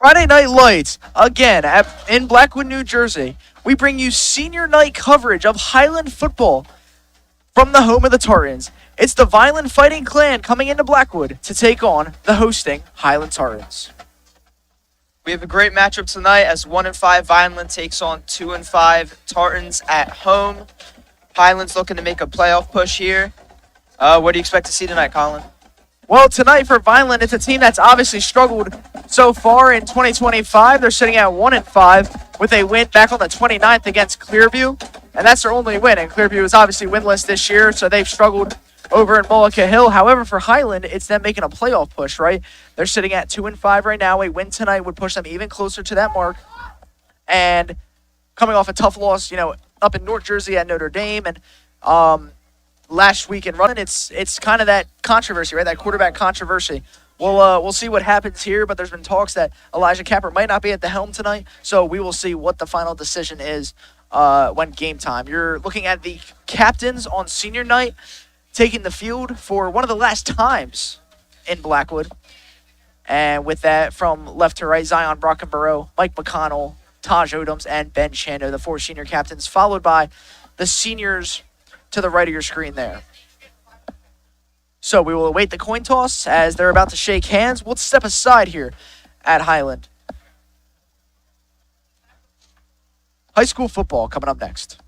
Friday Night Lights, again, in Blackwood, New Jersey. We bring you senior night coverage of Highland football from the home of the Tartans. It's the Vineland Fighting Clan coming into Blackwood to take on the hosting Highland Tartans. We have a great matchup tonight as 1-5 Vineland takes on 2-5 Tartans at home. Highland's looking to make a playoff push here. What do you expect to see tonight, Colin? Well, tonight for Vineland, it's a team that's obviously struggled so far in 2025. They're sitting at 1-5 with a win back on the 29th against Clearview, and that's their only win. And Clearview is obviously winless this year, so they've struggled over in Mullica Hill. However, for Highland, it's them making a playoff push, right? They're sitting at 2-5 right now. A win tonight would push them even closer to that mark. And coming off a tough loss, up in North Jersey at Notre Dame, and last week in running, it's kind of that controversy, right? That quarterback controversy. We'll see what happens here, but there's been talks that Elijah Capper might not be at the helm tonight, so we will see what the final decision is when game time. You're looking at the captains on senior night taking the field for one of the last times in Blackwood. And with that, from left to right, Zion Brockenborough, Mike McConnell, Taj Odoms, and Ben Chando, the four senior captains, followed by the seniors to the right of your screen there. So we will await the coin toss as they're about to shake hands. We'll step aside here at Highland. High school football coming up next.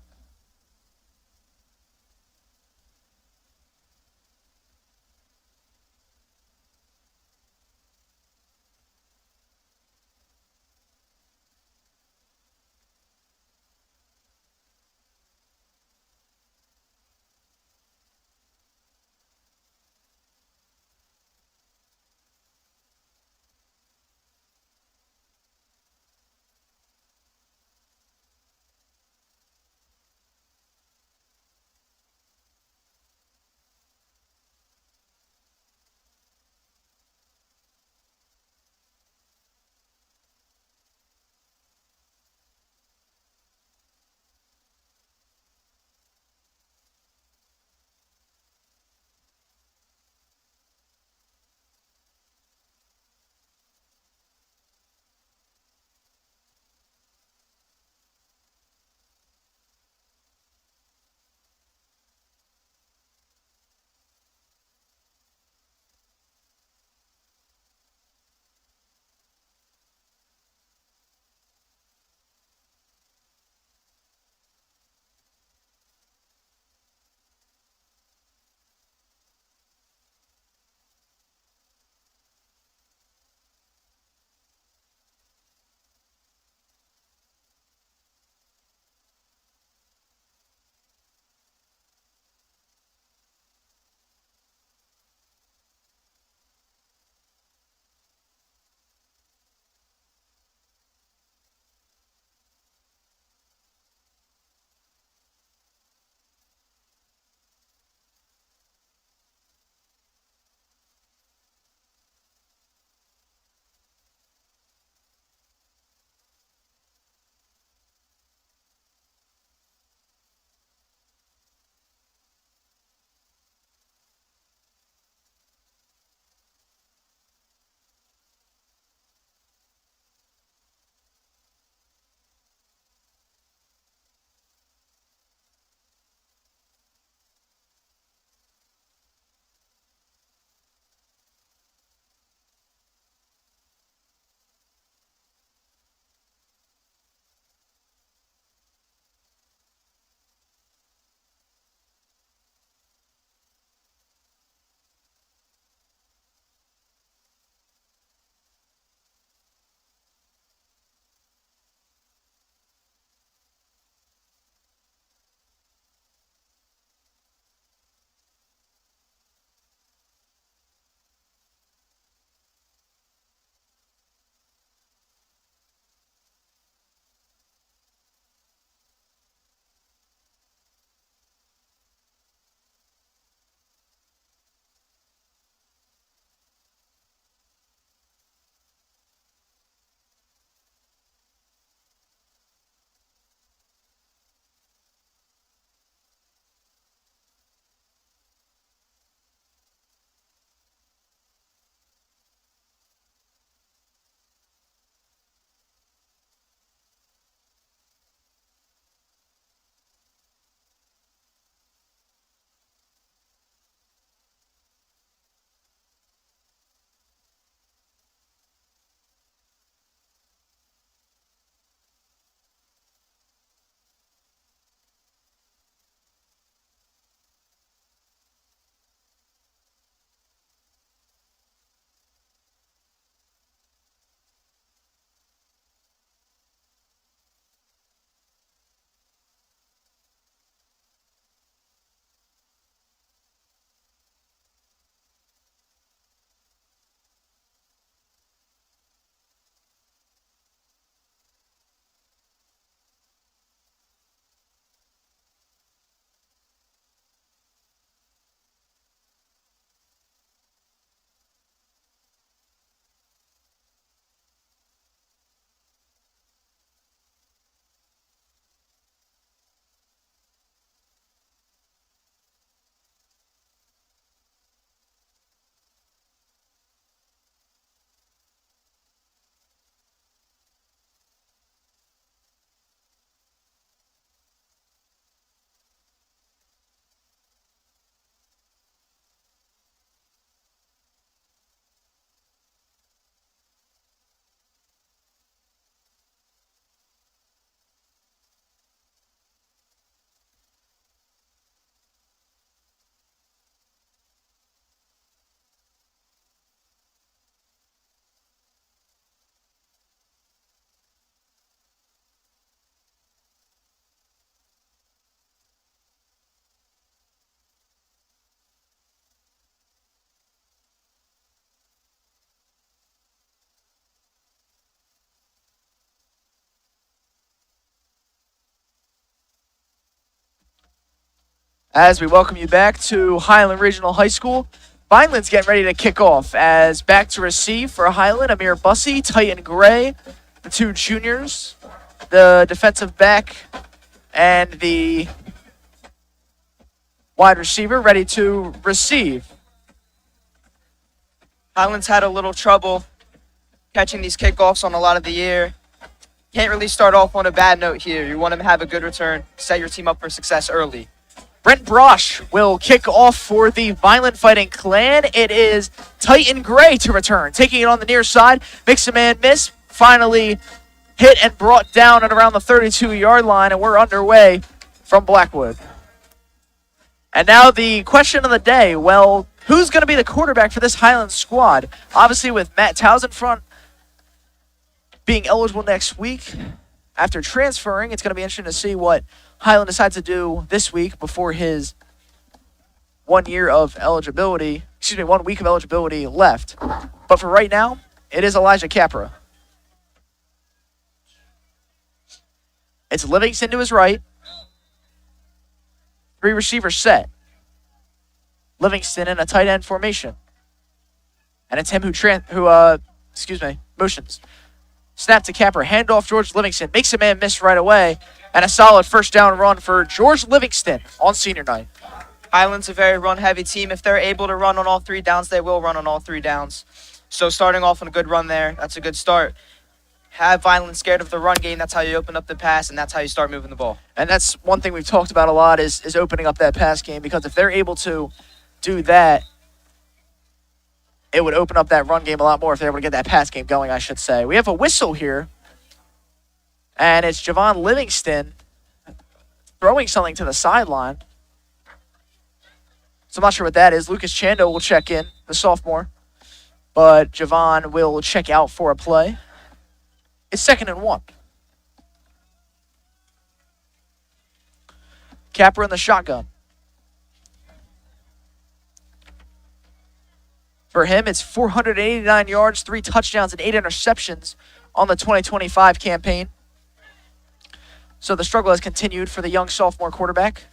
As we welcome you back to Highland Regional High School. Vineland's getting ready to kick off as back to receive for Highland, Amir Bussey, Titan Gray, the two juniors, the defensive back, and the wide receiver ready to receive. Highland's had a little trouble catching these kickoffs on a lot of the year. Can't really start off on a bad note here. You want to have a good return, set your team up for success early. Brent Brosh will kick off for the Vineland Fighting Clan. It is Titan Gray to return. Taking it on the near side, makes a man miss. Finally hit and brought down at around the 32-yard line, and we're underway from Blackwood. And now the question of the day, well, who's going to be the quarterback for this Highland squad? Obviously with Matt Townsend front being eligible next week after transferring, it's going to be interesting to see what Highland decides to do this week before his 1 week of eligibility left. But for right now, it is Elijah Capra. It's Livingston to his right. 3 receivers set. Livingston in a tight end formation. And it's him who motions. Snap to Capra, handoff George Livingston. Makes a man miss right away. And a solid first down run for George Livingston on senior night. Highland's a very run-heavy team. If they're able to run on all 3 downs, they will run on all 3 downs. So starting off on a good run there, that's a good start. Have Vineland scared of the run game. That's how you open up the pass, and that's how you start moving the ball. And that's one thing we've talked about a lot is opening up that pass game, because if they're able to do that, it would open up that run game a lot more if they're able to get that pass game going, I should say. We have a whistle here. And it's Javon Livingston throwing something to the sideline. So I'm not sure what that is. Lucas Chando will check in, the sophomore. But Javon will check out for a play. It's 2nd and 1. Capra in the shotgun. For him, it's 489 yards, 3 touchdowns, and 8 interceptions on the 2025 campaign. So the struggle has continued for the young sophomore quarterback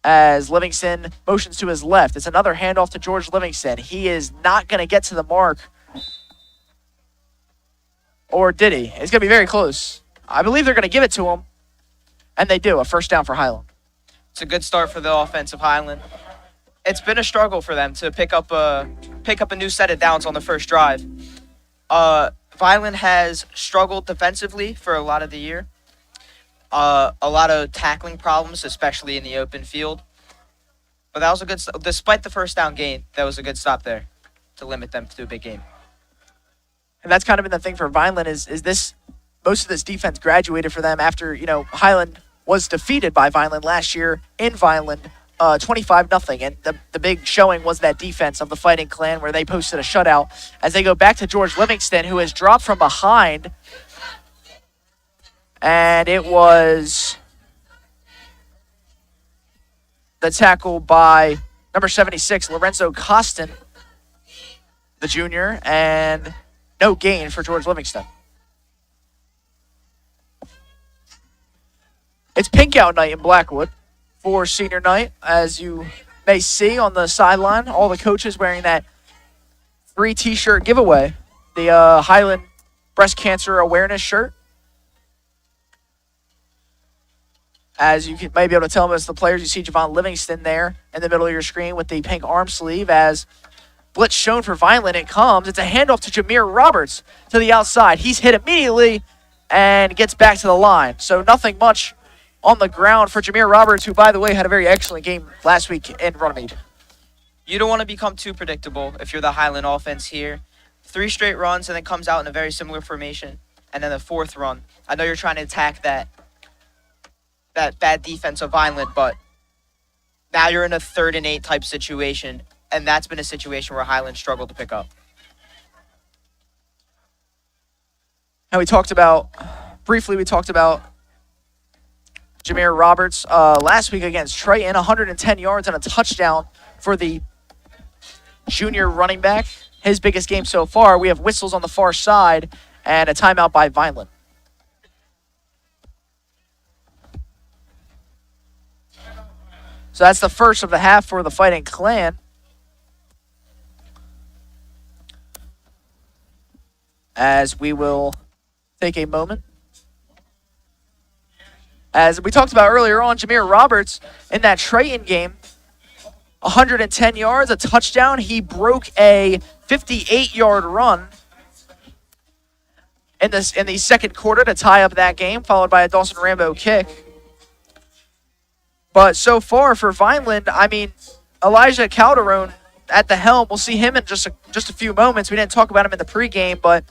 as Livingston motions to his left. It's another handoff to George Livingston. He is not going to get to the mark. Or did he? It's going to be very close. I believe they're going to give it to him. And they do. A first down for Highland. It's a good start for the offensive Highland. It's been a struggle for them to pick up a new set of downs on the first drive. Vineland has struggled defensively for a lot of the year. A lot of tackling problems, especially in the open field. But that was a good despite the first down gain, that was a good stop there to limit them to a big game. And that's kind of been the thing for Vineland is this most of this defense graduated for them after, Highland was defeated by Vineland last year in Vineland, 25-0. And the big showing was that defense of the Fighting Clan where they posted a shutout as they go back to George Livingston, who has dropped from behind. And it was the tackle by number 76, Lorenzo Costin, the junior, and no gain for George Livingston. It's pink out night in Blackwood for senior night, as you may see on the sideline. All the coaches wearing that free T-shirt giveaway, the Highland Breast Cancer Awareness shirt. As you may be able to tell them as the players, you see Javon Livingston there in the middle of your screen with the pink arm sleeve. As blitz shown for Vineland, it comes. It's a handoff to Jameer Roberts to the outside. He's hit immediately and gets back to the line. So nothing much on the ground for Jameer Roberts, who, by the way, had a very excellent game last week in Runnymede. You don't want to become too predictable if you're the Highland offense here. 3 straight runs and then comes out in a very similar formation. And then the 4th run. I know you're trying to attack that bad defense of Vineland, but now you're in a 3rd and 8 type situation, and that's been a situation where Highland struggled to pick up. And we talked about Jameer Roberts last week against Triton, 110 yards and a touchdown for the junior running back. His biggest game so far. We have whistles on the far side and a timeout by Vineland. So that's the first of the half for the Fighting Clan. As we will take a moment. As we talked about earlier on, Jameer Roberts in that Triton game, 110 yards, a touchdown. He broke a 58-yard run in the second quarter to tie up that game, followed by a Dawson Rambo kick. But so far for Vineland, I mean, Elijah Calderon at the helm. We'll see him in just a few moments. We didn't talk about him in the pregame, but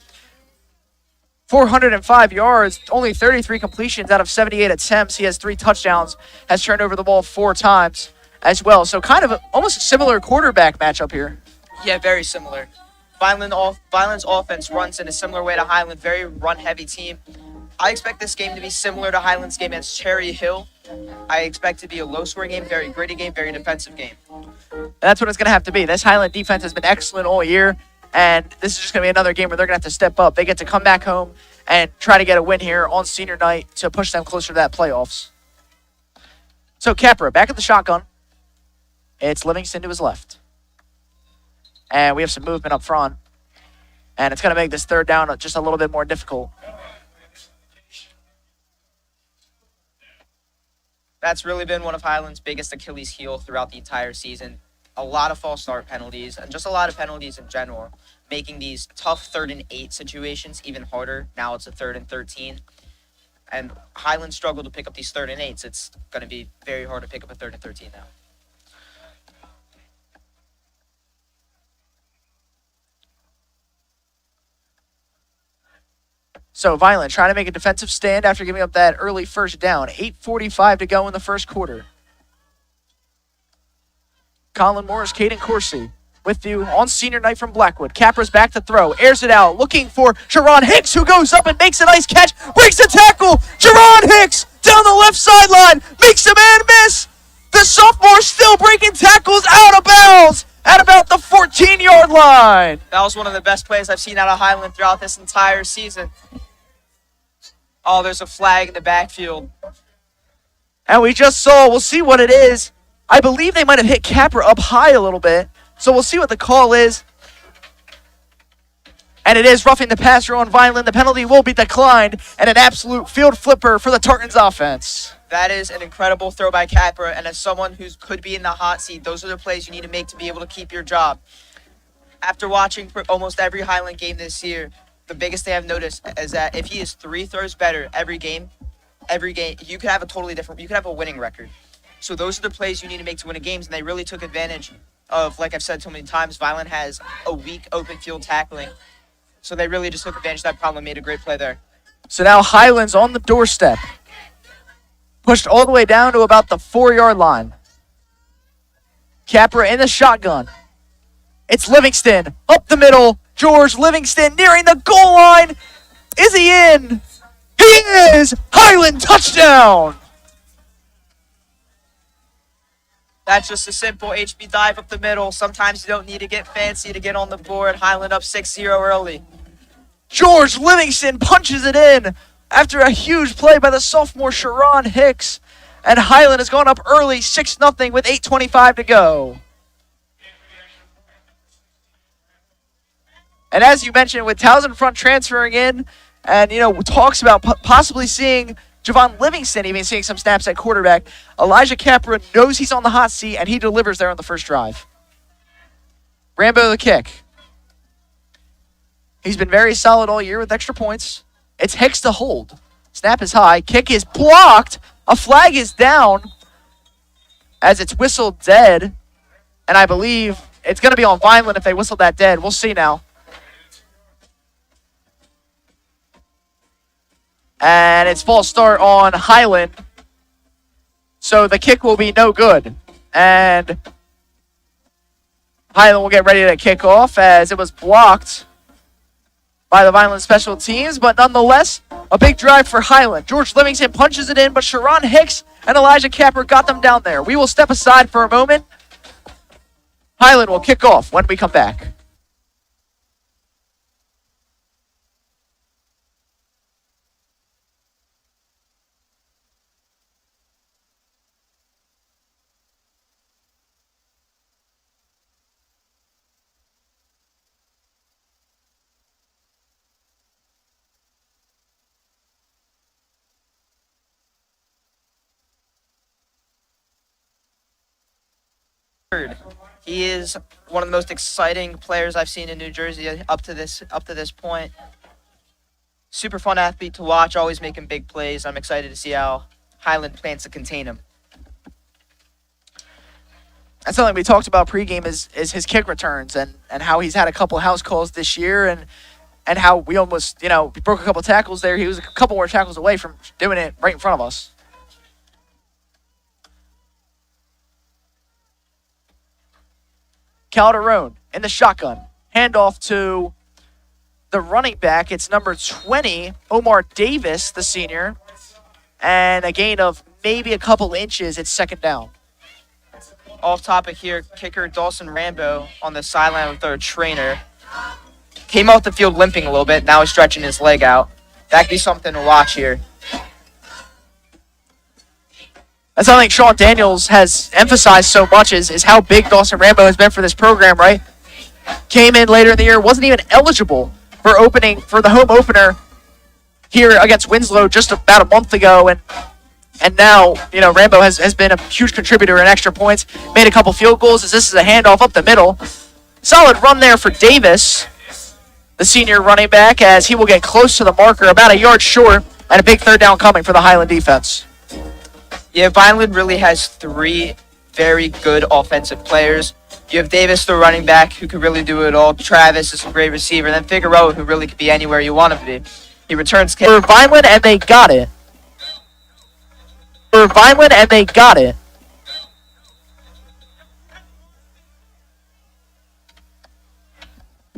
405 yards, only 33 completions out of 78 attempts. He has 3 touchdowns, has turned over the ball 4 times as well. So kind of almost a similar quarterback matchup here. Yeah, very similar. Vineland's offense runs in a similar way to Highland, very run-heavy team. I expect this game to be similar to Highland's game against Cherry Hill. I expect it to be a low-scoring game, very gritty game, very defensive game. That's what it's going to have to be. This Highland defense has been excellent all year, and this is just going to be another game where they're going to have to step up. They get to come back home and try to get a win here on senior night to push them closer to that playoffs. So Capra back at the shotgun. It's Livingston to his left. And we have some movement up front. And it's going to make this third down just a little bit more difficult. That's really been one of Highland's biggest Achilles heel throughout the entire season. A lot of false start penalties and just a lot of penalties in general, making these tough 3rd and 8 situations even harder. Now it's a 3rd and 13. And Highland struggled to pick up these 3rd and 8s. It's going to be very hard to pick up a 3rd and 13 now. So Vineland trying to make a defensive stand after giving up that early first down. 8:45 to go in the first quarter. Colin Morris, Caden Corsi with you on senior night from Blackwood. Capra's back to throw, airs it out, looking for Jerron Hicks, who goes up and makes a nice catch, breaks the tackle. Jerron Hicks down the left sideline, makes a man miss. The sophomore still breaking tackles out of bounds at about the 14-yard line. That was one of the best plays I've seen out of Highland throughout this entire season. Oh, there's a flag in the backfield. And we just saw, we'll see what it is. I believe they might have hit Capra up high a little bit. So we'll see what the call is. And it is roughing the passer on Vineland. The penalty will be declined. And an absolute field flipper for the Tartans offense. That is an incredible throw by Capra. And as someone who could be in the hot seat, those are the plays you need to make to be able to keep your job. After watching almost every Highland game this year, the biggest thing I've noticed is that if he is 3 throws better every game, you could have a winning record. So those are the plays you need to make to win games, and they really took advantage of, like I've said so many times, Vineland has a weak open field tackling. So they really just took advantage of that problem and made a great play there. So now Highland's on the doorstep. Pushed all the way down to about the 4-yard line. Capra in the shotgun. It's Livingston up the middle. George Livingston nearing the goal line. Is he in? He is! Highland touchdown! That's just a simple HB dive up the middle. Sometimes you don't need to get fancy to get on the board. Highland up 6-0 early. George Livingston punches it in after a huge play by the sophomore Sharon Hicks. And Highland has gone up early, 6-0 with 8:25 to go. And as you mentioned, with Townsend Front transferring in, and, talks about possibly seeing Javon Livingston even seeing some snaps at quarterback, Elijah Capra knows he's on the hot seat, and he delivers there on the first drive. Rambo the kick. He's been very solid all year with extra points. It's Hicks to hold. Snap is high. Kick is blocked. A flag is down as it's whistled dead. And I believe it's going to be on Vineland if they whistle that dead. We'll see now. And it's false start on Highland. So the kick will be no good. And Highland will get ready to kick off as it was blocked by the Vineland special teams. But nonetheless, a big drive for Highland. George Livingston punches it in, but Sharon Hicks and Elijah Capper got them down there. We will step aside for a moment. Highland will kick off when we come back. He is one of the most exciting players I've seen in New Jersey up to this point. Super fun athlete to watch, always making big plays. I'm excited to see how Highland plans to contain him. That's something we talked about pregame is his kick returns and how he's had a couple house calls this year and how we almost, we broke a couple tackles there. He was a couple more tackles away from doing it right in front of us. Calderon in the shotgun. Handoff to the running back. It's number 20, Omar Davis, the senior. And a gain of maybe a couple inches. It's second down. Off topic here, kicker Dawson Rambo on the sideline with our trainer. Came off the field limping a little bit. Now he's stretching his leg out. That could be something to watch here. That's something Sean Daniels has emphasized so much is how big Dawson Rambo has been for this program, right? Came in later in the year, wasn't even eligible for the home opener here against Winslow just about a month ago, and now, Rambo has been a huge contributor in extra points, made a couple field goals as this is a handoff up the middle. Solid run there for Davis, the senior running back, as he will get close to the marker, about a yard short, and a big third down coming for the Highland defense. Yeah, Vineland really has three very good offensive players. You have Davis, the running back, who could really do it all. Travis is a great receiver. And then Figueroa, who really could be anywhere you want him to be. He returns for Vineland, and they got it.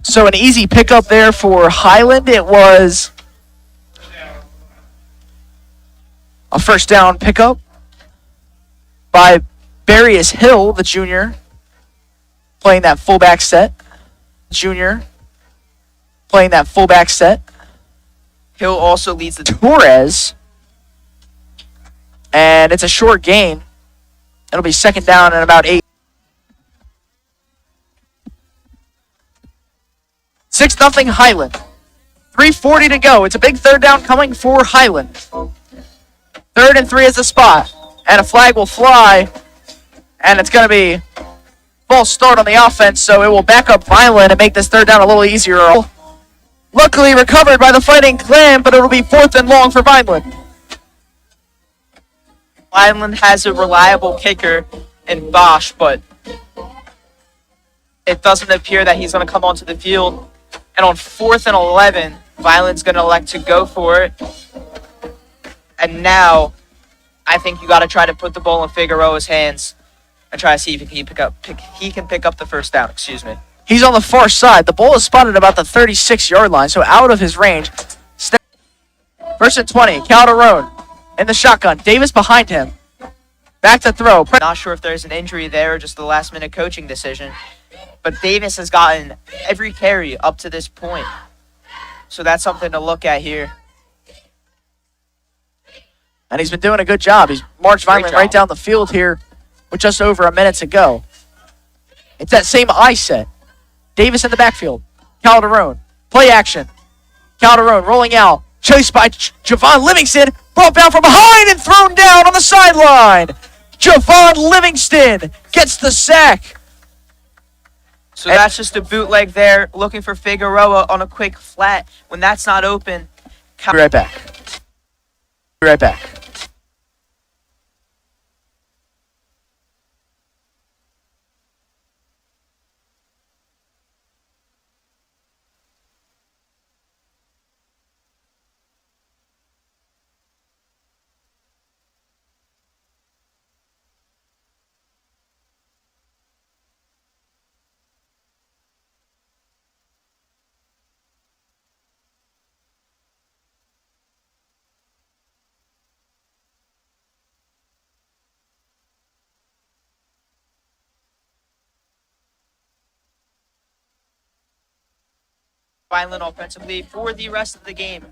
So an easy pickup there for Highland. It was a first down pickup by Darius Hill, the junior, playing that fullback set. Hill also leads the Torres. And it's a short gain. It'll be second down and about 8. 6-0 Highland. 3:40 to go. It's a big third down coming for Highland. 3rd and 3 is the spot. And a flag will fly. And it's going to be false start on the offense, so it will back up Vineland and make this third down a little easier. Luckily recovered by the Fighting Clan, but it'll be 4th and long for Vineland. Vineland has a reliable kicker in Bosch, but it doesn't appear that he's going to come onto the field. And on 4th and 11, Vineland's going to elect to go for it. And now, I think you got to try to put the ball in Figueroa's hands and try to see if he can pick up the first down. He's on the far side. The ball is spotted about the 36-yard line, so out of his range. 1st and 20, Calderon in the shotgun. Davis behind him. Back to throw. Not sure if there's an injury there or just the last-minute coaching decision. But Davis has gotten every carry up to this point. So that's something to look at here. And he's been doing a good job. He's marched Vineland right down the field here with just over a minute to go. It's that same eye set. Davis in the backfield. Calderon. Play action. Calderon rolling out. Chased by Javon Livingston. Brought down from behind and thrown down on the sideline. Javon Livingston gets the sack. So that's just a bootleg there. Looking for Figueroa on a quick flat. When that's not open. Be right back. Vineland offensively for the rest of the game.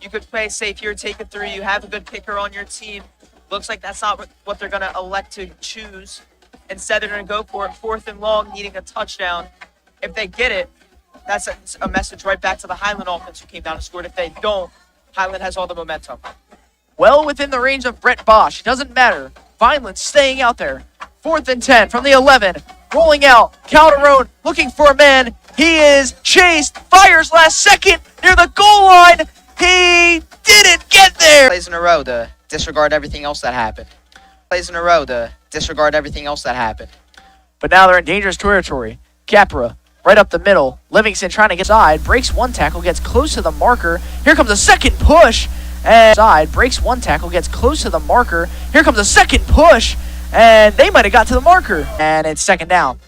You could play safe here, take it through. You have a good kicker on your team. Looks like that's not what they're going to elect to choose. Instead, they're going to go for it 4th and long, needing a touchdown. If they get it, that's a message right back to the Highland offense who came down and scored. If they don't, Highland has all the momentum. Well within the range of Brett Bosch. It doesn't matter. Vineland staying out there. 4th and 10 from the 11. Rolling out. Calderon looking for a man. He is chased. Fires last second near the goal line. He didn't get there. Plays in a row to disregard everything else that happened. Plays in a row to disregard everything else that happened. But now they're in dangerous territory. Capra right up the middle. Livingston trying to get side. Breaks one tackle. Gets close to the marker. Here comes a second push. And side. Breaks one tackle. Gets close to the marker. Here comes a second push. And they might have got to the marker. And it's second down.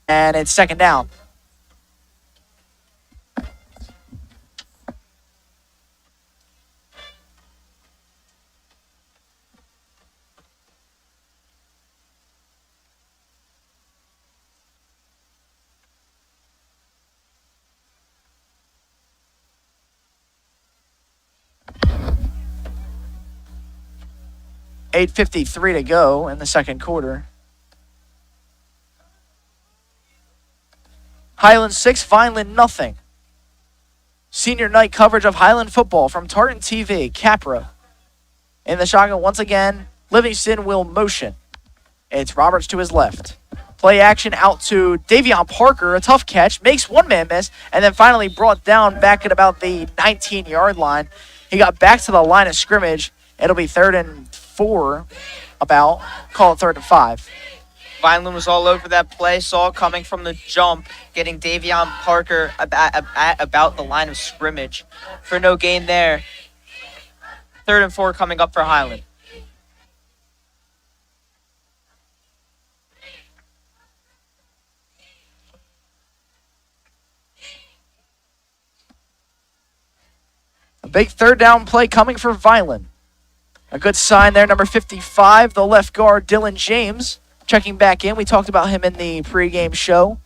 And it's second down. $8:53 to go in the second quarter. Highland 6, Vineland nothing. Senior night coverage of Highland football from Tartan TV. Capra in the shotgun once again. Livingston will motion. It's Roberts to his left. Play action out to Davion Parker. A tough catch. Makes one man miss. And then finally brought down back at about the 19-yard line. He got back to the line of scrimmage. It'll be 3rd and 4 about. Call it 3rd and 5. Vineland was all over that play. Saw it coming from the jump. Getting Davion Parker about the line of scrimmage. For no gain there. 3rd and 4 coming up for Highland. A big 3rd down play coming for Vineland. A good sign there, number 55, the left guard, Dylan James, checking back in. We talked about him in the pregame show,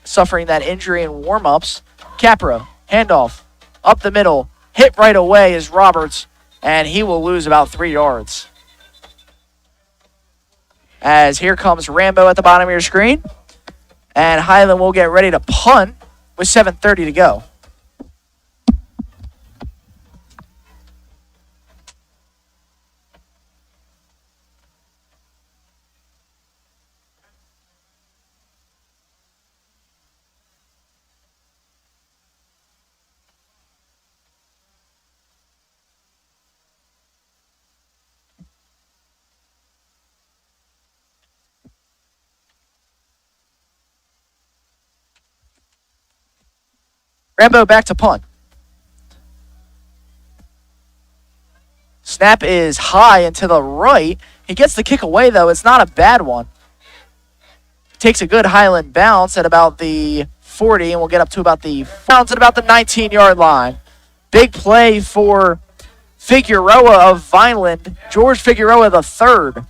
suffering that injury in warm-ups. Capra, handoff, up the middle, hit right away is Roberts, and he will lose about 3 yards. As here comes Rambo at the bottom of your screen, and Highland will get ready to punt with 7:30 to go. Rambo back to punt. Snap is high and to the right. He gets the kick away, though. It's not a bad one. Takes a good Highland bounce at about the 40, and we'll get up to about the bounce at about the 19-yard line. Big play for Figueroa of Vineland. George Figueroa III.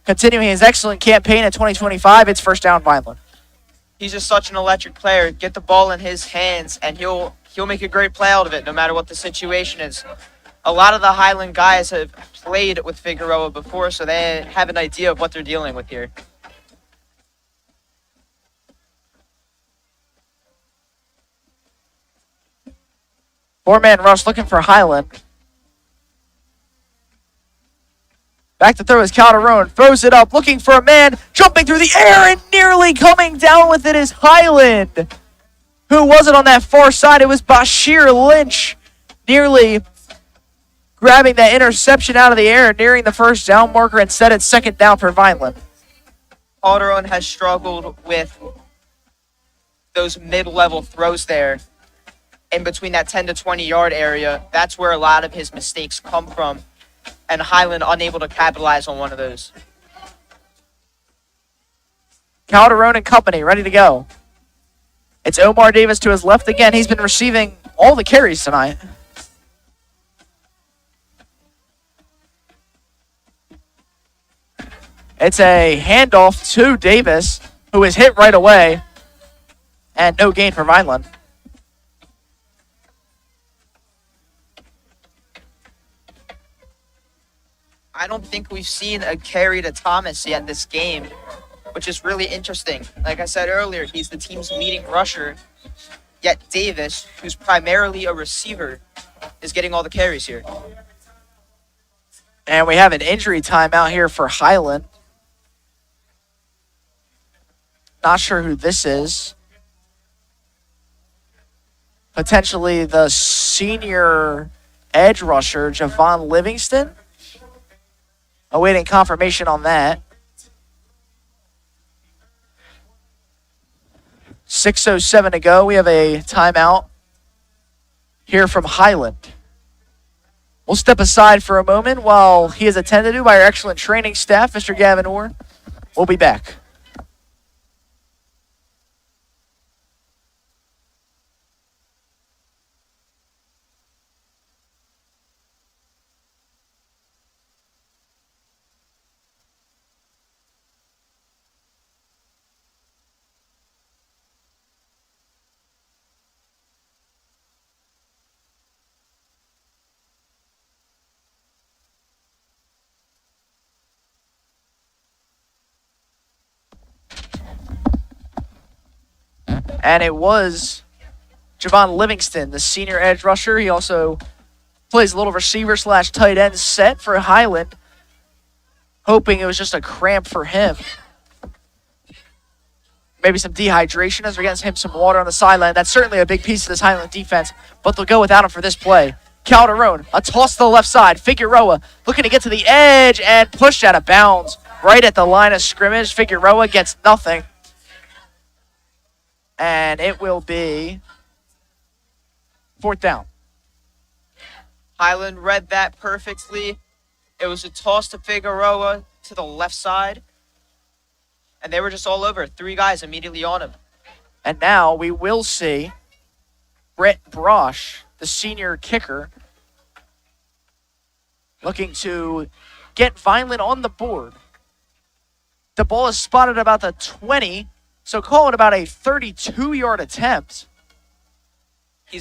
Continuing his excellent campaign in 2025, it's first down Vineland. He's just such an electric player. Get the ball in his hands, and he'll make a great play out of it, no matter what the situation is. A lot of the Highland guys have played with Figueroa before, so they have an idea of what they're dealing with here. Four-man rush looking for Highland. Back to throw is Calderon. Throws it up, looking for a man. Jumping through the air and nearly coming down with it is Highland. Who was it on that far side? It was Bashir Lynch. Nearly grabbing that interception out of the air, nearing the first down marker. Instead, it's second down for Vineland. Calderon has struggled with those mid-level throws there in between that 10 to 20-yard area. That's where a lot of his mistakes come from. And Highland unable to capitalize on one of those. Calderon and company ready to go. It's Omar Davis to his left again. He's been receiving all the carries tonight. It's a handoff to Davis, who is hit right away. And no gain for Vineland. I don't think we've seen a carry to Thomas yet this game, which is really interesting. Like I said earlier, he's the team's leading rusher, yet Davis, who's primarily a receiver, is getting all the carries here. And we have an injury timeout here for Highland. Not sure who this is. Potentially the senior edge rusher, Javon Livingston. Awaiting confirmation on that. 6:07 to go. We have a timeout here from Highland. We'll step aside for a moment while he is attended to by our excellent training staff, Mr. Gavin Orr. We'll be back. And it was Javon Livingston, the senior edge rusher. He also plays a little receiver / tight end set for Highland. Hoping it was just a cramp for him. Maybe some dehydration as we're getting him some water on the sideline. That's certainly a big piece of this Highland defense, but they'll go without him for this play. Calderon, a toss to the left side. Figueroa looking to get to the edge and pushed out of bounds right at the line of scrimmage. Figueroa gets nothing. And it will be 4th down. Highland read that perfectly. It was a toss to Figueroa to the left side. And they were just all over. 3 guys immediately on him. And now we will see Brett Brosh, the senior kicker, looking to get Vineland on the board. The ball is spotted about the 20. So call it about a 32-yard attempt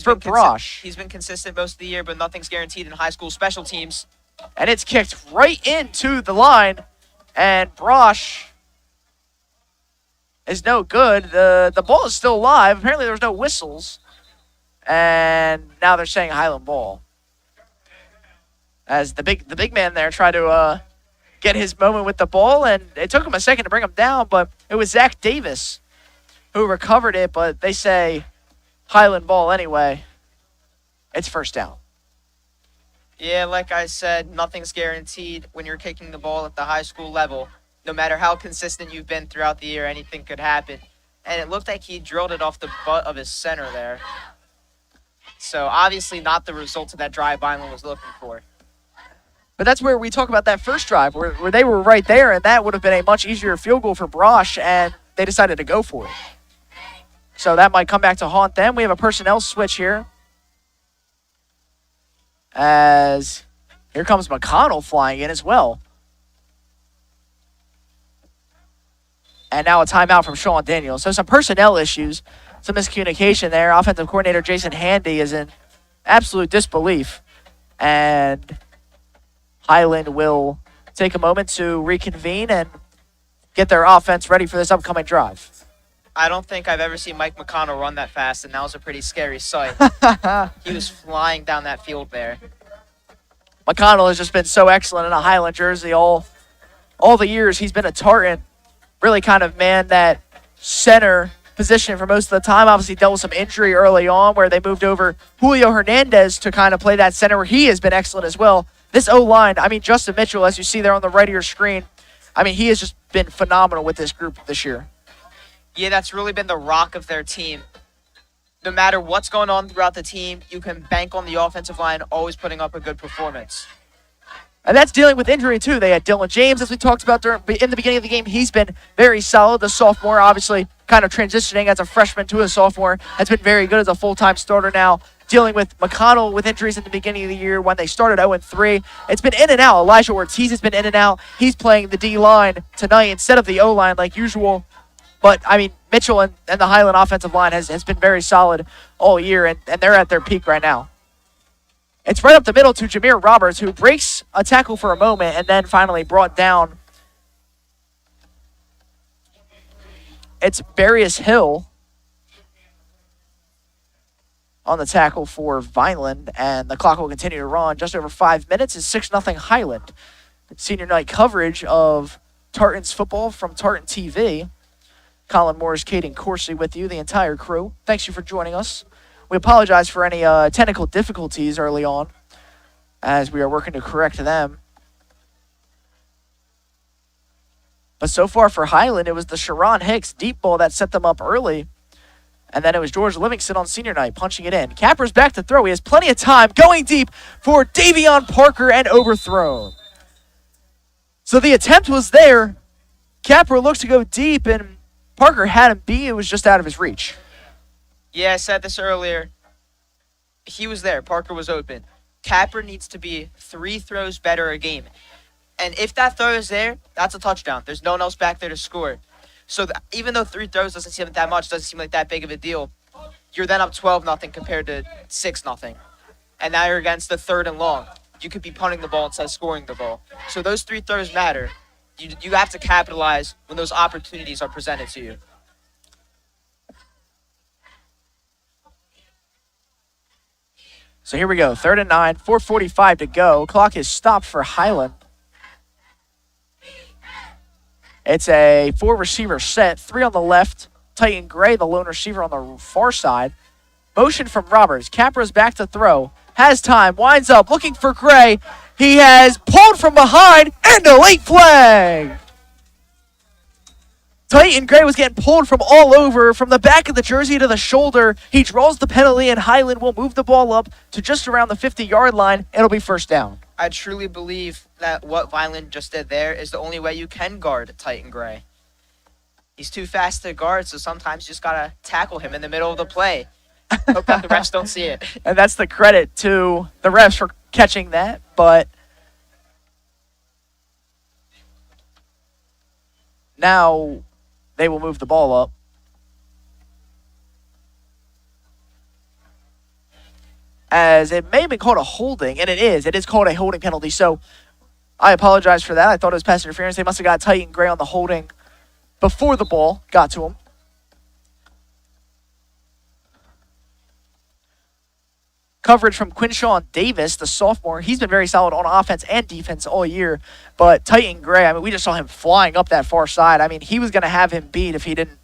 for Brosh. He's been consistent most of the year, but nothing's guaranteed in high school special teams. And it's kicked right into the line, and Brosh is no good. The ball is still live. Apparently there was no whistles, and now they're saying Highland ball. As the big man there tried to get his moment with the ball, and it took him a second to bring him down, but it was Zach Davis who recovered it, but they say Highland ball anyway. It's 1st down. Yeah, like I said, nothing's guaranteed when you're kicking the ball at the high school level. No matter how consistent you've been throughout the year, anything could happen. And it looked like he drilled it off the butt of his center there. So obviously not the result of that drive Vineland was looking for. But that's where we talk about that first drive, where they were right there, and that would have been a much easier field goal for Brosh, and they decided to go for it. So that might come back to haunt them. We have a personnel switch here. As here comes McConnell flying in as well. And now a timeout from Sean Daniels. So some personnel issues, some miscommunication there. Offensive coordinator Jason Handy is in absolute disbelief. And Highland will take a moment to reconvene and get their offense ready for this upcoming drive. I don't think I've ever seen Mike McConnell run that fast, and that was a pretty scary sight. He was flying down that field there. McConnell has just been so excellent in a Highland jersey all the years he's been a Tartan. Really kind of manned that center position for most of the time. Obviously dealt with some injury early on where they moved over Julio Hernandez to kind of play that center where he has been excellent as well. This O-line, I mean, Justin Mitchell, as you see there on the right of your screen, I mean, he has just been phenomenal with this group this year. Yeah, that's really been the rock of their team. No matter what's going on throughout the team, you can bank on the offensive line always putting up a good performance. And that's dealing with injury, too. They had Dylan James, as we talked about in the beginning of the game. He's been very solid. The sophomore, obviously, kind of transitioning as a freshman to a sophomore, has been very good as a full-time starter now. Dealing with McConnell with injuries at the beginning of the year when they started 0-3. It's been in and out. Elijah Ortiz has been in and out. He's playing the D-line tonight instead of the O-line like usual. But, I mean, Mitchell and the Highland offensive line has been very solid all year, and they're at their peak right now. It's right up the middle to Jameer Roberts, who breaks a tackle for a moment and then finally brought down. It's Barius Hill on the tackle for Vineland, and the clock will continue to run. Just over 5 minutes. It's 6-0 Highland. Senior night coverage of Tartans football from Tartan TV. Colin Morris, Caden Corsi with you, the entire crew. Thanks you for joining us. We apologize for any technical difficulties early on as we are working to correct them. But so far for Highland, it was the Sharon Hicks deep ball that set them up early. And then it was George Livingston on senior night punching it in. Capper's back to throw. He has plenty of time going deep for Davion Parker and overthrown. So the attempt was there. Capper looks to go deep, and Parker had him beat. It was just out of his reach. Yeah, I said this earlier. He was there. Parker was open. Capper needs to be 3 throws better a game. And if that throw is there, that's a touchdown. There's no one else back there to score. So even though 3 throws doesn't seem that much, doesn't seem like that big of a deal, you're then up 12-0 compared to 6-0. And now you're against the 3rd and long. You could be punting the ball instead of scoring the ball. So those 3 throws matter. You have to capitalize when those opportunities are presented to you. So here we go. 3rd and 9, 4:45 to go. Clock is stopped for Highland. It's a 4-receiver set, 3 on the left. Titan Gray, the lone receiver on the far side. Motion from Roberts. Capra's back to throw. Has time, winds up, looking for Gray. He has pulled from behind, and a late flag. Titan Gray was getting pulled from all over, from the back of the jersey to the shoulder. He draws the penalty, and Highland will move the ball up to just around the 50-yard line. It'll be first down. I truly believe that what Vineland just did there is the only way you can guard Titan Gray. He's too fast to guard, so sometimes you just got to tackle him in the middle of the play. Hope that the refs don't see it. And that's the credit to the refs for catching that, but now they will move the ball up. As it may have been called a holding, and it is. It is called a holding penalty, so I apologize for that. I thought it was pass interference. They must have got Titan Gray on the holding before the ball got to him. Coverage from Quinshawn Davis, the sophomore. He's been very solid on offense and defense all year. But Titan Gray, I mean, we just saw him flying up that far side. I mean, he was going to have him beat if he didn't,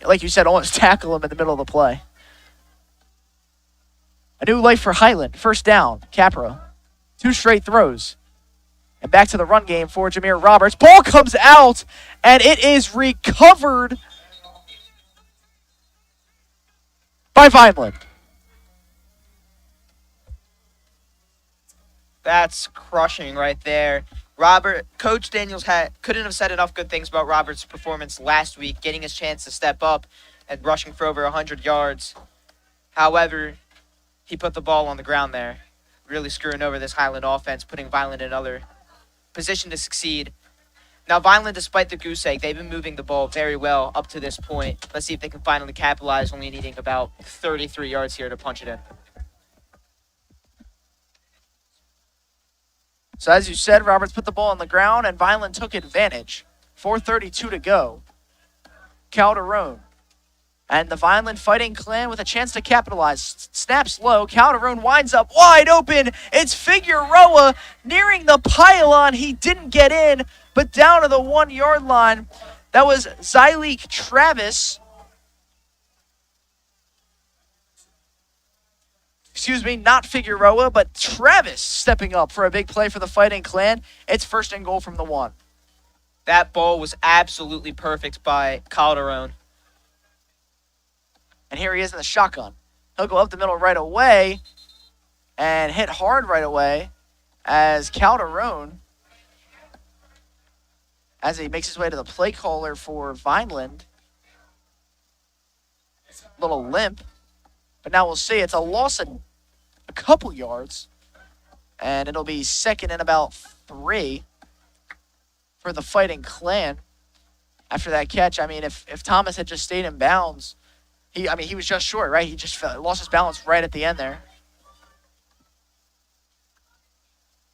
like you said, almost tackle him in the middle of the play. A new life for Highland. First down, Capra. 2 straight throws. And back to the run game for Jameer Roberts. Ball comes out, and it is recovered by Vineland. That's crushing right there. Coach Daniels couldn't have said enough good things about Roberts' performance last week, getting his chance to step up and rushing for over 100 yards. However, he put the ball on the ground there, really screwing over this Highland offense, putting Vineland in another position to succeed. Now, Vineland, despite the goose egg, they've been moving the ball very well up to this point. Let's see if they can finally capitalize, only needing about 33 yards here to punch it in. So as you said, Roberts put the ball on the ground, and Vineland took advantage. 4:32 to go. Calderon. And the Vineland Fighting Clan with a chance to capitalize. Snaps low. Calderon winds up wide open. It's Figueroa nearing the pylon. He didn't get in, but down to the 1-yard line. That was Zyleek Travis. Excuse me, not Figueroa, but Travis stepping up for a big play for the Fighting Clan. It's first and goal from the 1. That ball was absolutely perfect by Calderon. And here he is in the shotgun. He'll go up the middle right away and hit hard right away as Calderon, as he makes his way to the play caller for Vineland. Little limp. But now we'll see. It's a loss of a couple yards. And it'll be second and about 3 for the Fighting Clan. After that catch, I mean, if Thomas had just stayed in bounds, he was just short, right? He just lost his balance right at the end there.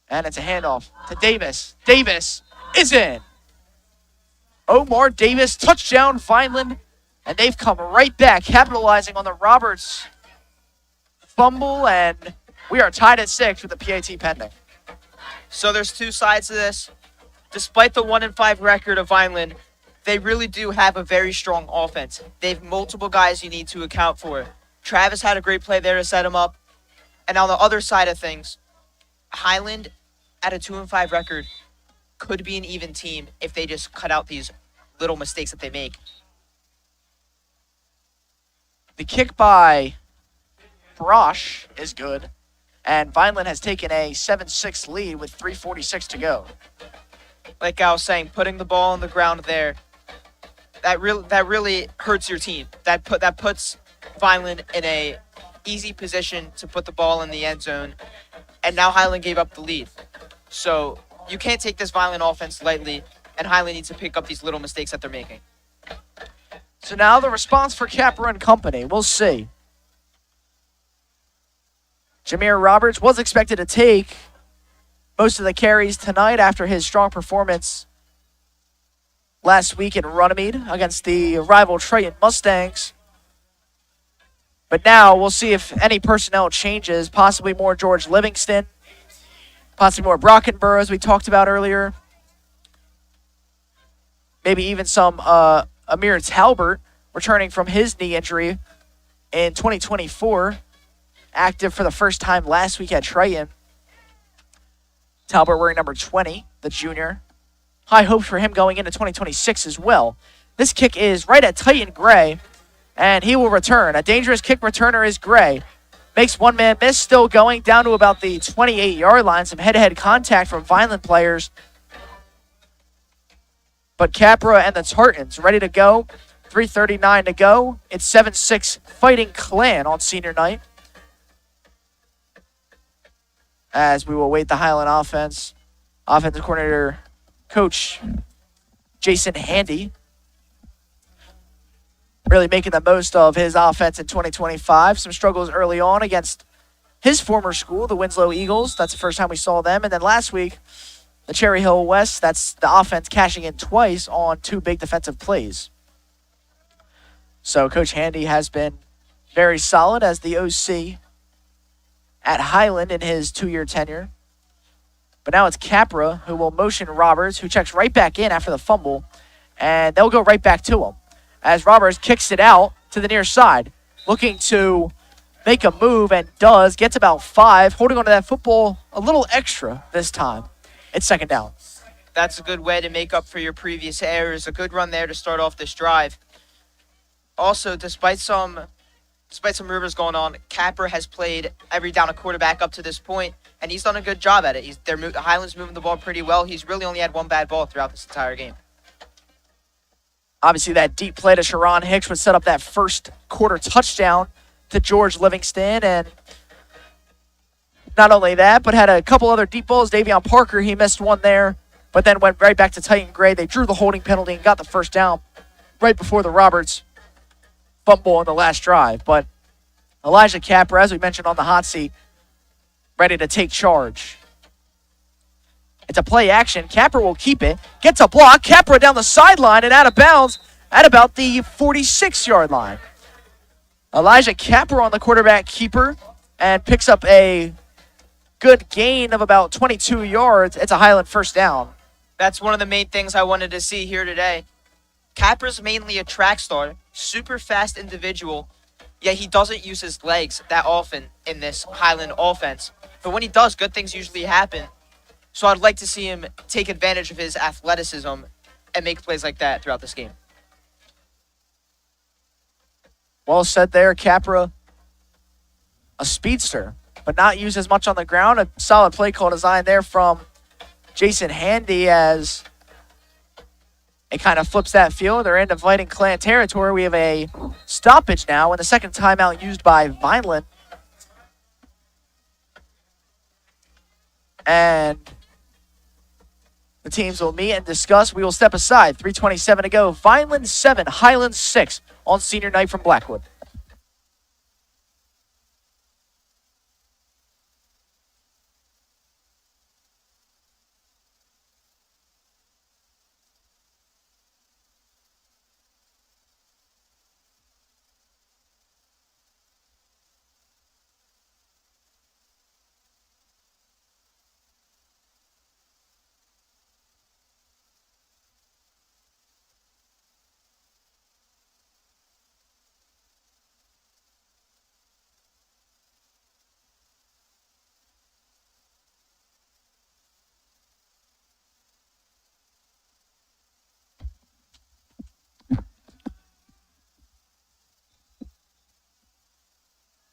And it's a handoff to Davis. Davis is in. Omar Davis, touchdown, Vineland. And they've come right back, capitalizing on the Roberts fumble, and we are tied at 6 with the PAT pending. So there's 2 sides to this. Despite the 1-5 record of Vineland, they really do have a very strong offense. They have multiple guys you need to account for. Travis had a great play there to set him up. And on the other side of things, Highland at a 2-5 record could be an even team if they just cut out these little mistakes that they make. The kick by Brosh is good, and Vineland has taken a 7-6 lead with 3:46 to go. Like I was saying, putting the ball on the ground there, that really hurts your team. That puts Vineland in a easy position to put the ball in the end zone, and now Highland gave up the lead. So you can't take this Vineland offense lightly, and Highland needs to pick up these little mistakes that they're making. So now the response for Capra and company. We'll see. Jameer Roberts was expected to take most of the carries tonight after his strong performance last week in Runnymede against the rival Triton Mustangs. But now we'll see if any personnel changes, possibly more George Livingston, possibly more Brockenborough, as we talked about earlier. Maybe even some Amir Talbert returning from his knee injury in 2024, active for the first time last week at Triton. Talbert wearing number 20, the junior. High hopes for him going into 2026 as well. This kick is right at Titan Gray, and he will return. A dangerous kick returner is Gray. Makes one man miss, still going down to about the 28-yard line. Some head-to-head contact from Vineland players. But Capra and the Tartans ready to go. 3:39 to go. It's 7-6 Fighting Clan on senior night. As we will wait the Highland offense. Offensive coordinator, Coach Jason Handy, really making the most of his offense in 2025. Some struggles early on against his former school, the Winslow Eagles. That's the first time we saw them. And then last week, the Cherry Hill West, that's the offense cashing in twice on 2 big defensive plays. So Coach Handy has been very solid as the OC at Highland in his 2-year tenure. But now it's Capra who will motion Roberts, who checks right back in after the fumble, and they'll go right back to him as Roberts kicks it out to the near side, looking to make a move, and does, gets about 5, holding onto that football a little extra this time. It's second down. That's a good way to make up for your previous errors. A good run there to start off this drive. Also, despite some rumors going on, Capra has played every down a quarterback up to this point, and he's done a good job at it. Highland's moving the ball pretty well. He's really only had one bad ball throughout this entire game. Obviously, that deep play to Sharon Hicks would set up that first quarter touchdown to George Livingston, and not only that, but had a couple other deep balls. Davion Parker, he missed one there, but then went right back to Titan Gray. They drew the holding penalty and got the first down right before the Roberts fumble on the last drive. But Elijah Capra, as we mentioned on the hot seat, ready to take charge. It's a play action. Capra will keep it. Gets a block. Capra down the sideline and out of bounds at about the 46-yard line. Elijah Capra on the quarterback keeper and picks up a good gain of about 22 yards. It's a Highland first down. That's one of the main things I wanted to see here today. Capra's mainly a track star, super fast individual, yet he doesn't use his legs that often in this Highland offense. But when he does, good things usually happen. So I'd like to see him take advantage of his athleticism and make plays like that throughout this game. Well said there, Capra. A speedster, but not used as much on the ground. A solid play call design there from Jason Handy as it kind of flips that field. They're into Fighting Clan territory. We have a stoppage now and the second timeout used by Vineland. And the teams will meet and discuss. We will step aside. 3:27 to go. Vineland 7, Highland 6 on senior night from Blackwood.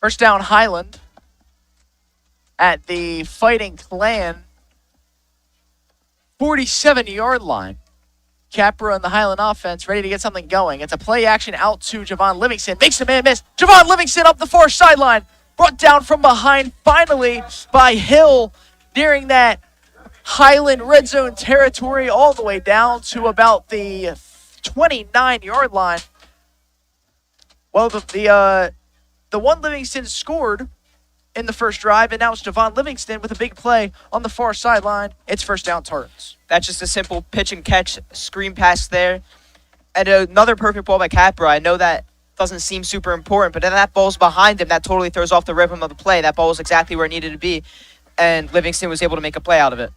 First down, Highland at the Fighting Clan 47-yard line. Capra and the Highland offense ready to get something going. It's a play action out to Javon Livingston. Makes a man miss. Javon Livingston up the far sideline. Brought down from behind finally by Hill nearing that Highland red zone territory all the way down to about the 29-yard line. Well, the one Livingston scored in the first drive, and now it's Javon Livingston with a big play on the far sideline. It's first down Tartans. That's just a simple pitch and catch screen pass there. And another perfect ball by Capra. I know that doesn't seem super important, but then that ball's behind him. That totally throws off the rhythm of the play. That ball was exactly where it needed to be, and Livingston was able to make a play out of it.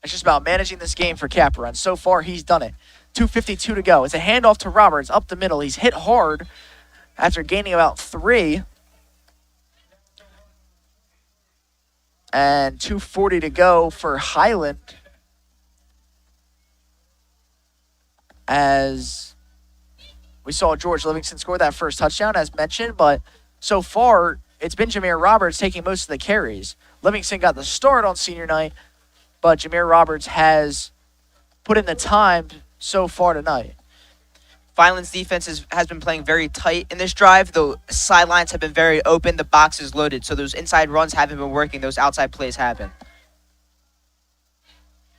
It's just about managing this game for Capra, and so far he's done it. 2:52 to go. It's a handoff to Roberts up the middle. He's hit hard after gaining about 3. And 2:40 to go for Highland as we saw George Livingston score that first touchdown, as mentioned, but so far it's been Jameer Roberts taking most of the carries. Livingston got the start on senior night, but Jameer Roberts has put in the time so far tonight. Vineland's defense has been playing very tight in this drive. The sidelines have been very open. The box is loaded, so those inside runs haven't been working. Those outside plays have been.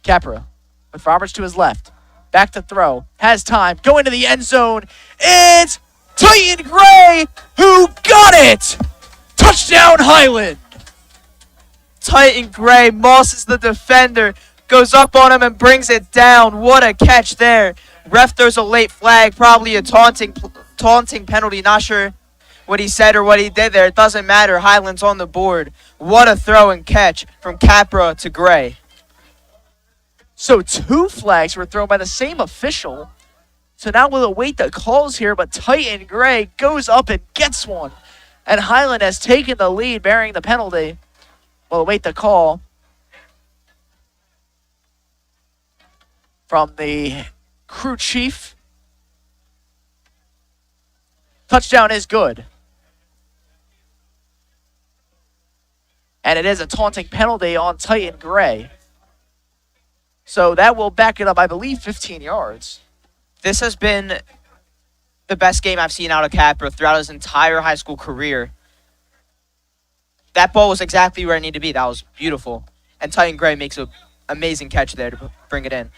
Capra with Roberts to his left. Back to throw. Has time. Going to the end zone. It's Titan Gray who got it! Touchdown Highland! Titan Gray mosses the defender, goes up on him and brings it down. What a catch there. Ref throws a late flag, probably a taunting penalty. Not sure what he said or what he did there. It doesn't matter. Highland's on the board. What a throw and catch from Capra to Gray. So 2 flags were thrown by the same official. So now we'll await the calls here, but Titan Gray goes up and gets one. And Highland has taken the lead, bearing the penalty. We'll await the call from the crew chief. Touchdown is good. And it is a taunting penalty on Titan Gray. So that will back it up, I believe, 15 yards. This has been the best game I've seen out of Capra throughout his entire high school career. That ball was exactly where it needed to be. That was beautiful. And Titan Gray makes an amazing catch there to bring it in.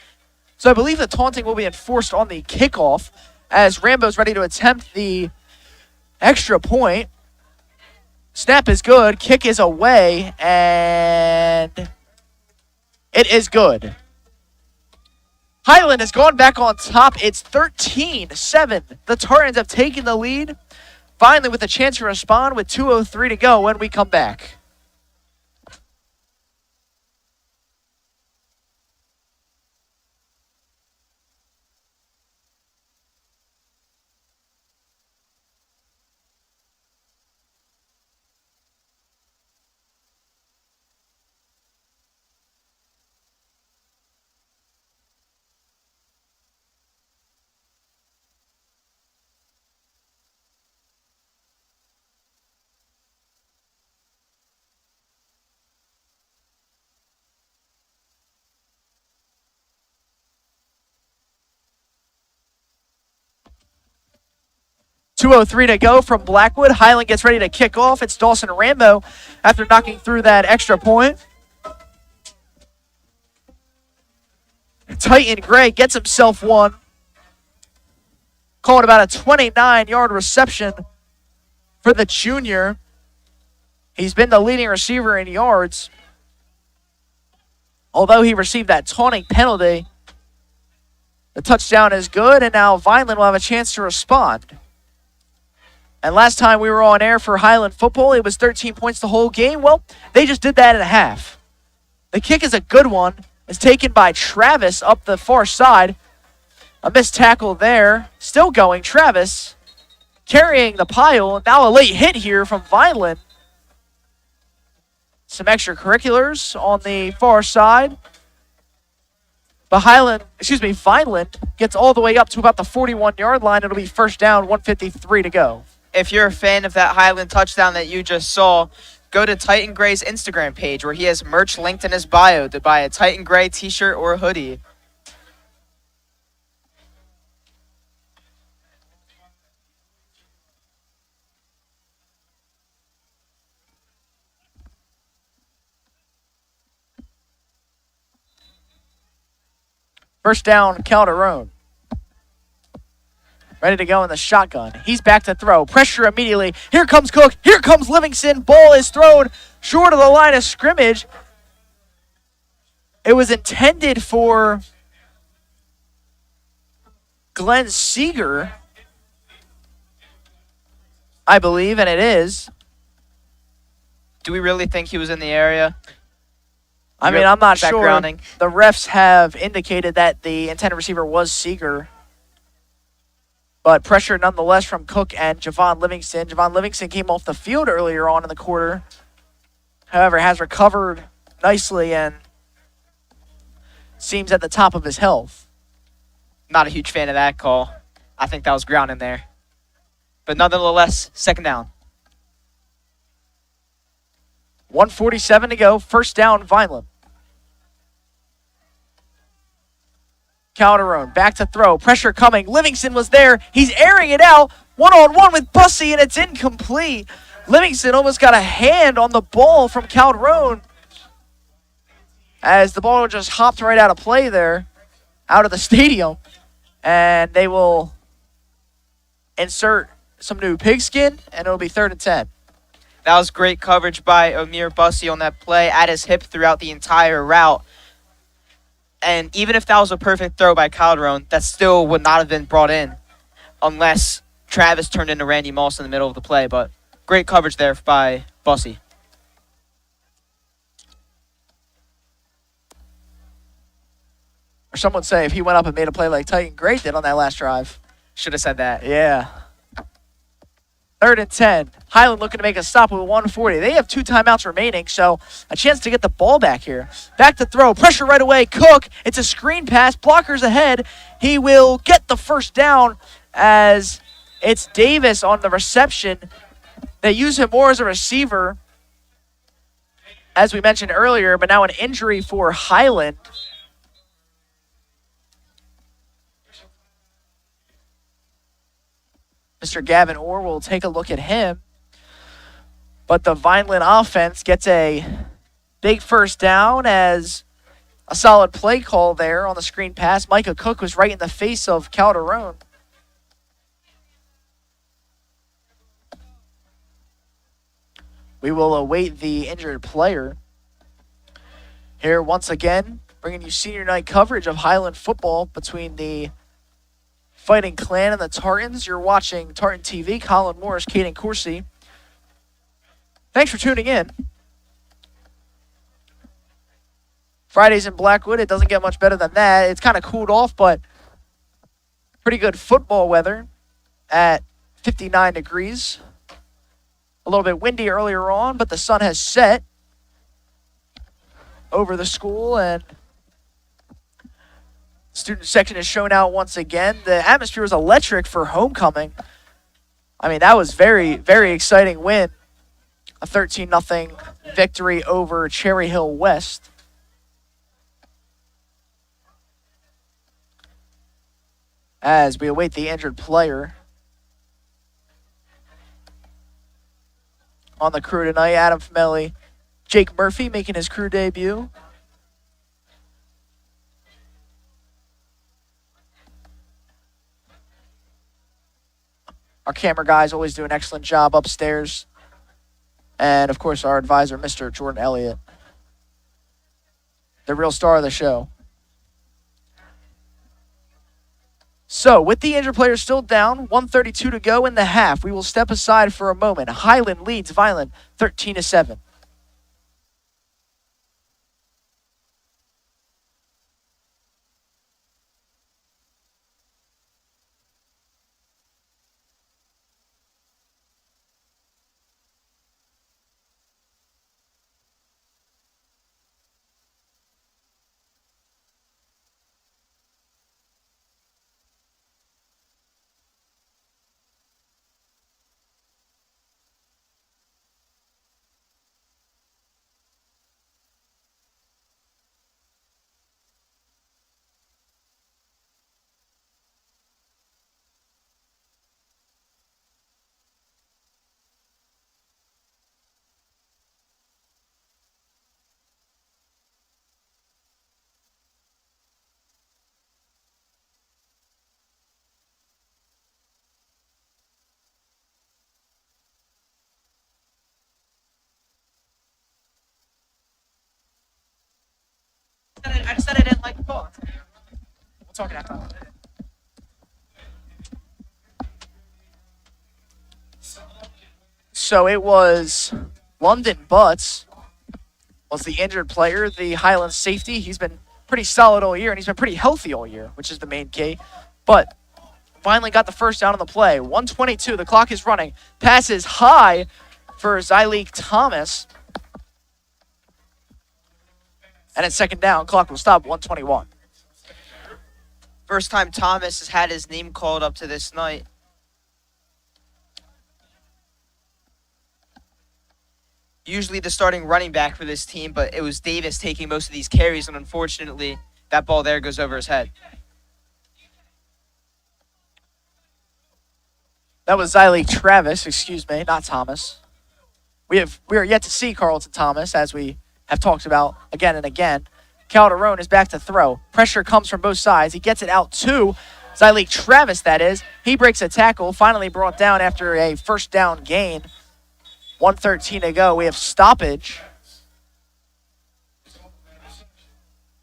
So I believe the taunting will be enforced on the kickoff as Rambo's ready to attempt the extra point. Snap is good. Kick is away. And it is good. Highland has gone back on top. It's 13-7. The Tartans have taken the lead. Finally with a chance to respond with 2:03 to go when we come back. .203 to go from Blackwood. Highland gets ready to kick off. It's Dawson Rambo after knocking through that extra point. Titan Gray gets himself one. Called about a 29-yard reception for the junior. He's been the leading receiver in yards. Although he received that taunting penalty, the touchdown is good, and now Vineland will have a chance to respond. And last time we were on air for Highland football, it was 13 points the whole game. Well, they just did that in a half. The kick is a good one. It's taken by Travis up the far side. A missed tackle there. Still going. Travis carrying the pile. Now a late hit here from Vineland. Some extracurriculars on the far side. But Vineland gets all the way up to about the 41-yard line. It'll be first down, 1:53 to go. if you're a fan of that Highland touchdown that you just saw, go to Titan Gray's Instagram page where he has merch linked in his bio to buy a Titan Gray t-shirt or a hoodie. First down, Calderon. Ready to go in the shotgun. He's back to throw. Pressure immediately. Here comes Cook. Here comes Livingston. Ball is thrown short of the line of scrimmage. It was intended for Glenn Seeger, I believe, and it is. Do we really think he was in the area? I mean, I'm not sure. Grounding? The refs have indicated that the intended receiver was Seeger. But pressure nonetheless from Cook and Javon Livingston. Javon Livingston came off the field earlier on in the quarter. However, has recovered nicely and seems at the top of his health. Not a huge fan of that call. I think that was grounding there. But nonetheless, second down. 1:47 to go. First down, Vineland. Calderon back to throw. Pressure coming. Livingston was there. He's airing it out. One-on-one with Bussey, and it's incomplete. Livingston almost got a hand on the ball from Calderon as the ball just hopped right out of play there, out of the stadium. And they will insert some new pigskin, and it'll be 3rd and 10. That was great coverage by Amir Bussey on that play at his hip throughout the entire route. And even if that was a perfect throw by Calderon, that still would not have been brought in unless Travis turned into Randy Moss in the middle of the play. But great coverage there by Bussey. Or some would say if he went up and made a play like Titan Gray did on that last drive. Should have said that. Yeah. 3rd and 10. Highland looking to make a stop with 1:40. They have 2 timeouts remaining, so a chance to get the ball back here. Back to throw. Pressure right away. Cook. It's a screen pass. Blockers ahead. He will get the first down as it's Davis on the reception. They use him more as a receiver, as we mentioned earlier, but now an injury for Highland. Mr. Gavin Orr will take a look at him. But the Vineland offense gets a big first down as a solid play call there on the screen pass. Micah Cook was right in the face of Calderon. We will await the injured player. Here once again, bringing you senior night coverage of Highland football between the Fighting Clan and the Tartans. You're watching Tartan TV. Colin Morris, Caden Corsi. Thanks for tuning in. Fridays in Blackwood. It doesn't get much better than that. It's kind of cooled off, but pretty good football weather at 59 degrees. A little bit windy earlier on, but the sun has set over the school, and student section is shown out once again. The atmosphere was electric for homecoming. I mean, that was very, very exciting win. A 13-0 victory over Cherry Hill West. As we await the injured player. On the crew tonight, Adam Femelli, Jake Murphy making his crew debut. Our camera guys always do an excellent job upstairs. And, of course, our advisor, Mr. Jordan Elliott. The real star of the show. So, with the injured player still down, 1:32 to go in the half, we will step aside for a moment. Highland leads Vineland 13-7. I just said I didn't like the ball. We'll talk it after. So it was London Butts was the injured player, the Highland safety. He's been pretty solid all year, and he's been pretty healthy all year, which is the main key. But finally got the first down on the play. 1:22, the clock is running. Passes high for Zyleek Thomas. And it's second down. Clock will stop 1:21. First time Thomas has had his name called up to this night. Usually the starting running back for this team, but it was Davis taking most of these carries, and unfortunately, that ball there goes over his head. That was Zyleek Travis, excuse me, not Thomas. We are yet to see Carlton Thomas, as we have talked about again and again. Calderon is back to throw. Pressure comes from both sides. He gets it out to Zyleek Travis, that is. He breaks a tackle, finally brought down after a first down gain. 1:13 to go. We have stoppage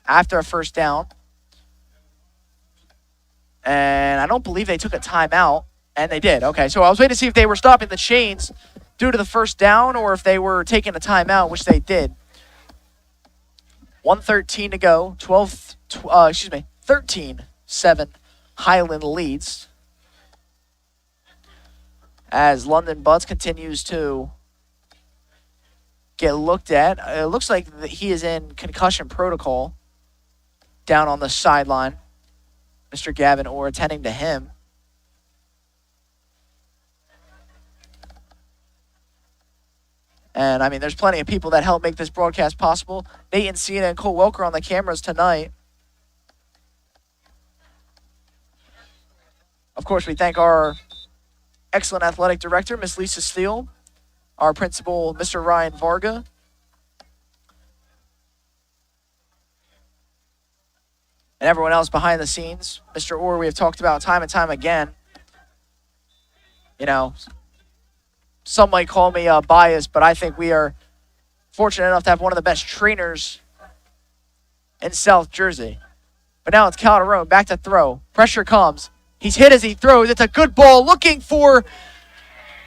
after a first down. And I don't believe they took a timeout. And they did. Okay, so I was waiting to see if they were stopping the chains due to the first down or if they were taking a timeout, which they did. 1:13 to go. 13-7 Highland leads. As London Butts continues to get looked at. It looks like he is in concussion protocol down on the sideline. Mr. Gavin Orr attending to him. And, I mean, there's plenty of people that help make this broadcast possible. Nathan Cena and Cole Welker on the cameras tonight. Of course, we thank our excellent athletic director, Miss Lisa Steele, our principal, Mr. Ryan Varga, and everyone else behind the scenes. Mr. Orr, we have talked about time and time again. You know, some might call me biased, but I think we are fortunate enough to have one of the best trainers in South Jersey. But now it's Calderon, back to throw. Pressure comes. He's hit as he throws. It's a good ball looking for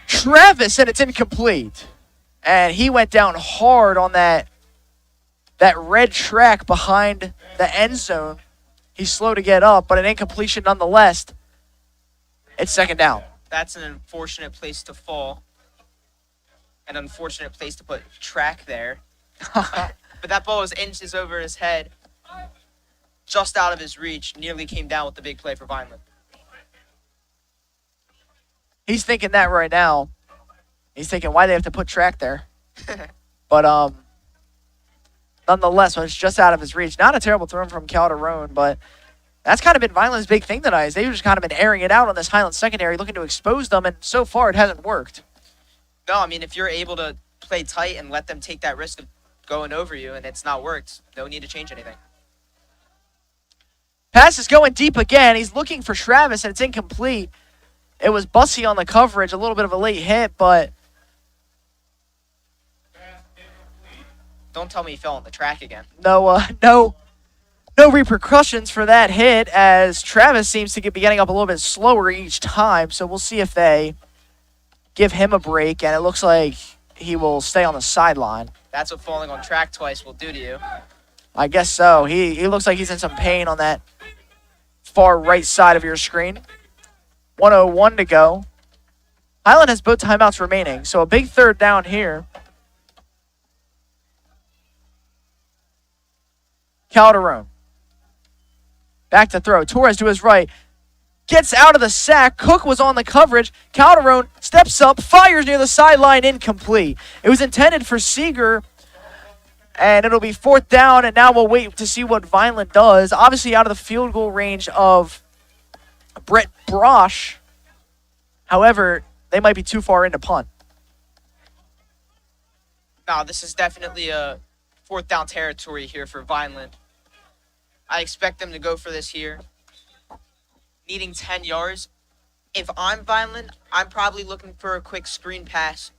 Travis, and it's incomplete. And he went down hard on that red track behind the end zone. He's slow to get up, but an incompletion nonetheless. It's second down. That's an unfortunate place to fall. An unfortunate place to put track there. But that ball was inches over his head. Just out of his reach. Nearly came down with the big play for Vineland. He's thinking that right now. He's thinking why they have to put track there. But nonetheless, when it's just out of his reach. Not a terrible throw from Calderon, but that's kind of been Vineland's big thing tonight. Is they've just kind of been airing it out on this Highland secondary, looking to expose them, and so far it hasn't worked. No, I mean, if you're able to play tight and let them take that risk of going over you and it's not worked, no need to change anything. Pass is going deep again. He's looking for Travis, and it's incomplete. It was Bussy on the coverage, a little bit of a late hit, but don't tell me he fell on the track again. No repercussions for that hit, as Travis seems to be getting up a little bit slower each time. So we'll see if they give him a break, and it looks like he will stay on the sideline. That's what falling on track twice will do to you. I guess so. He looks like he's in some pain on that far right side of your screen. 1:01 to go. Highland has both timeouts remaining, so a big third down here. Calderon. Back to throw. Torres to his right. Gets out of the sack. Cook was on the coverage. Calderon steps up, fires near the sideline, incomplete. It was intended for Seeger, and it'll be fourth down, and now we'll wait to see what Vineland does. Obviously out of the field goal range of Brett Brosh. However, they might be too far into punt. No, this is definitely a fourth down territory here for Vineland. I expect them to go for this here. Needing 10 yards. If I'm Vineland, I'm probably looking for a quick screen pass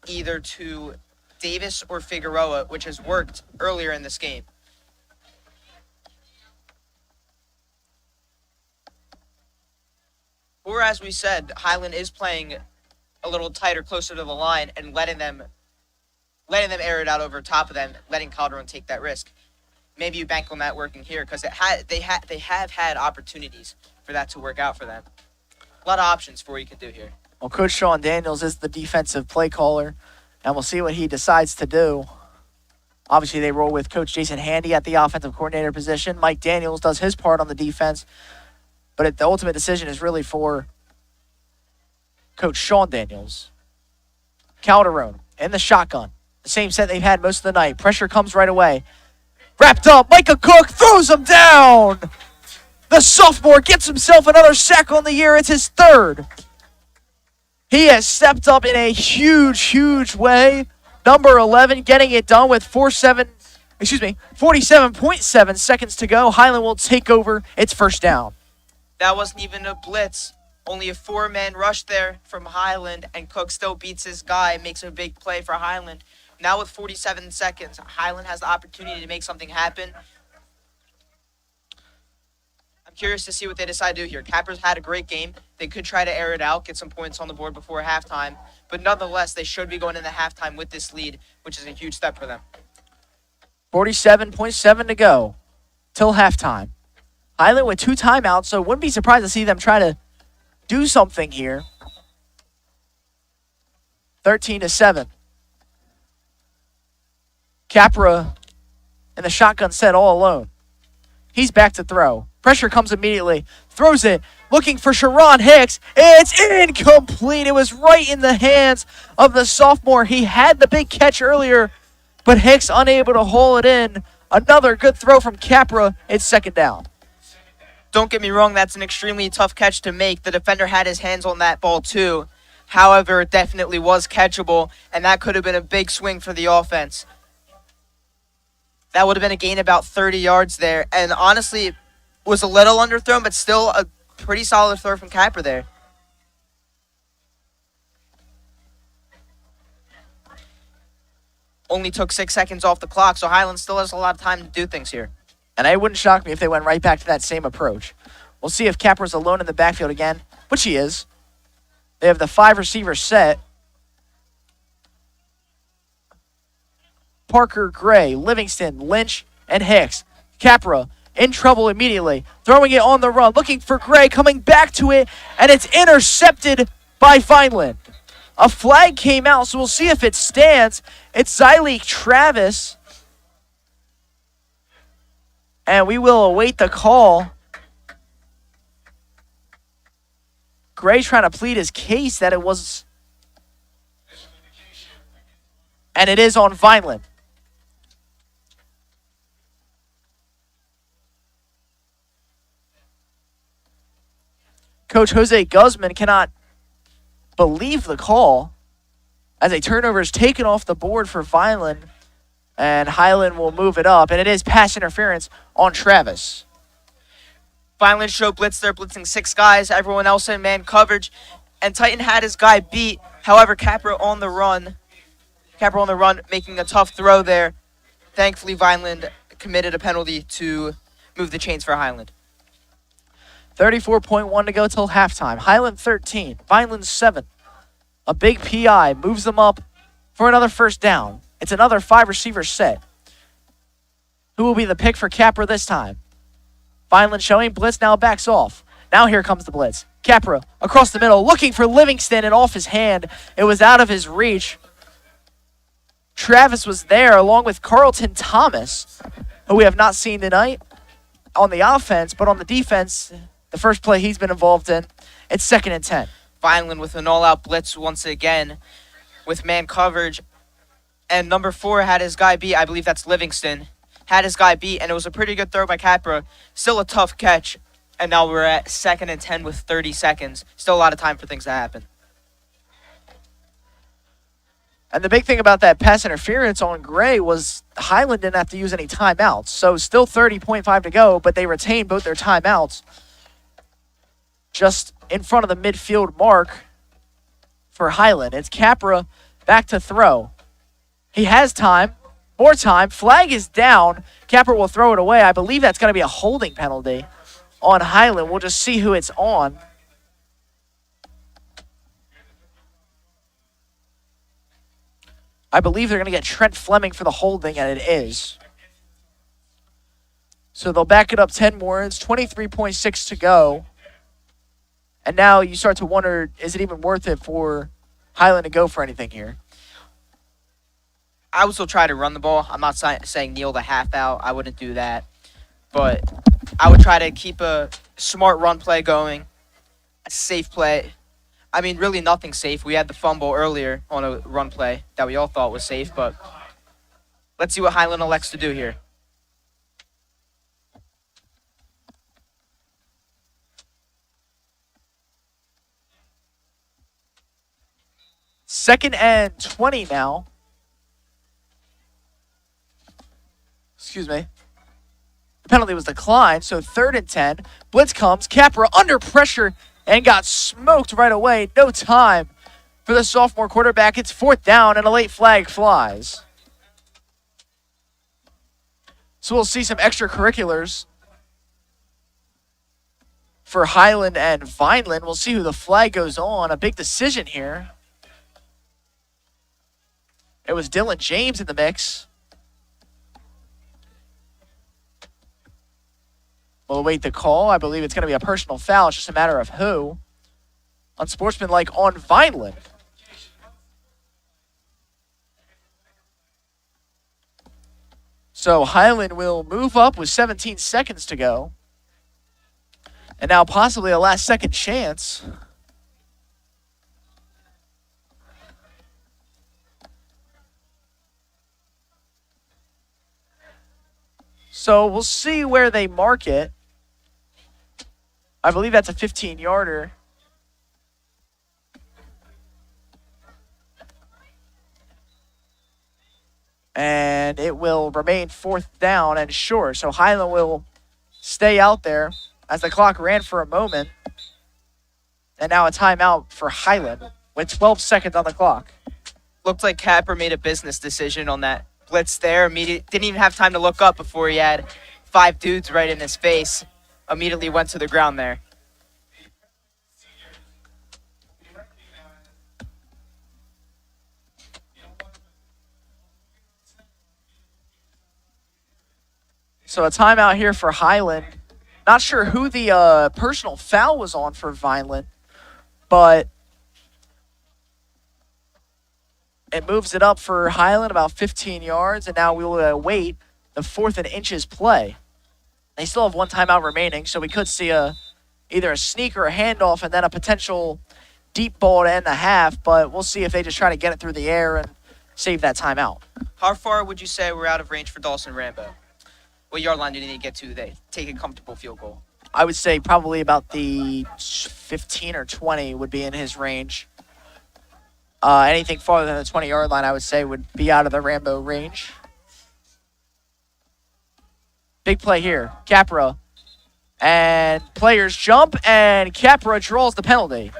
either to Davis or Figueroa, which has worked earlier in this game. sure, as we said, Highland is playing a little tighter, closer to the line, and letting them air it out over top of them, letting Calderon take that risk. Maybe you bank on that working here because they have had opportunities for that to work out for them. A lot of options for what you can do here. Well, Coach Sean Daniels is the defensive play caller, and we'll see what he decides to do. Obviously, they roll with Coach Jason Handy at the offensive coordinator position. Mike Daniels does his part on the defense, but the ultimate decision is really for Coach Sean Daniels. Calderon in the shotgun. The same set they've had most of the night. Pressure comes right away. Wrapped up, Micah Cook throws him down. The sophomore gets himself another sack on the year. It's his third. He has stepped up in a huge, huge way. Number 11 getting it done with 47.7 seconds to go. Highland will take over its first down. That wasn't even a blitz. Only a 4-man rush there from Highland, and Cook still beats his guy, makes a big play for Highland. Now with 47 seconds, Highland has the opportunity to make something happen. I'm curious to see what they decide to do here. Capra's had a great game. They could try to air it out, get some points on the board before halftime. But nonetheless, they should be going into halftime with this lead, which is a huge step for them. 47.7 to go till halftime. Highland with 2 timeouts, so wouldn't be surprised to see them try to do something here. 13-7. Capra in the shotgun set all alone. He's back to throw. Pressure comes immediately. Throws it. Looking for Sharon Hicks. It's incomplete. It was right in the hands of the sophomore. He had the big catch earlier, but Hicks unable to haul it in. Another good throw from Capra. It's second down. Don't get me wrong, that's an extremely tough catch to make. The defender had his hands on that ball too. However, it definitely was catchable, and that could have been a big swing for the offense. That would have been a gain about 30 yards there. And honestly, it was a little underthrown, but still a pretty solid throw from Capra there. Only took 6 seconds off the clock, so Highland still has a lot of time to do things here. And it wouldn't shock me if they went right back to that same approach. We'll see if Capra's alone in the backfield again, which he is. They have the 5 receivers set. Parker, Gray, Livingston, Lynch, and Hicks. Capra in trouble immediately. Throwing it on the run. Looking for Gray. Coming back to it. And it's intercepted by Vineland. A flag came out, so we'll see if it stands. It's Zyleek Travis. And we will await the call. Gray trying to plead his case that it was... And it is on Vineland. Coach Jose Guzman cannot believe the call as a turnover is taken off the board for Vineland, and Highland will move it up, and it is pass interference on Travis. Vineland show blitz there, blitzing 6 guys, everyone else in man coverage, and Titan had his guy beat. However, Capra on the run, making a tough throw there. Thankfully, Vineland committed a penalty to move the chains for Highland. 34.1 to go till halftime. Highland 13, Vineland 7. A big PI moves them up for another first down. It's another 5 receiver set. Who will be the pick for Capra this time? Vineland showing blitz, now backs off. Now here comes the blitz. Capra across the middle, looking for Livingston, and off his hand. It was out of his reach. Travis was there along with Carlton Thomas, who we have not seen tonight on the offense, but on the defense, the first play he's been involved in. It's 2nd and 10. Vineland with an all-out blitz once again with man coverage. And number 4 had his guy beat. I believe that's Livingston. Had his guy beat, and it was a pretty good throw by Capra. Still a tough catch. And now we're at 2nd and 10 with 30 seconds. Still a lot of time for things to happen. And the big thing about that pass interference on Gray was Highland didn't have to use any timeouts. So still 30.5 to go, but they retained both their timeouts. Just in front of the midfield mark for Highland. It's Capra back to throw. He has time. More time. Flag is down. Capra will throw it away. I believe that's going to be a holding penalty on Highland. We'll just see who it's on. I believe they're going to get Trent Fleming for the holding, and it is. So they'll back it up 10 more. It's 23.6 to go. And now you start to wonder, is it even worth it for Highland to go for anything here? I would still try to run the ball. I'm not saying kneel the half out. I wouldn't do that. But I would try to keep a smart run play going, a safe play. I mean, really nothing safe. We had the fumble earlier on a run play that we all thought was safe, but let's see what Highland elects to do here. Second and 20 now. Excuse me. The penalty was declined, so 3rd and 10. Blitz comes. Capra under pressure and got smoked right away. No time for the sophomore quarterback. It's 4th down, and a late flag flies. So we'll see some extracurriculars for Highland and Vineland. We'll see who the flag goes on. A big decision here. It was Dylan James in the mix. We'll await the call. I believe it's going to be a personal foul. It's just a matter of who. Unsportsmanlike on Vineland. So Highland will move up with 17 seconds to go. And now possibly a last-second chance. So we'll see where they mark it. I believe that's a 15-yarder. And it will remain 4th down and short. So Highland will stay out there as the clock ran for a moment. And now a timeout for Highland with 12 seconds on the clock. Looked like Capper made a business decision on that blitz there. Didn't even have time to look up before he had 5 dudes right in his face. Immediately went to the ground there. So a timeout here for Highland. Not sure who the personal foul was on for Vineland, but it moves it up for Highland about 15 yards, and now we will await the 4th and inches play. They still have 1 timeout remaining, so we could see either a sneak or a handoff and then a potential deep ball to end the half, but we'll see if they just try to get it through the air and save that timeout. How far would you say we're out of range for Dawson Rambo? What yard line do you need to get to to take a comfortable field goal? I would say probably about the 15 or 20 would be in his range. Anything farther than the 20-yard line, I would say, would be out of the Rambo range. Big play here. Capra. And players jump, and Capra draws the penalty.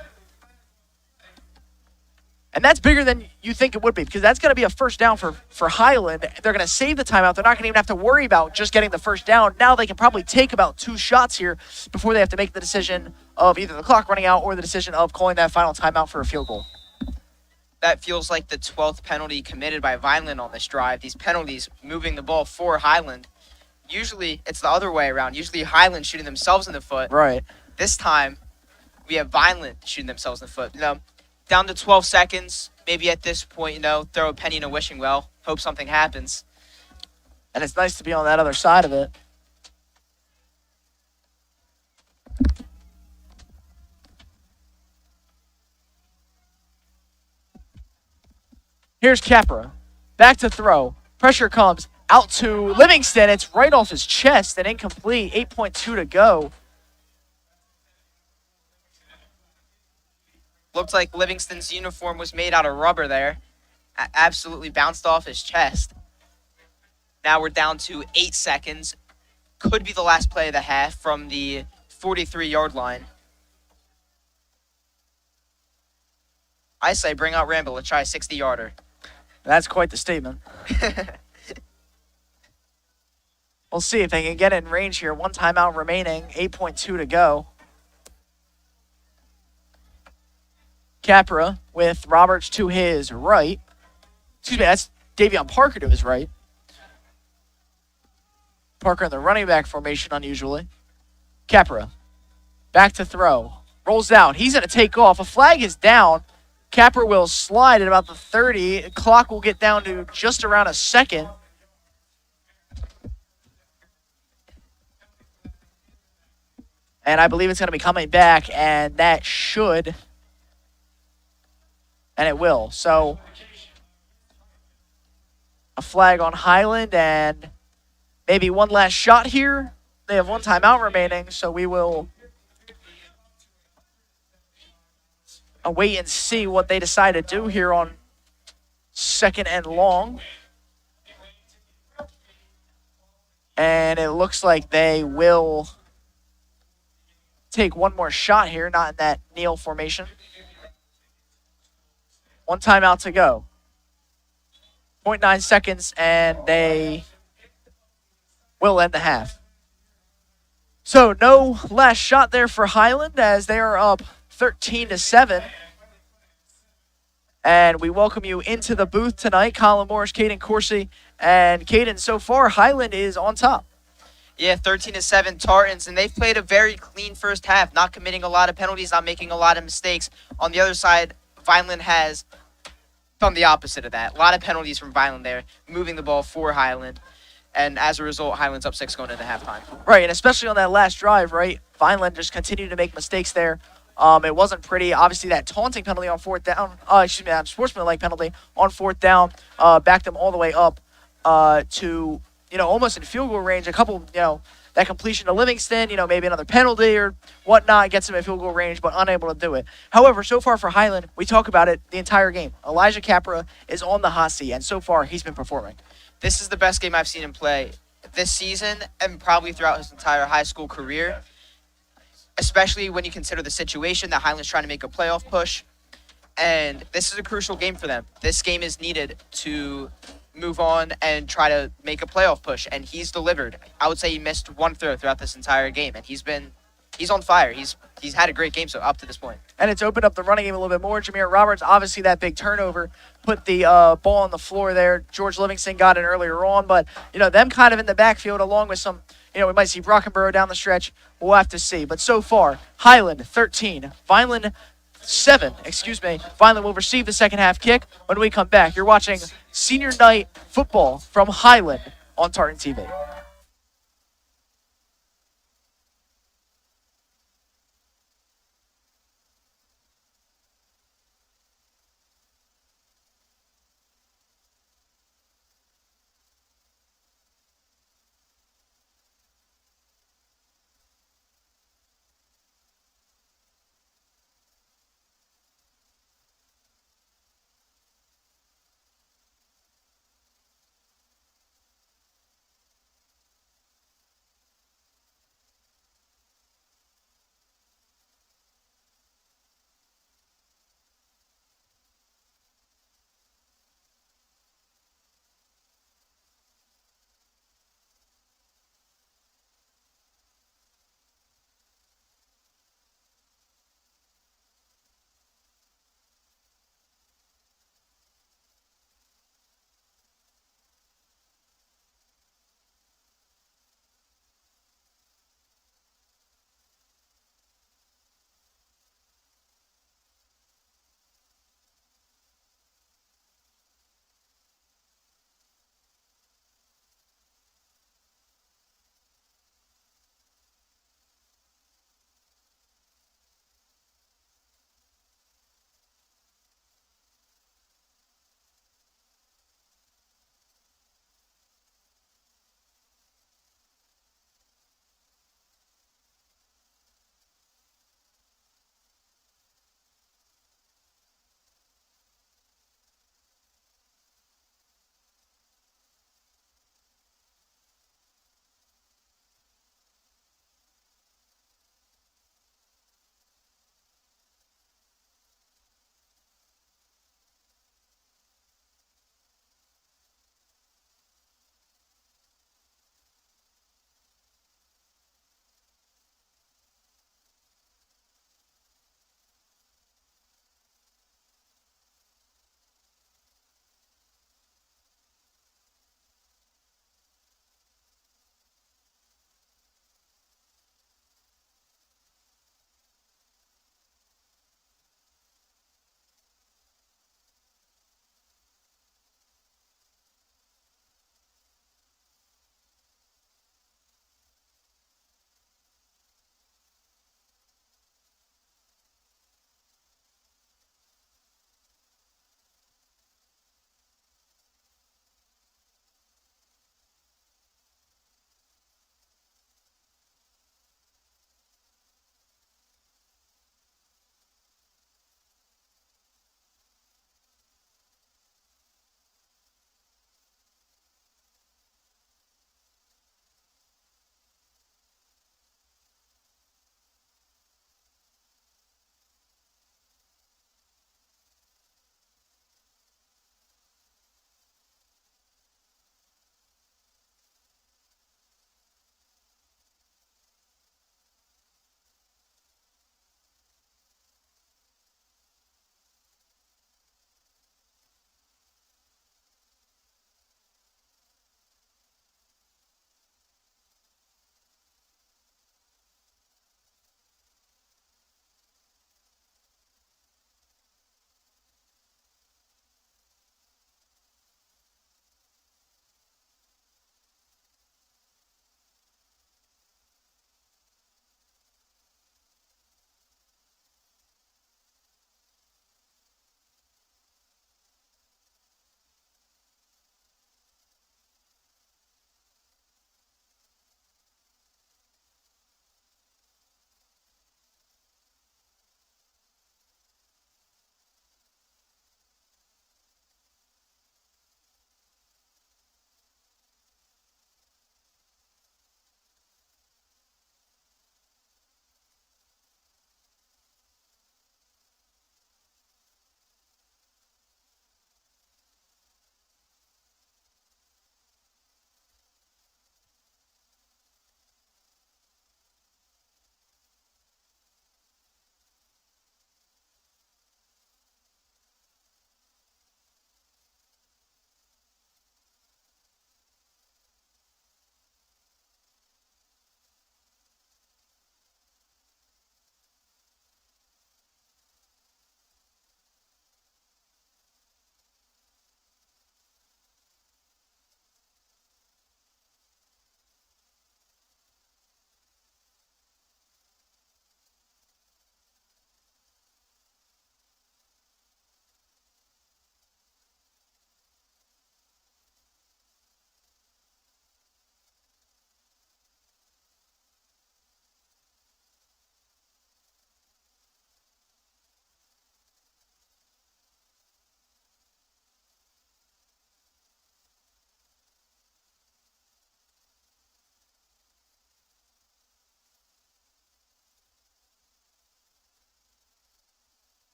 And that's bigger than you think it would be, because that's going to be a 1st down for Highland. They're going to save the timeout. They're not going to even have to worry about just getting the 1st down. Now they can probably take about 2 shots here before they have to make the decision of either the clock running out or the decision of calling that final timeout for a field goal. That feels like the 12th penalty committed by Vineland on this drive. These penalties moving the ball for Highland. Usually it's the other way around. Usually Highland shooting themselves in the foot. Right. This time we have Vineland shooting themselves in the foot. Down to 12 seconds. Maybe at this point, throw a penny in a wishing well. Hope something happens. And it's nice to be on that other side of it. Here's Capra. Back to throw. Pressure comes out to Livingston. It's right off his chest and incomplete. 8.2 to go. Looked like Livingston's uniform was made out of rubber there. Absolutely bounced off his chest. Now we're down to 8 seconds. Could be the last play of the half from the 43-yard line. I say bring out Rambo. Let's try a 60-yarder. That's quite the statement. We'll see if they can get in range here. 1 timeout remaining. 8.2 to go. Capra with Roberts to his right. Excuse me, that's Davion Parker to his right. Parker in the running back formation, unusually. Capra, back to throw. Rolls out. He's going to take off. A flag is down. Capra will slide at about the 30. Clock will get down to just around a second. And I believe it's going to be coming back, and that should, and it will. So a flag on Highland, and maybe one last shot here. They have one timeout remaining, so we will wait and see what they decide to do here on 2nd and long. And it looks like they will take one more shot here, not in that kneel formation. One timeout to go. 0.9 seconds, and they will end the half. So no last shot there for Highland as they are up 13-7. And we welcome you into the booth tonight. Colin Morris, Caden Corsi, and Caden, so far, Highland is on top. Yeah, 13-7 Tartans, and they've played a very clean first half, not committing a lot of penalties, not making a lot of mistakes. On the other side, Vineland has done the opposite of that. A lot of penalties from Vineland there, moving the ball for Highland. And as a result, Highland's up 6 going into halftime. Right, and especially on that last drive, right? Vineland just continued to make mistakes there. It wasn't pretty. Obviously, that taunting penalty on 4th down, that sportsmanlike penalty on 4th down backed them all the way up to, almost in field goal range. A couple, that completion to Livingston, maybe another penalty or whatnot gets them in field goal range, but unable to do it. However, so far for Highland, we talk about it the entire game. Elijah Capra is on the hot seat, and so far he's been performing. This is the best game I've seen him play this season and probably throughout his entire high school career, especially when you consider the situation that Highland's trying to make a playoff push. And this is a crucial game for them. This game is needed to move on and try to make a playoff push, and he's delivered. I would say he missed one throw throughout this entire game, and he's on fire. He's had a great game so up to this point. And it's opened up the running game a little bit more. Jameer Roberts, obviously that big turnover, put the ball on the floor there. George Livingston got it earlier on, but, them kind of in the backfield along with some, we might see Brockenborough down the stretch. We'll have to see. But so far, Highland 13, Vineland 7, Vineland will receive the second half kick when we come back. You're watching Senior Night Football from Highland on Tartan TV.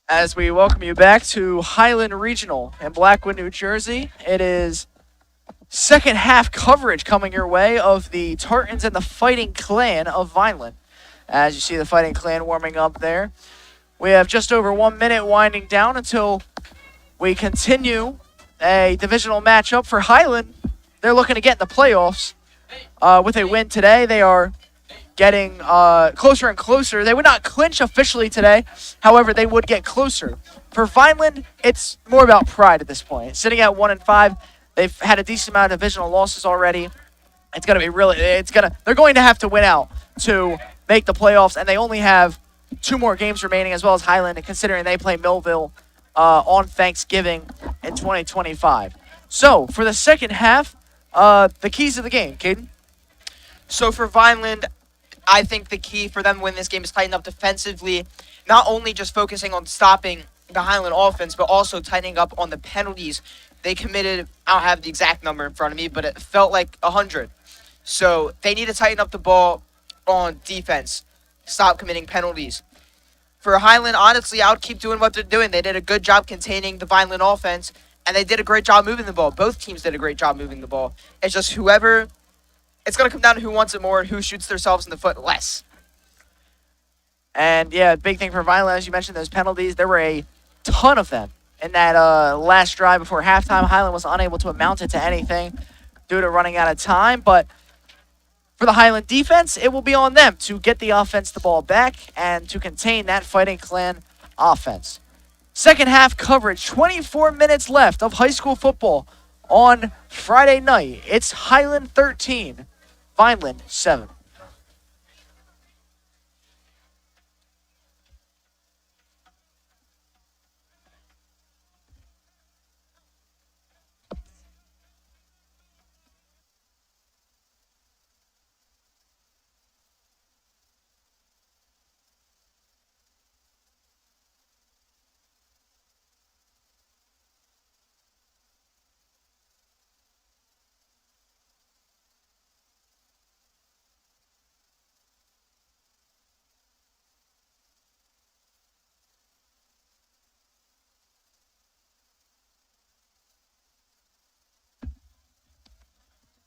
As we welcome you back to Highland Regional in Blackwood, New Jersey. It is second half coverage coming your way of the Tartans and the Fighting Clan of Vineland. As you see the Fighting Clan warming up there. We have just over 1 minute winding down until we continue a divisional matchup for Highland. They're looking to get in the playoffs. With a win today, they are getting closer and closer. They would not clinch officially today. However, they would get closer. For Vineland, it's more about pride at this point. Sitting at 1-5, they've had a decent amount of divisional losses already. It's going to be really, they're going to have to win out to make the playoffs, and they only have 2 more games remaining, as well as Highland, and considering they play Millville on Thanksgiving in 2025. So, for the second half, the keys of the game, Caden. So for Vineland, I think the key for them to win this game is tighten up defensively, not only just focusing on stopping the Highland offense, but also tightening up on the penalties. They committed, I don't have the exact number in front of me, but it felt like 100. So they need to tighten up the ball on defense, stop committing penalties. For Highland, honestly, I would keep doing what they're doing. They did a good job containing the Vineland offense, and they did a great job moving the ball. Both teams did a great job moving the ball. It's just whoever... It's going to come down to who wants it more and who shoots themselves in the foot less. And, yeah, big thing for Vineland, as you mentioned, those penalties. There were a ton of them in that last drive before halftime. Highland was unable to amount it to anything due to running out of time. But for the Highland defense, it will be on them to get the offense the ball back and to contain that Fighting Clan offense. Second half coverage, 24 minutes left of high school football on Friday night. It's Highland 13, Vineland 7.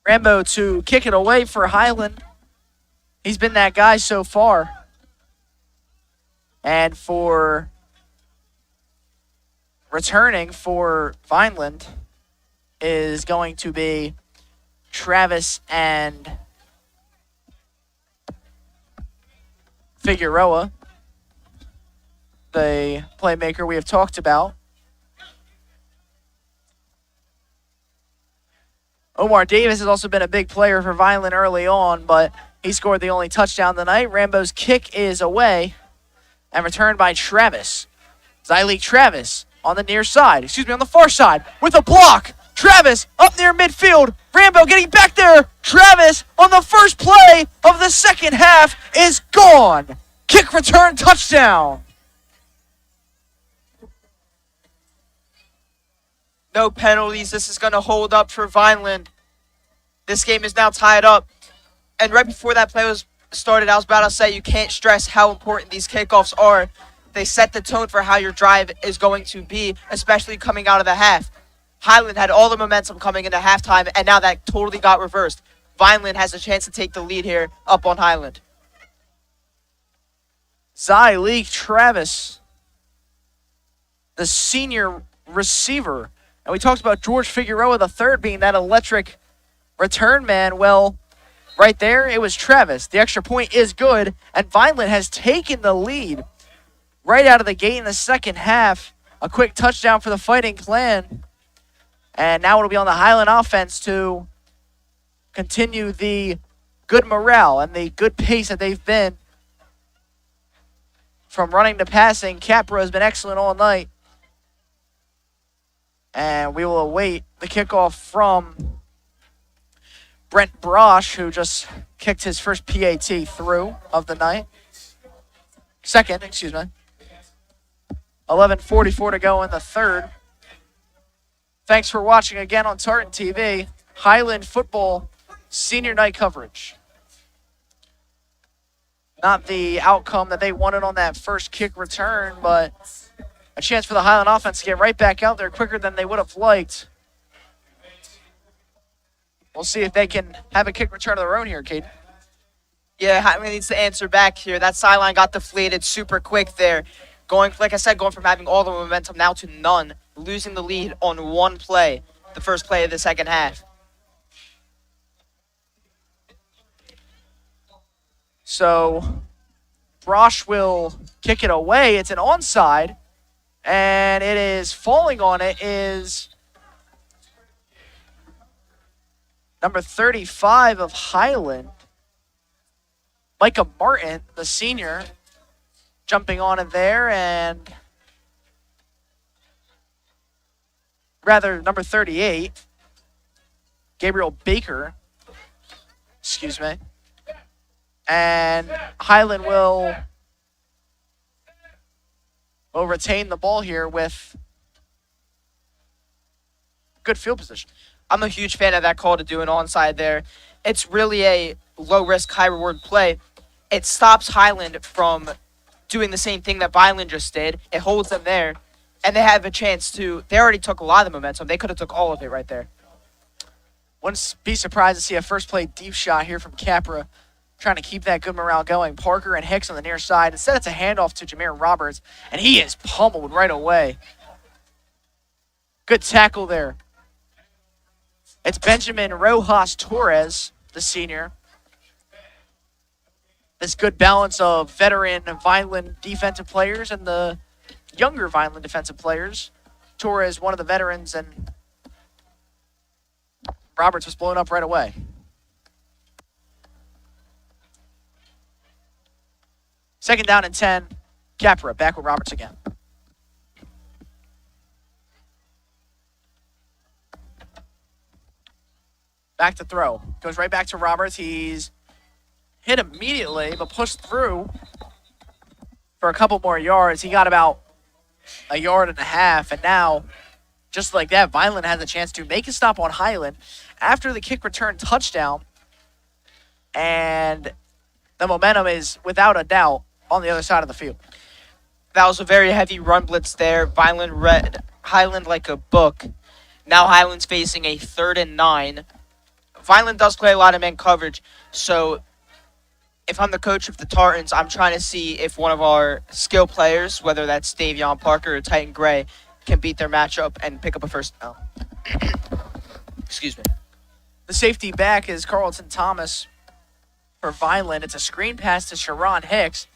Rambo to kick it away for Highland. He's been that guy so far. And for returning for Vineland is going to be Travis and Figueroa, the playmaker we have talked about. Omar Davis has also been a big player for Vineland early on, but he scored the only touchdown tonight. Rambo's kick is away and returned by Travis. Zyleek Travis on the near side, on the far side with a block. Travis up near midfield. Rambo getting back there. Travis on the first play of the second half is gone. Kick return touchdown. No penalties. This is going to hold up for Vineland. This game is now tied up. And right before that play was started, I was about to say you can't stress how important these kickoffs are. They set the tone for how your drive is going to be, especially coming out of the half. Highland had all the momentum coming into halftime, and now that totally got reversed. Vineland has a chance to take the lead here up on Highland. Zyleek Travis, the senior receiver. And we talked about George Figueroa III being that electric return man. Well, right there, it was Travis. The extra point is good, and Vineland has taken the lead right out of the gate in the second half. A quick touchdown for the Fighting Clan. And now it'll be on the Highland offense to continue the good morale and the good pace that they've been from running to passing. Capra has been excellent all night. And we will await the kickoff from Brent Brosh, who just kicked his first PAT through of the night. Second, excuse me. 11:44 to go in the third. Thanks for watching again on Tartan TV. Highland football senior night coverage. Not the outcome that they wanted on that first kick return, but a chance for the Highland offense to get right back out there quicker than they would have liked. We'll see if they can have a kick return of their own here, Caden. Yeah, Highland needs to answer back here. That sideline got deflated super quick there. Like I said, going from having all the momentum now to none, losing the lead on one play, the first play of the second half. So Brosh will kick it away. It's an onside, and it is falling on it is number 35 of Highland, Micah Martin, the senior, jumping on it there, and rather number 38, Gabriel Baker, excuse me. And Highland will retain the ball here with good field position. I'm a huge fan of that call to do an onside there. It's really a low-risk, high-reward play. It stops Highland from doing the same thing that Vineland just did. It holds them there, and they have a chance to. They already took a lot of the momentum. They could have took all of it right there. Wouldn't be surprised to see a first play deep shot here from Capra, trying to keep that good morale going. Parker and Hicks on the near side. Instead, it's a handoff to Jameer Roberts, and he is pummeled right away. Good tackle there. It's Benjamin Rojas Torres, the senior. This good balance of veteran Vineland defensive players and the younger Vineland defensive players. Torres, one of the veterans, and Roberts was blown up right away. Second down and 10. Capra back with Roberts again. Back to throw. Goes right back to Roberts. He's hit immediately, but pushed through for a couple more yards. He got about a yard and a half, and now, just like that, Vineland has a chance to make a stop on Highland after the kick return touchdown, and the momentum is, without a doubt, on the other side of the field. That was a very heavy run blitz there. Vineland read Highland like a book. Now Highland's facing a 3rd and 9. Vineland does play a lot of man coverage, so if I'm the coach of the Tartans, I'm trying to see if one of our skill players, whether that's Davion Parker or Titan Gray, can beat their matchup and pick up a first down. Excuse me. The safety back is Carlton Thomas for Vineland. It's a screen pass to Sharon Hicks,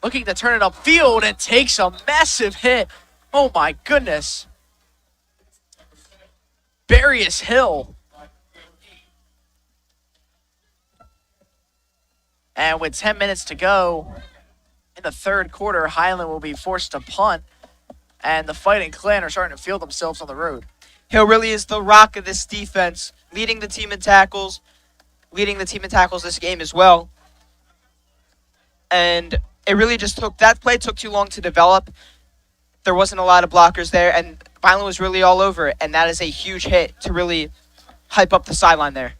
looking to turn it upfield and takes a massive hit. Oh my goodness. Darius Hill. And with 10 minutes to go in the third quarter, Highland will be forced to punt, and the Fighting Clan are starting to feel themselves on the road. Hill really is the rock of this defense, leading the team in tackles this game as well. And it really just that play took too long to develop. There wasn't a lot of blockers there, and Vineland was really all over it, and that is a huge hit to really hype up the sideline there.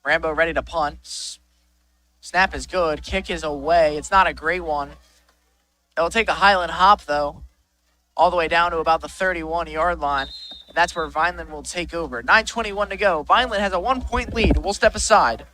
Rambo ready to punt. Snap is good. Kick is away. It's not a great one. It'll take a Highland hop, though, all the way down to about the 31-yard line. And that's where Vineland will take over. 9:21 to go. Vineland has a 1-point lead. We'll step aside.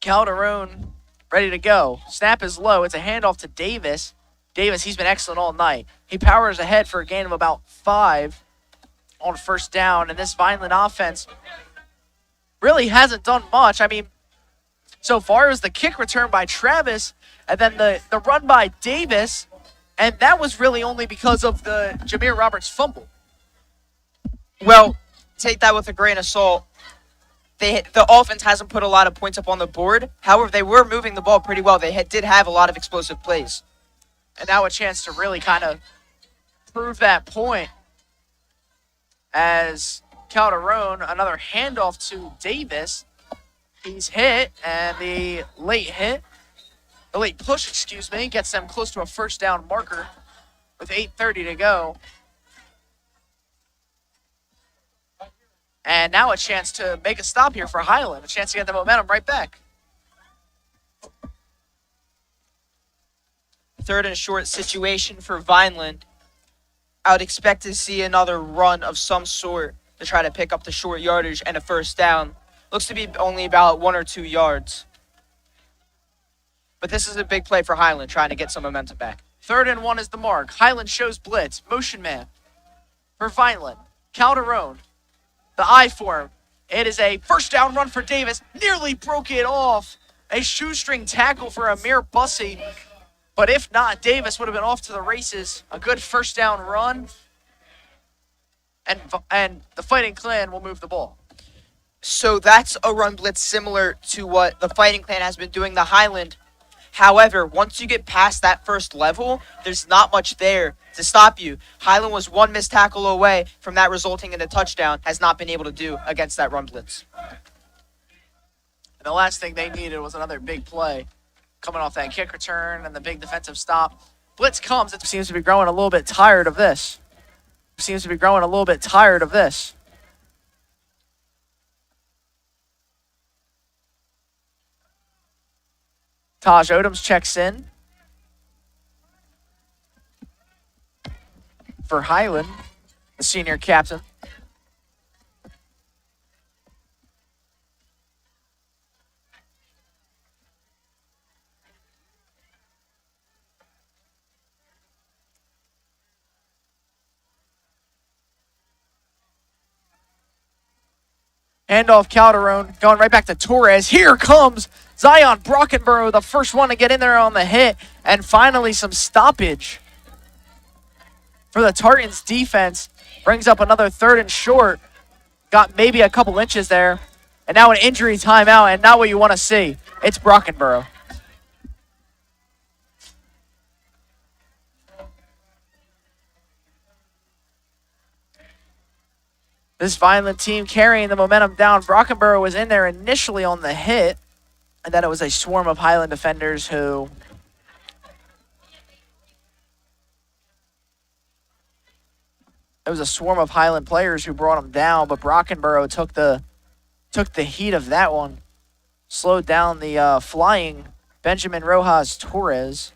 Calderon ready to go. Snap is low. It's a handoff to Davis. Davis, he's been excellent all night. He powers ahead for a gain of about 5 on first down, and this Vineland offense really hasn't done much. I mean, so far as the kick return by Travis, and then the run by Davis, and that was really only because of the Jameer Roberts fumble. Well, take that with a grain of salt. the offense hasn't put a lot of points up on the board. However, they were moving the ball pretty well. They did have a lot of explosive plays. And now a chance to really kind of prove that point as Calderon, another handoff to Davis. He's hit, and the late push, gets them close to a first down marker with 8:30 to go. And now a chance to make a stop here for Highland, a chance to get the momentum right back. 3rd and short situation for Vineland. I would expect to see another run of some sort to try to pick up the short yardage and a first down. Looks to be only about 1 or 2 yards. But this is a big play for Highland, trying to get some momentum back. 3rd and 1 is the mark. Highland shows blitz. Motion man for Vineland. Calderon. The eye for him. It is a first down run for Davis. Nearly broke it off. A shoestring tackle for Amir Bussey. But if not, Davis would have been off to the races. A good first down run. And the Fighting Clan will move the ball. So that's a run blitz similar to what the Fighting Clan has been doing to Highland. However, once you get past that first level, there's not much there to stop you. Highland was 1 missed tackle away from that resulting in a touchdown, has not been able to do against that run blitz. And the last thing they needed was another big play coming off that kick return and the big defensive stop. Blitz comes. It seems to be growing a little bit tired of this. Taj Odoms checks in for Highland, the senior captain. Handoff Calderon, going right back to Torres. Here comes Zion Brockenborough, the first one to get in there on the hit. And finally some stoppage for the Tartans defense. Brings up another 3rd and short. Got maybe a couple inches there. And now an injury timeout, and not what you want to see. It's Brockenborough. This Vineland team carrying the momentum down. Brockenborough was in there initially on the hit, and then it was a swarm of Highland defenders who Highland players who brought him down, but Brockenborough took the heat of that one. Slowed down the flying Benjamin Rojas Torres.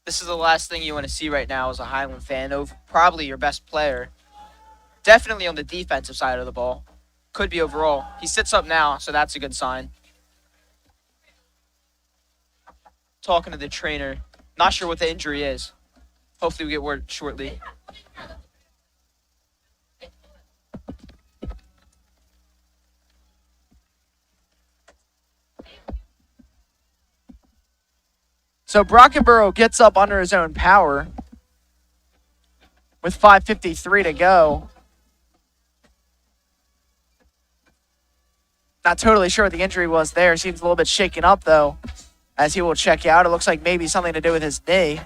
This is the last thing you want to see right now as a Highland fan of probably your best player. Definitely on the defensive side of the ball. Could be overall. He sits up now, so that's a good sign. Talking to the trainer. Not sure what the injury is. Hopefully we get word shortly. So Brockenborough gets up under his own power with 5:53 to go. Not totally sure what the injury was there. Seems a little bit shaken up, though, as he will check out. It looks like maybe something to do with his knee.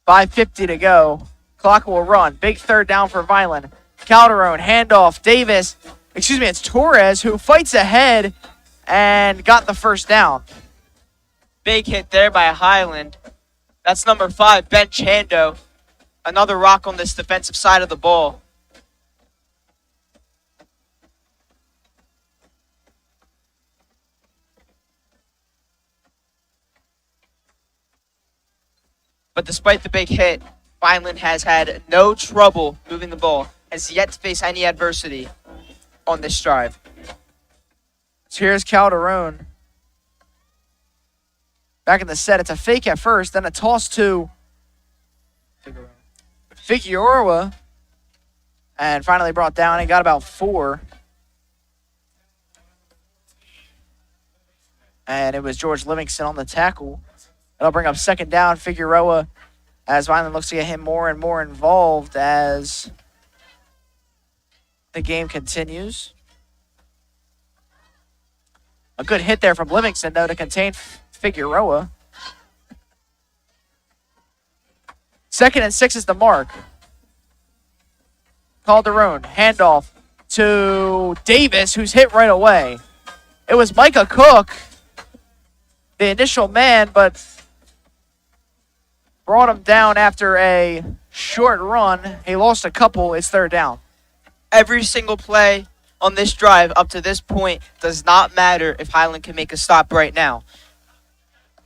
.550 to go. Clock will run. Big 3rd down for Vineland. Calderon, handoff. Davis. It's Torres who fights ahead and got the first down. Big hit there by Highland. That's number 5, Ben Chando. Another rock on this defensive side of the ball. But despite the big hit, Vineland has had no trouble moving the ball, has yet to face any adversity on this drive. So here's Calderon. Back in the set, it's a fake at first, then a toss to Figueroa. And finally brought down. He got about 4. And it was George Livingston on the tackle. That'll bring up second down. Figueroa, as Vineland looks to get him more and more involved as the game continues. A good hit there from Livingston, though, to contain Figueroa. 2nd and 6 is the mark. Calderon, handoff to Davis, who's hit right away. It was Micah Cook, the initial man, but brought him down after a short run. He lost a couple. It's 3rd down. Every single play on this drive up to this point does not matter if Highland can make a stop right now.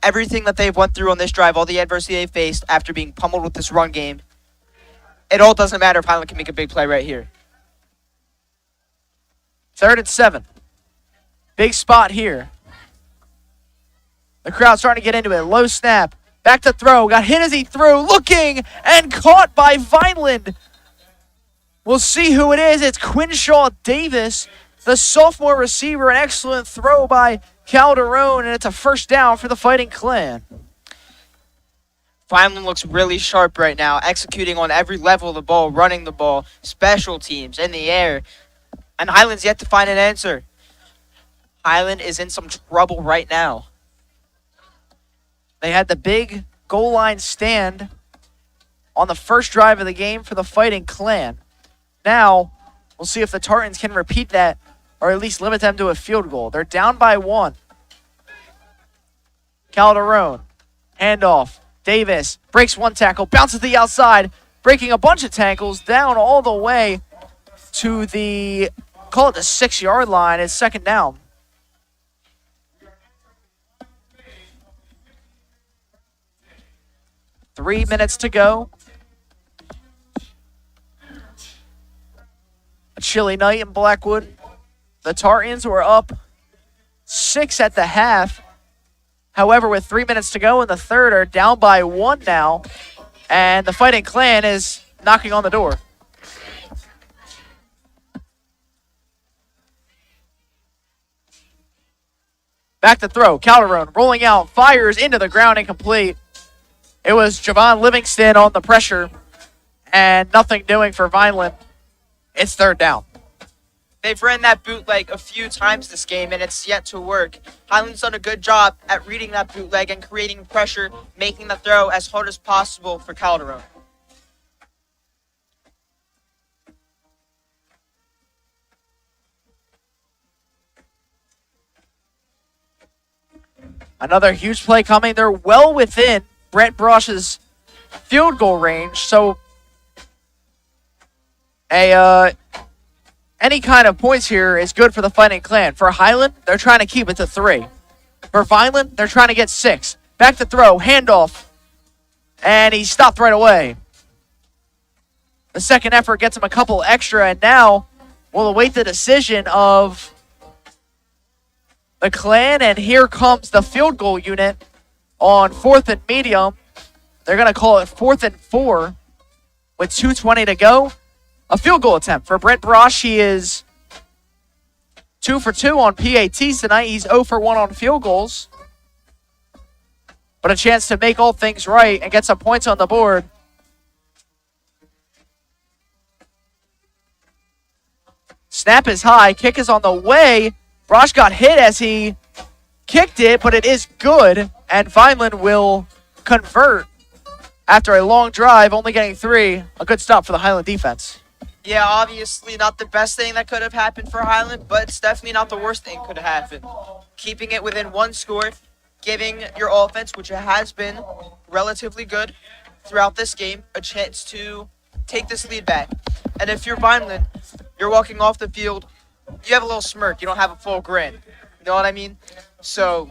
Everything that they've went through on this drive, all the adversity they faced after being pummeled with this run game, it all doesn't matter if Highland can make a big play right here. 3rd and 7. Big spot here. The crowd's starting to get into it. Low snap. Back to throw. Got hit as he threw. Looking and caught by Vineland. We'll see who it is. It's Quinshaw Davis, the sophomore receiver. An excellent throw by Calderon, and it's a 1st down for the Fighting Clan. Vineland looks really sharp right now, executing on every level of the ball, running the ball, special teams, in the air. And Highland's yet to find an answer. Highland is in some trouble right now. They had the big goal line stand on the first drive of the game for the Fighting Clan. Now, we'll see if the Tartans can repeat that or at least limit them to a field goal. They're down by 1. Calderon, handoff. Davis breaks 1 tackle, bounces to the outside, breaking a bunch of tackles down all the way to the, call it the 6-yard line. It's 2nd down. Three minutes to go. A chilly night in Blackwood. The Tartans were up 6 at the half. However, with 3 minutes to go in the third, are down by 1 now. And the Fighting Clan is knocking on the door. Back to throw. Calderon rolling out, fires into the ground, incomplete. It was Javon Livingston on the pressure, and nothing doing for Vineland. It's 3rd down. They've ran that bootleg a few times this game, and it's yet to work. Highland's done a good job at reading that bootleg and creating pressure, making the throw as hard as possible for Calderon. Another huge play coming. They're well within Brent Brosh's field goal range, so any kind of points here is good for the Fighting Clan. For Highland, they're trying to keep it to 3. For Vineland, they're trying to get 6. Back to throw, handoff, and he stopped right away. The second effort gets him a couple extra, and now we'll await the decision of the Clan, and here comes the field goal unit on 4th and medium. They're going to call it 4th and 4 with 2:20 to go. A field goal attempt for Brent Brosh. He is 2 for 2 on PATs tonight. He's 0 for 1 on field goals. But a chance to make all things right and get some points on the board. Snap is high. Kick is on the way. Brosh got hit as he kicked it, but it is good. And Vineland will convert after a long drive, only getting 3. A good stop for the Highland defense. Yeah, obviously not the best thing that could have happened for Highland, but it's definitely not the worst thing that could have happened. Keeping it within 1 score, giving your offense, which has been relatively good throughout this game, a chance to take this lead back. And if you're Vineland, you're walking off the field, you have a little smirk. You don't have a full grin. You know what I mean? So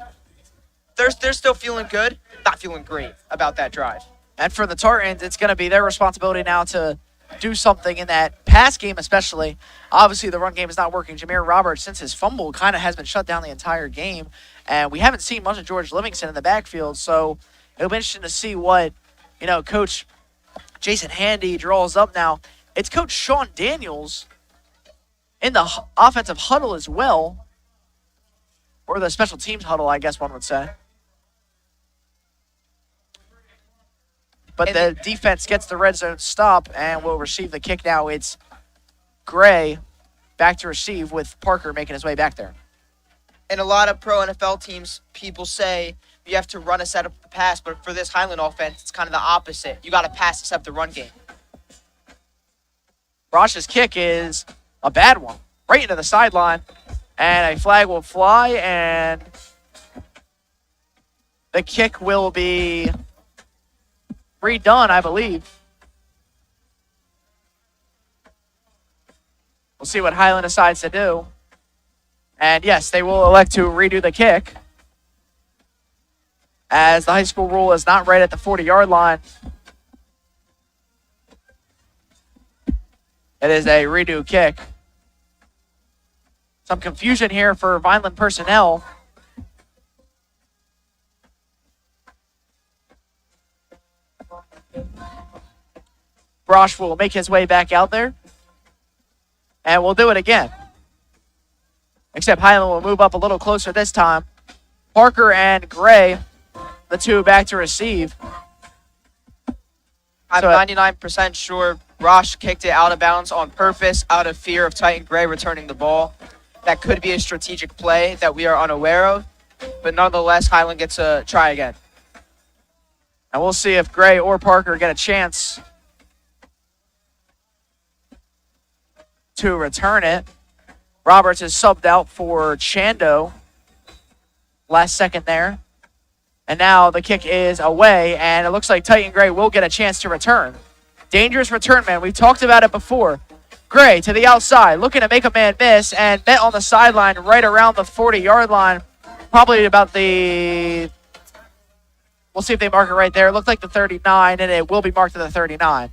they're still feeling good, not feeling great about that drive. And for the Tartans, it's going to be their responsibility now to do something in that pass game especially. Obviously, the run game is not working. Jameer Roberts, since his fumble, kind of has been shut down the entire game. And we haven't seen much of George Livingston in the backfield. So it'll be interesting to see what, Coach Jason Handy draws up now. it's Coach Sean Daniels in the offensive huddle as well, or the special teams huddle, I guess one would say. But the defense gets the red zone stop and will receive the kick now. It's Gray back to receive with Parker making his way back there. In a lot of pro NFL teams, people say you have to run a set up the pass, but for this Highland offense, it's kind of the opposite. You got to pass to set the run game. Rosh's kick is a bad one, right into the sideline, and a flag will fly, and the kick will be redone, I believe. We'll see what Highland decides to do. And yes, they will elect to redo the kick, as the high school rule is not right at the 40-yard line. It is a redo kick. Some confusion here for Vineland personnel. Brosh will make his way back out there. And we'll do it again. Except Highland will move up a little closer this time. Parker and Gray, the two back to receive. I'm 99% sure Rosh kicked it out of bounds on purpose, out of fear of Titan Gray returning the ball. That could be a strategic play that we are unaware of. But nonetheless, Highland gets a try again. And we'll see if Gray or Parker get a chance to return it. Roberts is subbed out for Chando. Last second there. And now the kick is away, and it looks like Titan Gray will get a chance to return. Dangerous return, man. We've talked about it before. Gray to the outside, looking to make a man miss, and met on the sideline right around the 40-yard line. Probably about the... We'll see if they mark it right there. It looked like the 39, and it will be marked to the 39.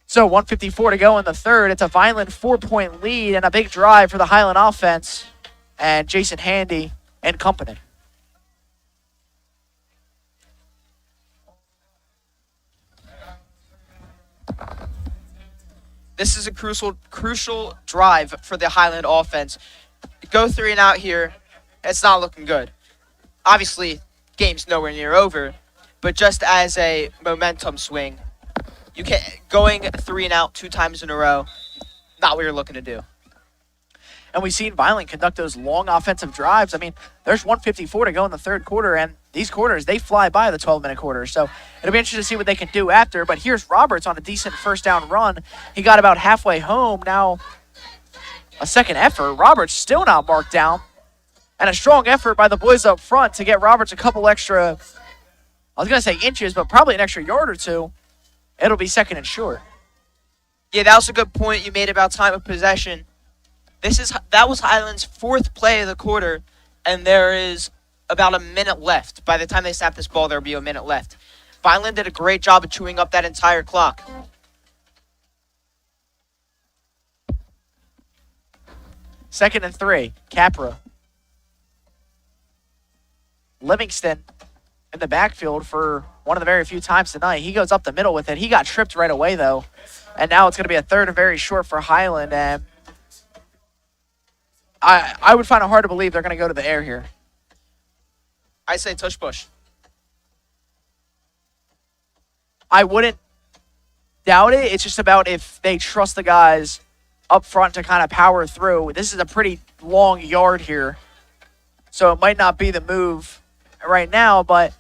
So 1:54 to go in the third. It's a Vineland 4-point lead and a big drive for the Highland offense and Jason Handy and company. This is a crucial drive for the Highland offense. Go 3 and out here. It's not looking good. Obviously, game's nowhere near over, but just as a momentum swing, you can going 3 and out 2 times in a row, not what you're looking to do. And we've seen Vineland conduct those long offensive drives. I mean, there's 1:54 to go in the third quarter, and these quarters, they fly by the 12-minute quarters. So it'll be interesting to see what they can do after. But here's Roberts on a decent first down run. He got about halfway home. Now a second effort. Roberts still not marked down. And a strong effort by the boys up front to get Roberts a couple extra, I was going to say inches, but probably an extra yard or two. It'll be second and short. Yeah, that was a good point you made about time of possession. That was Highland's 4th play of the quarter, and there is about a minute left. By the time they snap this ball, there'll be a minute left. Vineland did a great job of chewing up that entire clock. Second and 3, Capra. Livingston in the backfield for one of the very few times tonight. He goes up the middle with it. He got tripped right away, though. And now it's going to be a third and very short for Highland. And I would find it hard to believe they're going to go to the air here. I say tush push. I wouldn't doubt it. It's just about if they trust the guys up front to kind of power through. This is a pretty long yard here, so it might not be the move right now, but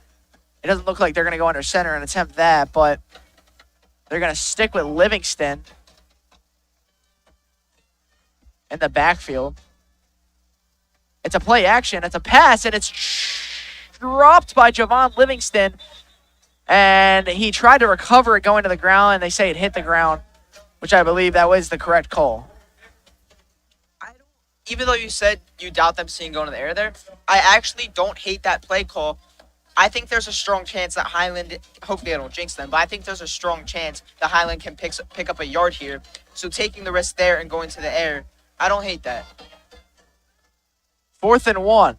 it doesn't look like they're going to go under center and attempt that, but they're going to stick with Livingston in the backfield. It's a play action. It's a pass, and it's dropped by Javon Livingston. And he tried to recover it going to the ground, and they say it hit the ground, which I believe that was the correct call. Even though you said you doubt them seeing going to the air there, I actually don't hate that play call. I think there's a strong chance that Highland, hopefully I don't jinx them, but I think there's a strong chance that Highland can pick up a yard here. So taking the risk there and going to the air, I don't hate that. 4th and 1.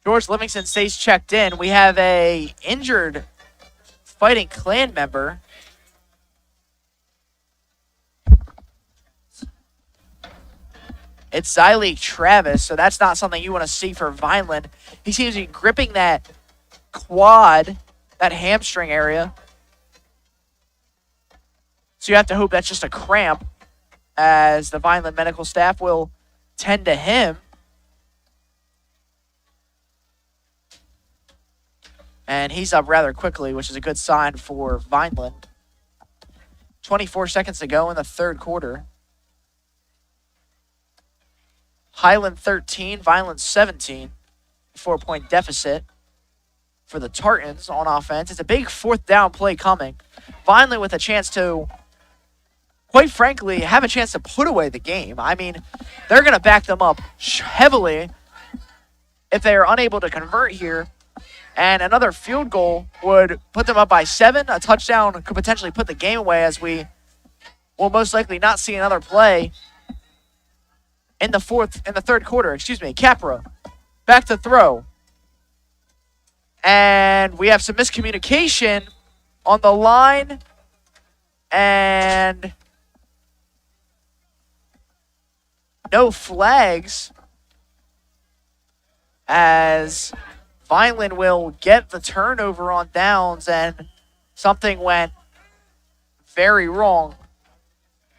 George Livingston stays checked in. We have a injured Fighting Clan member It's Zyleek Travis, so that's not something you want to see for Vineland. He seems to be gripping that quad, that hamstring area. So you have to hope that's just a cramp, as the Vineland medical staff will tend to him. And he's up rather quickly, which is a good sign for Vineland. 24 seconds to go in the third quarter. Highland 13, Vineland 17. 4-point deficit for the Tartans on offense. It's a big fourth down play coming. Vineland with a chance to, quite frankly, have a chance to put away the game. I mean, they're going to back them up heavily if they are unable to convert here. And another field goal would put them up by 7. A touchdown could potentially put the game away, as we will most likely not see another play in the third quarter. Capra back to throw. And we have some miscommunication on the line. And no flags, as Vineland will get the turnover on downs, and something went very wrong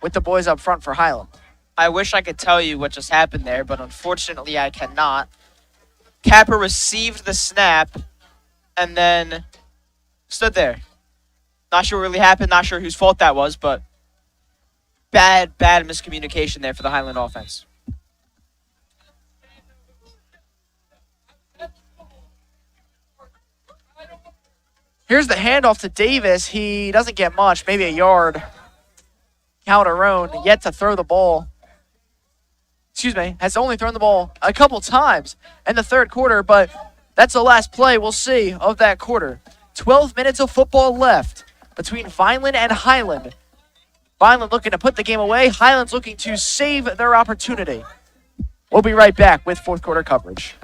with the boys up front for Highland. I wish I could tell you what just happened there, but unfortunately I cannot. Capper received the snap and then stood there. Not sure what really happened, not sure whose fault that was, but bad miscommunication there for the Highland offense. Here's the handoff to Davis. He doesn't get much, maybe a yard. Calderon yet to throw the ball. Has only thrown the ball a couple times in the third quarter, but that's the last play we'll see of that quarter. 12 minutes of football left between Vineland and Highland. Vineland looking to put the game away. Highland's looking to save their opportunity. We'll be right back with fourth quarter coverage.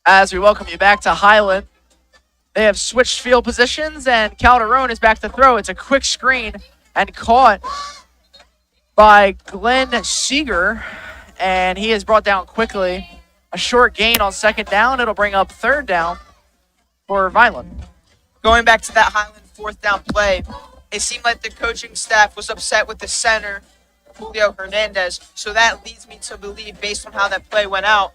As we welcome you back to Highland, they have switched field positions, and Calderon is back to throw. It's a quick screen and caught by Glenn Seeger, and he is brought down quickly. A short gain on second down. It'll bring up third down for Vineland. Going back to that Highland fourth down play, it seemed like the coaching staff was upset with the center, Julio Hernandez, so that leads me to believe, based on how that play went out,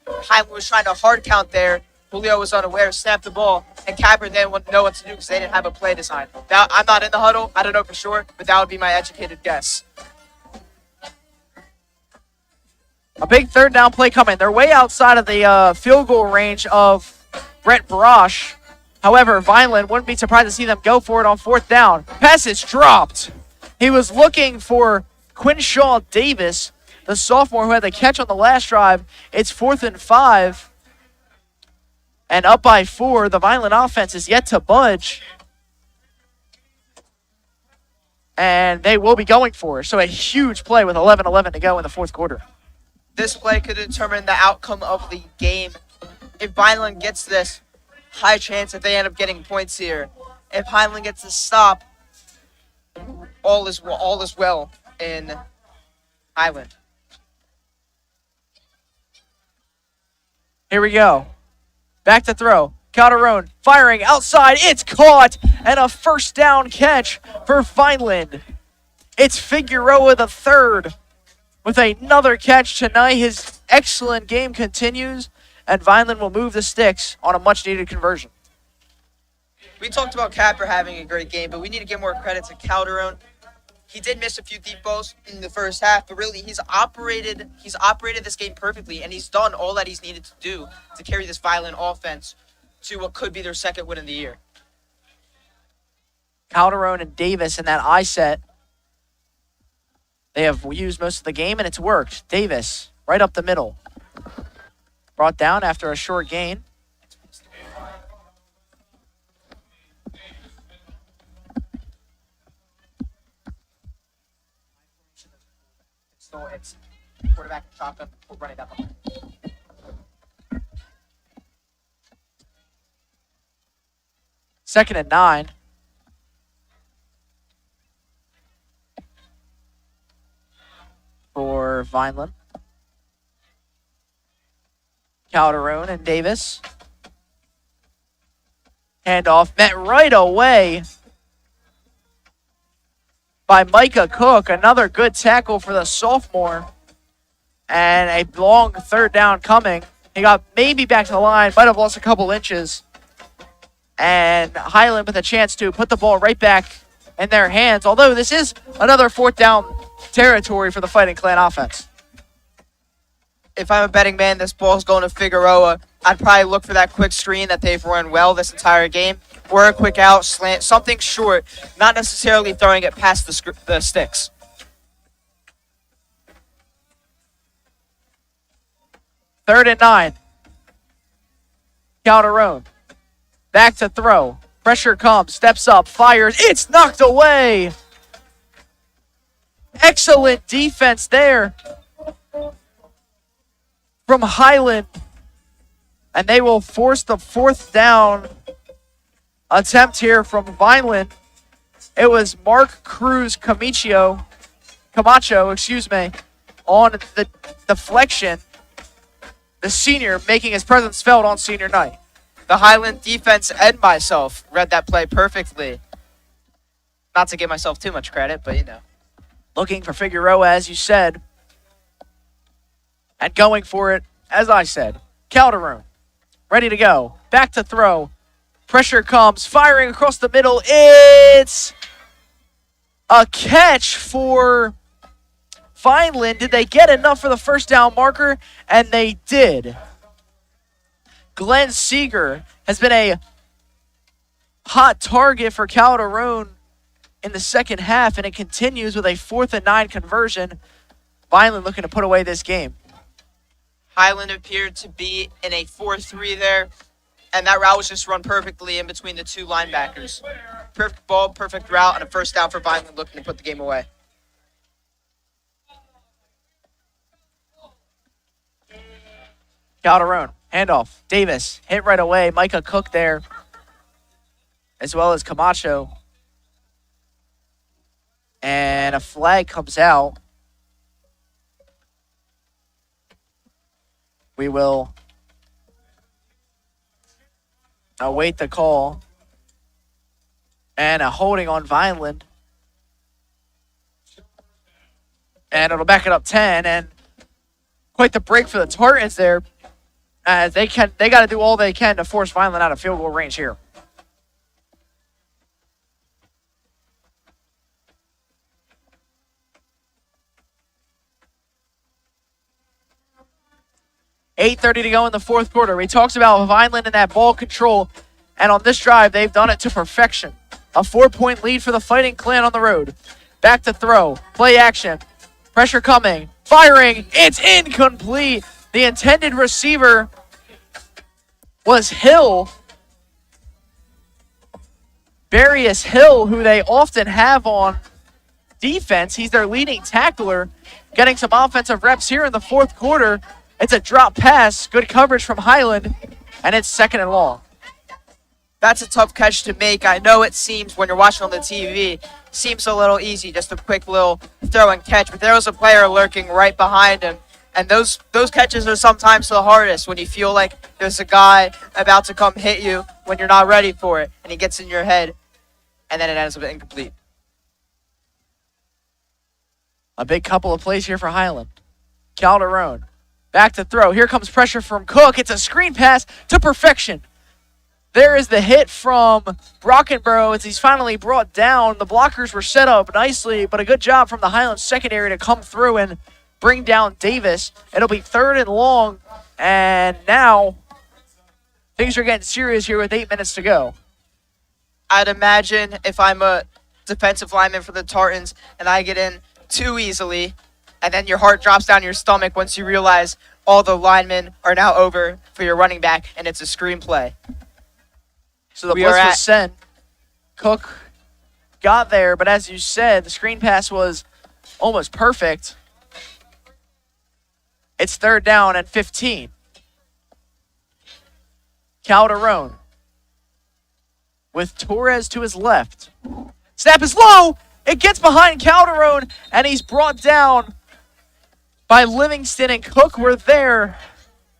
Highland was trying to hard count there. Julio was unaware, snapped the ball, and Capper didn't know what to do because they didn't have a play design. Now, I'm not in the huddle. I don't know for sure, but that would be my educated guess. A big third down play coming. They're way outside of the field goal range of Brett Brosh. However, Vineland wouldn't be surprised to see them go for it on fourth down. Pass is dropped. He was looking for Quinshaw Davis, the sophomore who had the catch on the last drive. It's 4th and 5. And up by 4. The Vineland offense is yet to budge. And they will be going for it. So a huge play with 11:11 to go in the fourth quarter. This play could determine the outcome of the game. If Vineland gets this, high chance that they end up getting points here. If Highland gets the stop, all is well in Highland. Here we go. Back to throw. Calderon firing outside. It's caught. And a first down catch for Vineland. It's Figueroa the third with another catch tonight. His excellent game continues, and Vineland will move the sticks on a much-needed conversion. We talked about Capper having a great game, but we need to give more credit to Calderon. He did miss a few deep balls in the first half, but really he's operated this game perfectly, and he's done all that he's needed to do to carry this Vineland offense to what could be their second win of the year. Calderon and Davis in that I set. They have used most of the game, and it's worked. Davis, right up the middle. Brought down after a short gain. It's quarterback and shotgun. We'll run it up. Second and 9. For Vineland. Calderon and Davis. Handoff met right away by Micah Cook. Another good tackle for the sophomore. And a long third down coming. He got maybe back to the line, might have lost a couple inches. And Highland with a chance to put the ball right back in their hands. Although this is another fourth down territory for the Fighting Clan offense. If I'm a betting man, this ball's going to Figueroa. I'd probably look for that quick screen that they've run well this entire game, or a quick out, slant, something short, not necessarily throwing it past the sticks. Third and 9. Calderon. Back to throw. Pressure comes, steps up, fires. It's knocked away. Excellent defense there from Highland. And they will force the fourth down attempt here from Vineland. It was Mark Cruz Camacho, on the deflection. The senior making his presence felt on senior night. The Highland defense and myself read that play perfectly. Not to give myself too much credit, but you know. Looking for Figueroa, as you said. And going for it, as I said. Calderon, ready to go. Back to throw. Pressure comes, firing across the middle. It's a catch for Vineland. Did they get enough for the first down marker? And they did. Glenn Seeger has been a hot target for Calderon in the second half, and it continues with a 4th and 9 conversion. Vineland looking to put away this game. Highland appeared to be in a 4-3 there, and that route was just run perfectly in between the two linebackers. Perfect ball, perfect route, and a first down for Vineland looking to put the game away. Calderon, handoff. Davis, hit right away. Micah Cook there, as well as Camacho. And a flag comes out. We will await the call. And a holding on Vineland. And it'll back it up 10. And quite the break for the Tartans there. As they got to do all they can to force Vineland out of field goal range here. $8:30 to go in the fourth quarter. We talked about Vineland and that ball control. And on this drive, they've done it to perfection. A 4-point lead for the Fighting Clan on the road. Back to throw. Play action. Pressure coming. Firing. It's incomplete. The intended receiver was Hill. Darius Hill, who they often have on defense. He's their leading tackler. Getting some offensive reps here in the fourth quarter. It's a drop pass. Good coverage from Highland. And it's 2nd and long. That's a tough catch to make. I know it seems, when you're watching on the TV, seems a little easy, just a quick little throw and catch. But there was a player lurking right behind him, And those catches are sometimes the hardest when you feel like there's a guy about to come hit you when you're not ready for it, and he gets in your head, and then it ends up incomplete. A big couple of plays here for Highland. Calderon back to throw. Here comes pressure from Cook. It's a screen pass to perfection. There is the hit from Brockenborough as he's finally brought down. The blockers were set up nicely, but a good job from the Highland secondary to come through and bring down Davis. It'll be 3rd and long, and now things are getting serious here with 8 minutes to go. I'd imagine if I'm a defensive lineman for the Tartans and I get in too easily, and then your heart drops down your stomach once you realize all the linemen are now over for your running back, and it's a screenplay. So the blitz was sent. Cook got there, but as you said, the screen pass was almost perfect. It's 3rd down and 15. Calderon with Torres to his left. Snap is low. It gets behind Calderon, and he's brought down by Livingston, and Cook were there.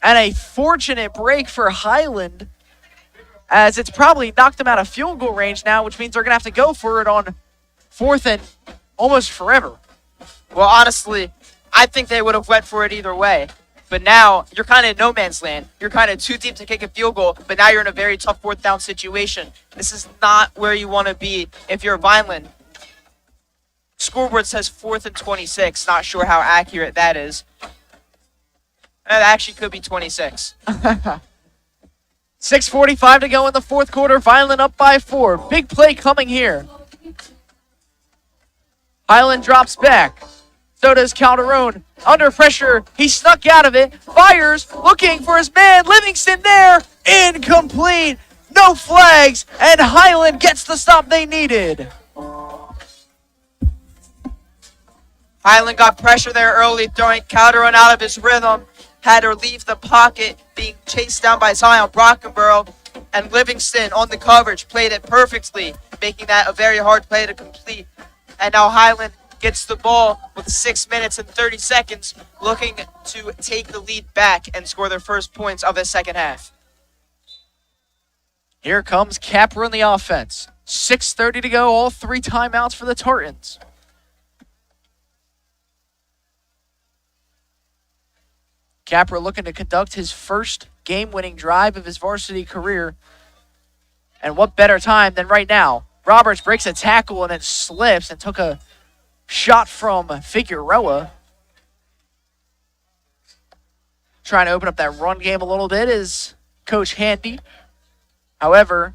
And a fortunate break for Highland, as it's probably knocked them out of field goal range now, which means they're going to have to go for it on 4th and almost forever. Well, honestly, I think they would have went for it either way. But now you're kind of in no man's land. You're kind of too deep to kick a field goal, but now you're in a very tough 4th down situation. This is not where you want to be if you're Vineland. Scoreboard says 4th and 26. Not sure how accurate that is. It actually could be 26. 6:45 to go in the 4th quarter. Vineland up by 4. Big play coming here. Highland drops back. So does Calderon. Under pressure. He snuck out of it. Fires. Looking for his man. Livingston there. Incomplete. No flags. And Highland gets the stop they needed. Highland got pressure there early, throwing Calderon out of his rhythm. Had to leave the pocket, being chased down by Zion Brockenborough. And Livingston on the coverage played it perfectly, making that a very hard play to complete. And now Highland gets the ball with 6 minutes and 30 seconds, looking to take the lead back and score their first points of the second half. Here comes Capra in the offense. 6:30 to go, all 3 timeouts for the Tartans. Capra looking to conduct his first game-winning drive of his varsity career. And what better time than right now? Roberts breaks a tackle and then slips and took a shot from Figueroa. Trying to open up that run game a little bit is Coach Handy. However,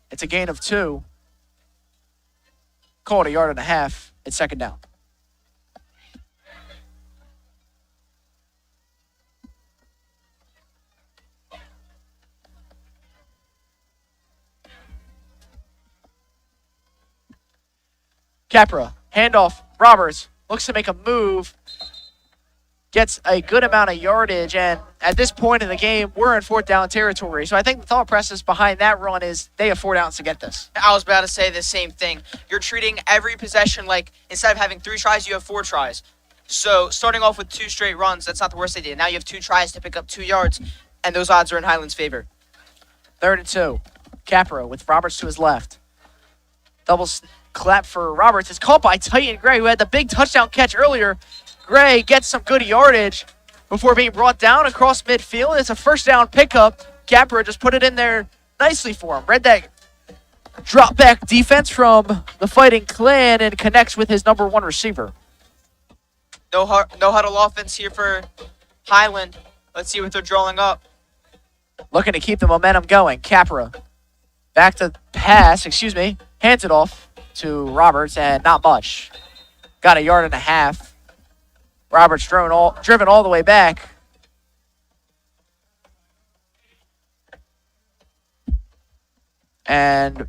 it's a gain of 2. Call it a 1.5 yards. It's 2nd down. Capra, handoff, Roberts, looks to make a move, gets a good amount of yardage, and at this point in the game, we're in 4th down territory. So I think the thought process behind that run is they have 4 downs to get this. I was about to say the same thing. You're treating every possession like instead of having 3 tries, you have 4 tries. So starting off with 2 straight runs, that's not the worst idea. Now you have 2 tries to pick up 2 yards, and those odds are in Highland's favor. 3rd and 2. Capra with Roberts to his left. Double clap for Roberts. It's caught by Titan Gray, who had the big touchdown catch earlier. Gray gets some good yardage before being brought down across midfield. It's a 1st down pickup. Capra just put it in there nicely for him. Read that drop back defense from the Fighting Clan and connects with his number 1 receiver. No huddle offense here for Highland. Let's see what they're drawing up. Looking to keep the momentum going. Capra back to pass, hands it off to Roberts, and not much. Got a 1.5 yards. Roberts driven all the way back. And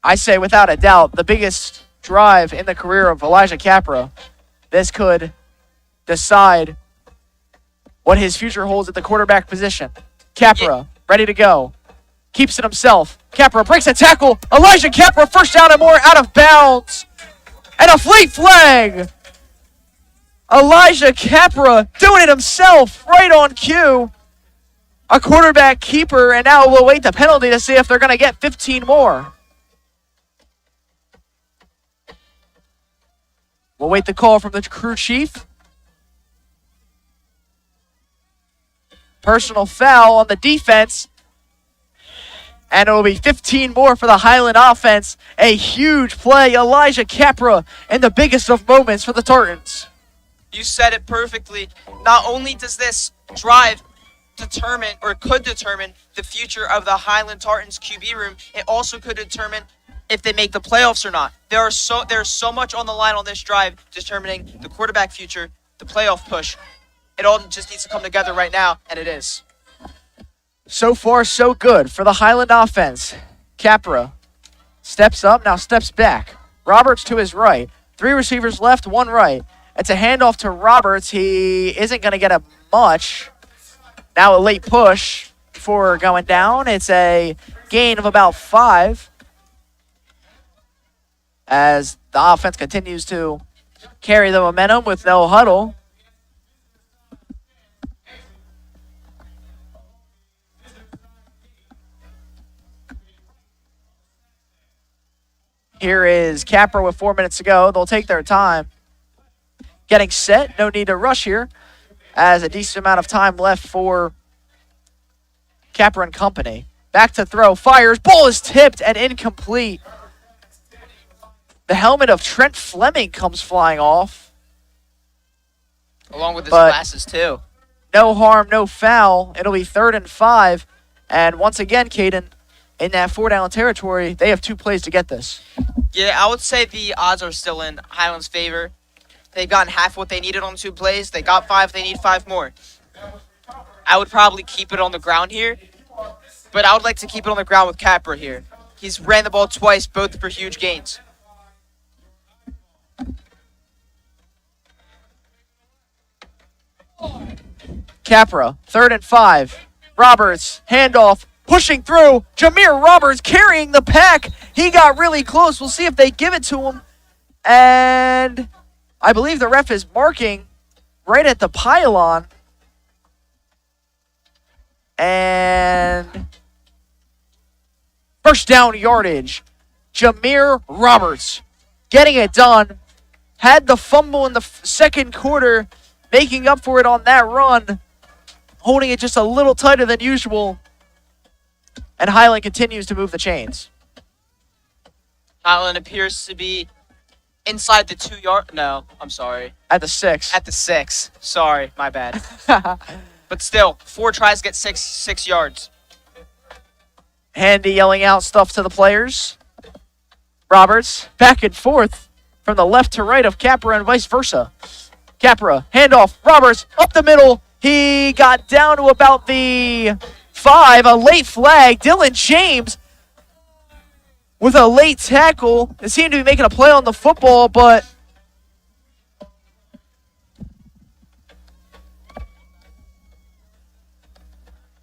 I say without a doubt, the biggest drive in the career of Elijah Capra. This could decide what his future holds at the quarterback position. Capra, ready to go. Keeps it himself. Capra breaks a tackle. Elijah Capra, 1st down and more, out of bounds. And a flag. Elijah Capra doing it himself right on cue. A quarterback keeper, and now we'll wait the penalty to see if they're going to get 15 more. We'll wait the call from the crew chief. Personal foul on the defense. And it will be 15 more for the Highland offense. A huge play. Elijah Capra in the biggest of moments for the Tartans. You said it perfectly. Not only does this drive determine or could determine the future of the Highland Tartans QB room, it also could determine if they make the playoffs or not. There's so much on the line on this drive determining the quarterback future, the playoff push. It all just needs to come together right now, and it is. So far, so good for the Highland offense. Capra steps up, now steps back. Roberts to his right. 3 receivers left, 1 right. It's a handoff to Roberts. He isn't going to get a much. Now a late push before going down. It's a gain of about 5 as the offense continues to carry the momentum with no huddle. Here is Capra with 4 minutes to go. They'll take their time. Getting set. No need to rush here, as a decent amount of time left for Capra and company. Back to throw. Fires. Ball is tipped and incomplete. The helmet of Trent Fleming comes flying off. Along with his glasses, too. No harm, no foul. It'll be 3rd and 5. And once again, Caden, in that 4-down territory, they have 2 plays to get this. Yeah, I would say the odds are still in Highland's favor. They've gotten half what they needed on 2 plays. They got 5. They need 5 more. I would probably keep it on the ground here, but I would like to keep it on the ground with Capra here. He's ran the ball twice, both for huge gains. Capra, 3rd and 5. Roberts, handoff, pushing through. Jameer Roberts carrying the pack. He got really close. We'll see if they give it to him. And I believe the ref is marking right at the pylon. And first down yardage. Jameer Roberts getting it done. Had the fumble in the second quarter, making up for it on that run. Holding it just a little tighter than usual. And Highland continues to move the chains. Highland appears to be inside the 2-yard. No, I'm sorry. At the 6. At the 6. Sorry, my bad. But still, 4 tries to get 6 yards. Handy yelling out stuff to the players. Roberts back and forth from the left to right of Capra and vice versa. Capra, handoff. Roberts up the middle. He got down to about the 5. A late flag. Dylan James with a late tackle. They seem to be making a play on the football, but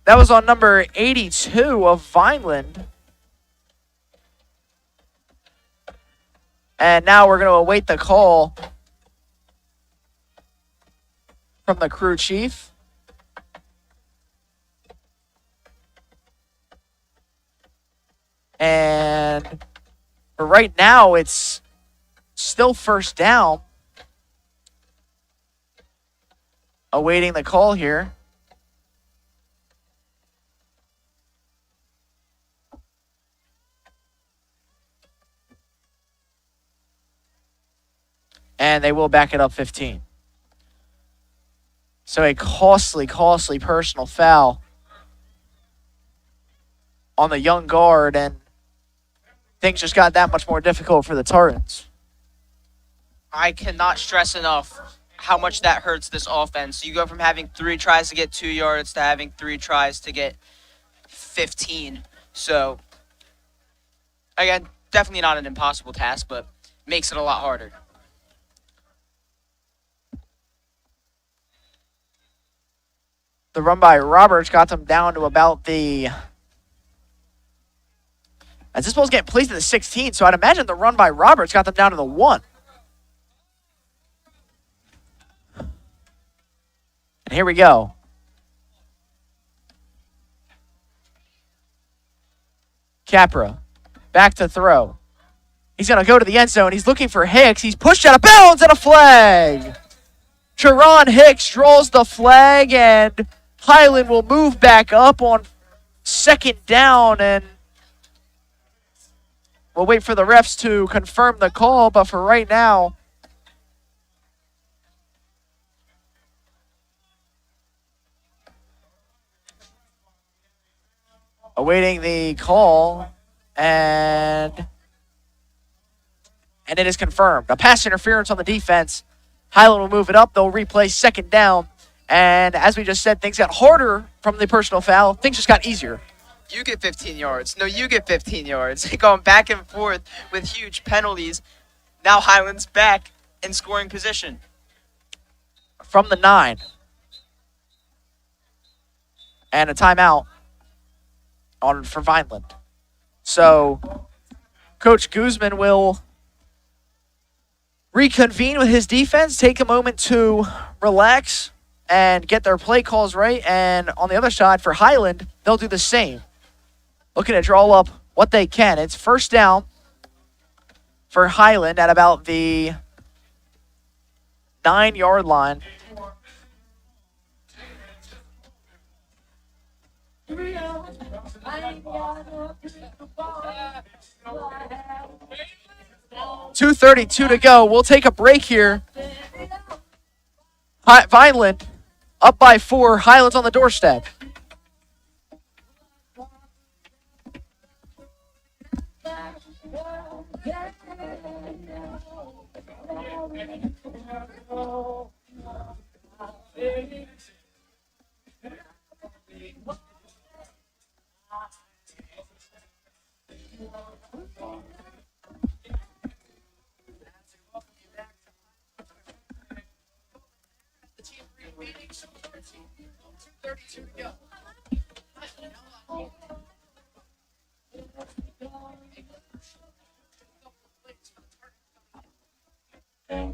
that was on number 82 of Vineland. And now we're going to await the call from the crew chief. And for right now, it's still first down. Awaiting the call here. And they will back it up 15. So a costly personal foul on the young guard, and things just got that much more difficult for the Tartans. I cannot stress enough how much that hurts this offense. You go from having 3 tries to get 2 yards to having 3 tries to get 15. So, again, definitely not an impossible task, but makes it a lot harder. The run by Roberts got them down to about the... As this ball's getting placed at the 16, so I'd imagine the run by Roberts got them down to the 1. Here we go. Capra, back to throw. He's going to go to the end zone. He's looking for Hicks. He's pushed out of bounds and a flag. Sharon Hicks draws the flag, and Highland will move back up on second down, and we'll wait for the refs to confirm the call, but for right now, awaiting the call, and it is confirmed. A pass interference on the defense. Highland will move it up. They'll replay second down. And as we just said, things got harder from the personal foul. Things just got easier. You get 15 yards. No, you get 15 yards. Going back and forth with huge penalties. Now Highland's back in scoring position. From the 9. And a timeout for Vineland. So Coach Guzman will reconvene with his defense, take a moment to relax and get their play calls right. And on the other side for Highland, they'll do the same. Looking to draw up what they can. It's first down for Highland at about the 9-yard line. .232 to go. We'll take a break here. Vineland up by 4. Highland's on the doorstep.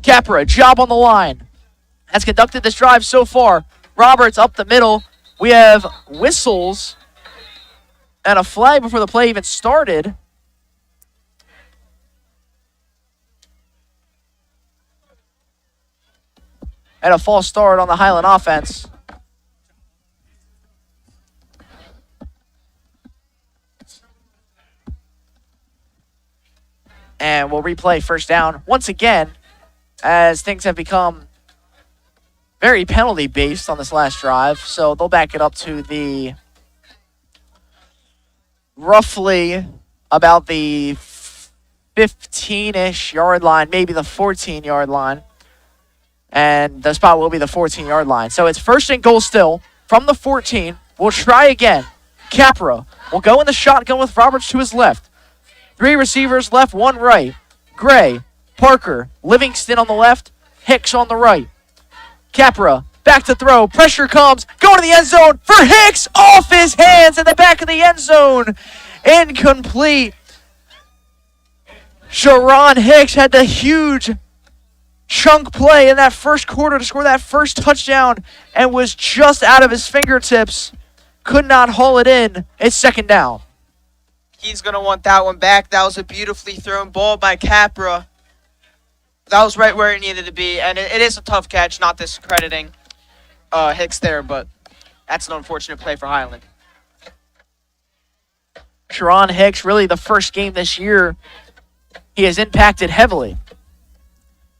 Capra, job on the line. Has conducted this drive so far. Roberts up the middle. We have whistles and a flag before the play even started. And a false start on the Highland offense. And we'll replay first down once again, as things have become very penalty-based on this last drive. So they'll back it up to the roughly about the 15-ish yard line, maybe the 14-yard line. And the spot will be the 14-yard line. So it's first and goal still from the 14. We'll try again. Capra will go in the shotgun with Roberts to his left. 3 receivers left, 1 right. Gray, Parker, Livingston on the left, Hicks on the right. Capra, back to throw. Pressure comes. Going to the end zone for Hicks. Off his hands in the back of the end zone. Incomplete. Sharon Hicks had the huge chunk play in that first quarter to score that first touchdown and was just out of his fingertips. Could not haul it in. It's second down. He's going to want that one back. That was a beautifully thrown ball by Capra. That was right where it needed to be, and it is a tough catch, not discrediting Hicks there, but that's an unfortunate play for Highland. Sharon Hicks, really the first game this year, he has impacted heavily.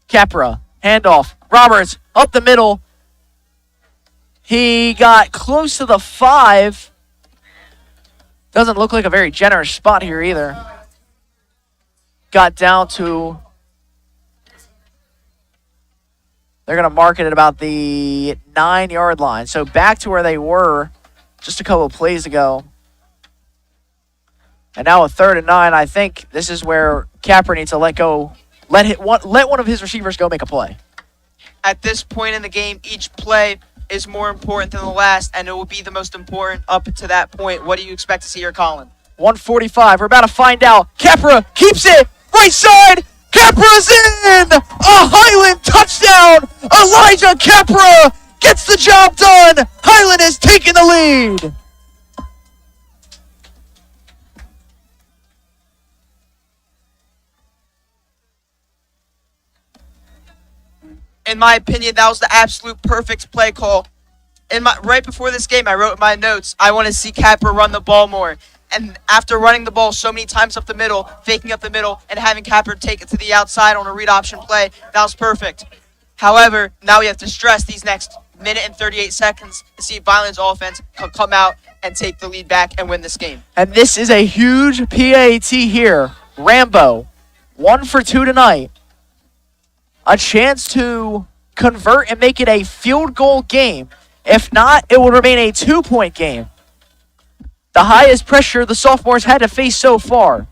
Capra, handoff. Roberts, up the middle. He got close to the 5. Doesn't look like a very generous spot here either. Got down to... They're going to mark it at about the 9-yard line. So back to where they were just a couple of plays ago. And now a 3rd and 9. I think this is where Capra needs to let go. Let one of his receivers go make a play. At this point in the game, each play is more important than the last, and it will be the most important up to that point. What do you expect to see here, Colin? 1:45. We're about to find out. Capra keeps it. Right side. Capra's in! A Highland touchdown! Elijah Capra gets the job done. Highland has taken the lead. In my opinion, that was the absolute perfect play call. Right before this game, I wrote in my notes, I want to see Capper run the ball more. And after running the ball so many times up the middle, faking up the middle, and having Capper take it to the outside on a read option play, that was perfect. However, now we have to stress these next minute and 38 seconds to see if Vineland's offense can come out and take the lead back and win this game. And this is a huge PAT here. Rambo, 1 for 2 tonight. A chance to convert and make it a field goal game. If not, it will remain a 2-point game. The highest pressure the sophomores had to face so far.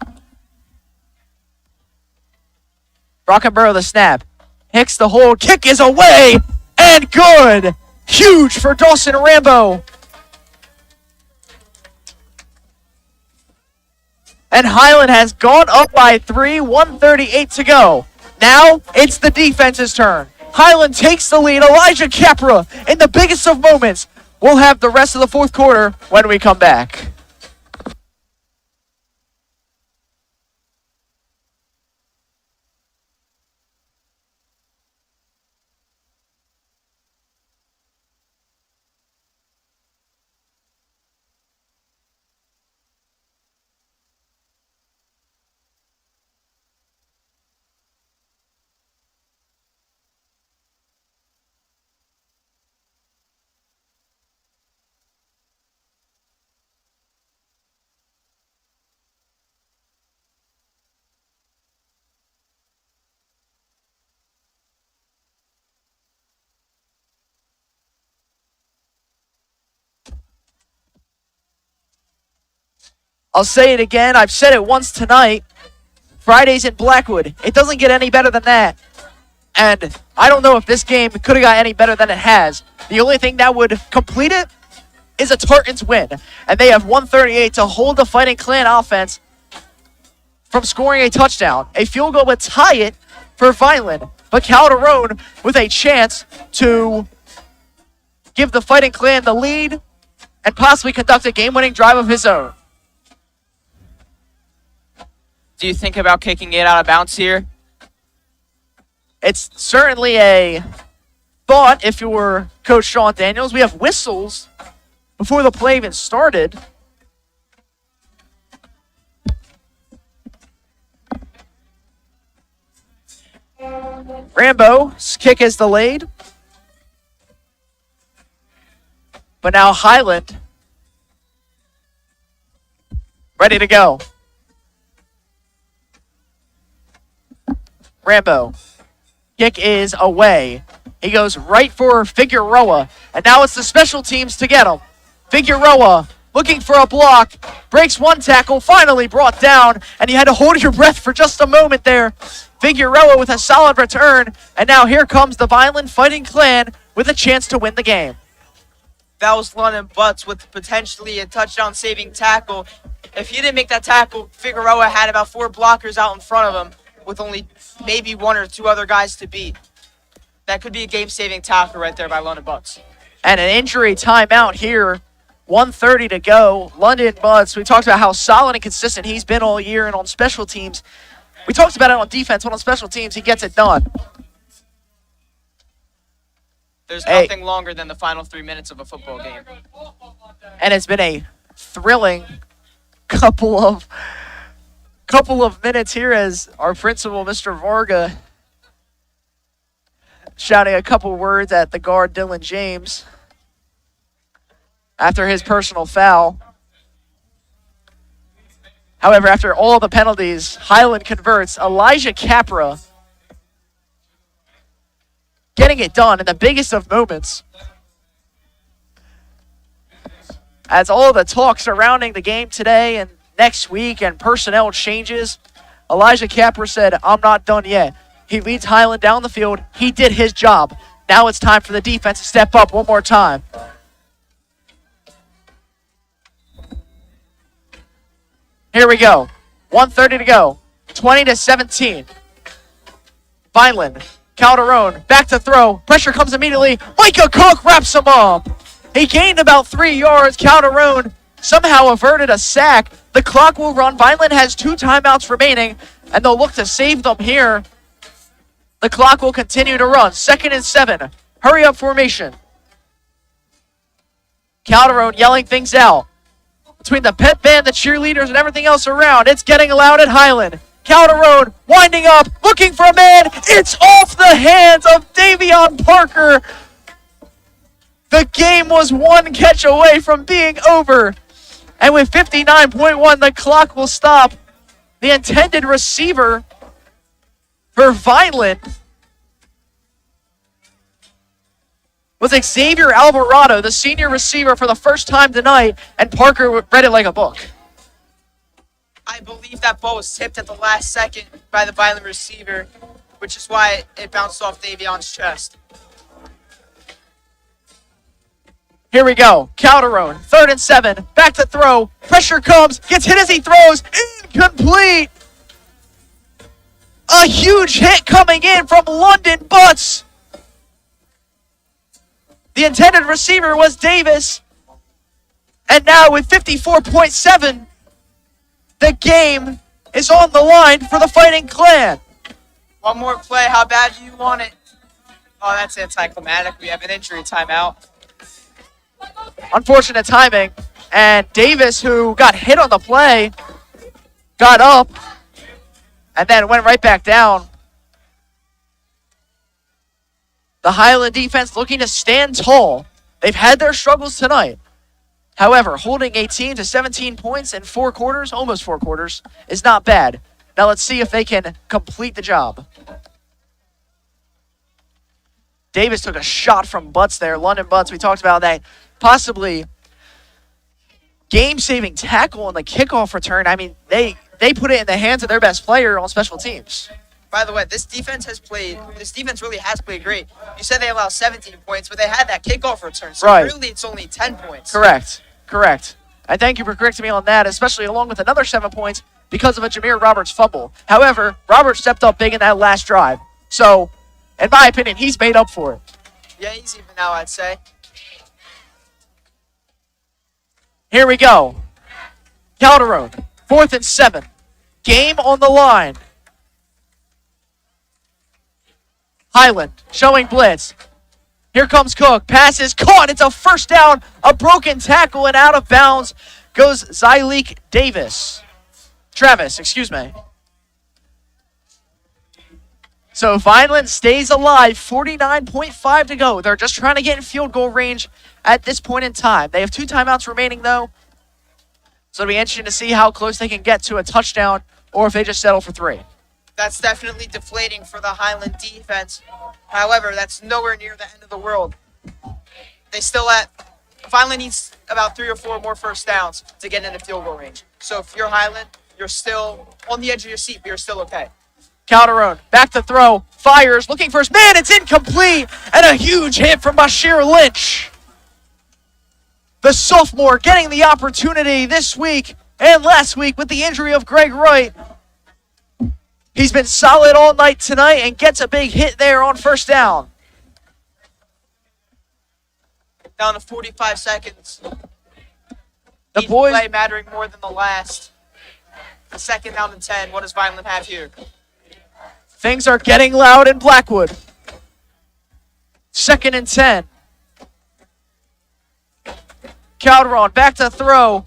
Brockenborough the snap. Hicks the hold. Kick is away and good. Huge for Dawson Rambo. And Highland has gone up by 3, 1:38 to go. Now it's the defense's turn. Highland takes the lead. Elijah Capra in the biggest of moments. We'll have the rest of the fourth quarter when we come back. I'll say it again. I've said it once tonight. Fridays in Blackwood. It doesn't get any better than that. And I don't know if this game could have got any better than it has. The only thing that would complete it is a Tartans win. And they have 138 to hold the Fighting Clan offense from scoring a touchdown. A field goal would tie it for Vineland. But Calderon with a chance to give the Fighting Clan the lead and possibly conduct a game-winning drive of his own. Do you think about kicking it out of bounds here? It's certainly a thought if you were Coach Sean Daniels. We have whistles before the play even started. Rambo's kick is delayed. But now Highland ready to go. Rambo. Kick is away. He goes right for Figueroa. And now it's the special teams to get him. Figueroa looking for a block. Breaks one tackle. Finally brought down. And you had to hold your breath for just a moment there. Figueroa with a solid return. And now here comes the Vineland Fighting Clan with a chance to win the game. That was London Butts with potentially a touchdown-saving tackle. If he didn't make that tackle, Figueroa had about 4 blockers out in front of him with only maybe 1 or 2 other guys to beat. That could be a game-saving tackle right there by London Butts. And an injury timeout here. 1:30 to go. London Butts, we talked about how solid and consistent he's been all year and on special teams. We talked about it on defense, but on special teams, he gets it done. There's nothing longer than the final 3 minutes of a football game. And it's been a thrilling couple of minutes here as our principal, Mr. Varga, shouting a couple words at the guard, Dylan James, after his personal foul. However, after all the penalties, Highland converts. Elijah Capra getting it done in the biggest of moments. As all the talk surrounding the game today and next week and personnel changes, Elijah Capra said, I'm not done yet. He leads Highland down the field. He did his job. Now it's time for the defense to step up one more time. Here we go. 1:30 to go. 20-17. Vineland Calderon back to throw. Pressure comes immediately. Micah Cook wraps him up. He gained about 3 yards. Calderon somehow averted a sack. The clock will run. Vineland has 2 timeouts remaining, and they'll look to save them here. The clock will continue to run. 2nd and 7. Hurry up formation. Calderon yelling things out. Between the pet band, the cheerleaders, and everything else around, it's getting loud at Highland. Calderon winding up, looking for a man. It's off the hands of Davion Parker. The game was 1 catch away from being over. And with 59.1, the clock will stop. The intended receiver for Vineland was Xavier Alvarado, the senior receiver for the first time tonight, and Parker read it like a book. I believe that ball was tipped at the last second by the Vineland receiver, which is why it bounced off Davion's chest. Here we go. Calderon, 3rd and 7. Back to throw. Pressure comes. Gets hit as he throws. Incomplete. A huge hit coming in from London Butts. The intended receiver was Davis. And now with 54.7, the game is on the line for the Fighting Clan. One more play. How bad do you want it? Oh, that's anticlimactic. We have an injury timeout. Unfortunate timing. And Davis, who got hit on the play, got up and then went right back down. The Highland defense looking to stand tall. They've had their struggles tonight. However, holding a team to 17 points in 4 quarters, almost 4 quarters, is not bad. Now let's see if they can complete the job. Davis took a shot from Butts there. London Butts, we talked about that. Possibly game-saving tackle on the kickoff return. I mean, they put it in the hands of their best player on special teams. By the way, this defense really has played great. You said they allow 17 points, but they had that kickoff return. So right. Really, it's only 10 points. Correct. I thank you for correcting me on that, especially along with another 7 points because of a Jameer Roberts fumble. However, Roberts stepped up big in that last drive. So, in my opinion, he's made up for it. Yeah, he's even now, I'd say. Here we go. Calderon, 4th and 7. Game on the line. Highland showing blitz. Here comes Cook. Pass is caught. It's a first down. A broken tackle and out of bounds goes Travis, excuse me. So Vineland stays alive. 49.5 to go. They're just trying to get in field goal range at this point in time. They have 2 timeouts remaining, though. So it'll be interesting to see how close they can get to a touchdown or if they just settle for 3. That's definitely deflating for the Highland defense. However, that's nowhere near the end of the world. Vineland needs about 3 or 4 more first downs to get into field goal range. So if you're Highland, you're still on the edge of your seat, but you're still okay. Calderon, back to throw, fires, looking for his man, it's incomplete, and a huge hit from Bashir Lynch. The sophomore getting the opportunity this week and last week with the injury of Greg Wright. He's been solid all night tonight and gets a big hit there on first down. Down to 45 seconds. The Each boys play mattering more than the last. The 2nd down and 10. What does Vineland have here? Things are getting loud in Blackwood. 2nd and 10. Calderon back to throw.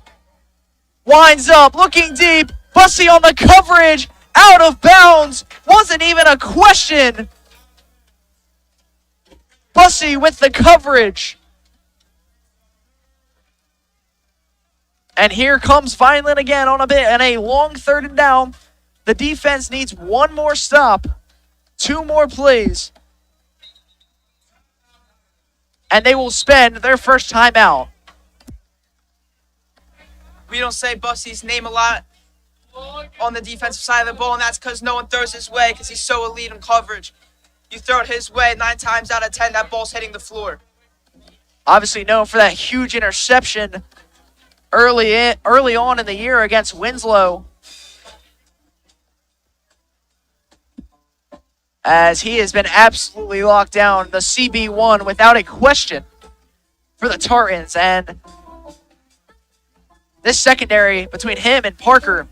Winds up, looking deep. Bussey on the coverage. Out of bounds. Wasn't even a question. Bussey with the coverage. And here comes Vineland again on a long 3rd and down. The defense needs 1 more stop, 2 more plays, and they will spend their first timeout. We don't say Bussey's name a lot on the defensive side of the ball, and that's because no one throws his way because he's so elite in coverage. You throw it his way, 9 times out of 10, that ball's hitting the floor. Obviously known for that huge interception early on in the year against Winslow. as he has been absolutely locked down, the CB1 without a question for the Tartans. And this secondary between him and Parker,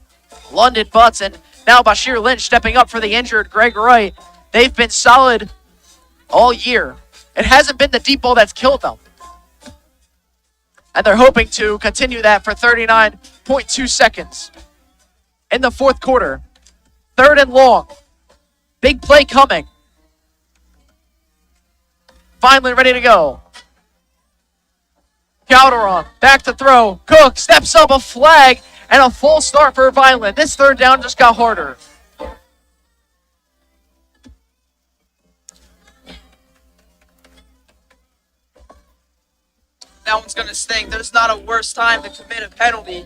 London Butts, and now Bashir Lynch stepping up for the injured Greg Wright, they've been solid all year. It hasn't been the deep ball that's killed them. And they're hoping to continue that for 39.2 seconds in the fourth quarter. 3rd and long. Big play coming. Finally ready to go. Calderon, back to throw. Cook steps up, a flag, and a full start for Vineland. This 3rd down just got harder. That one's going to sting. There's not a worse time to commit a penalty.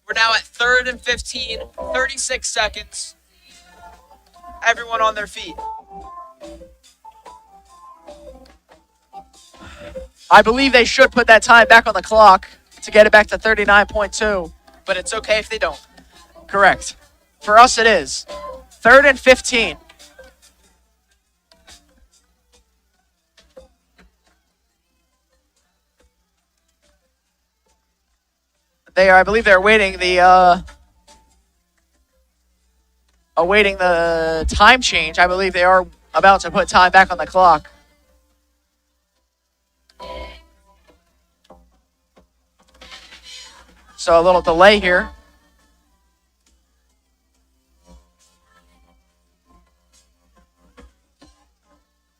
We're now at 3rd and 15, 36 seconds. Everyone on their feet. I believe they should put that time back on the clock to get it back to 39.2. But it's okay if they don't. Correct. For us, it is. 3rd and 15. I believe they're awaiting the time change. I believe they are about to put time back on the clock. So a little delay here.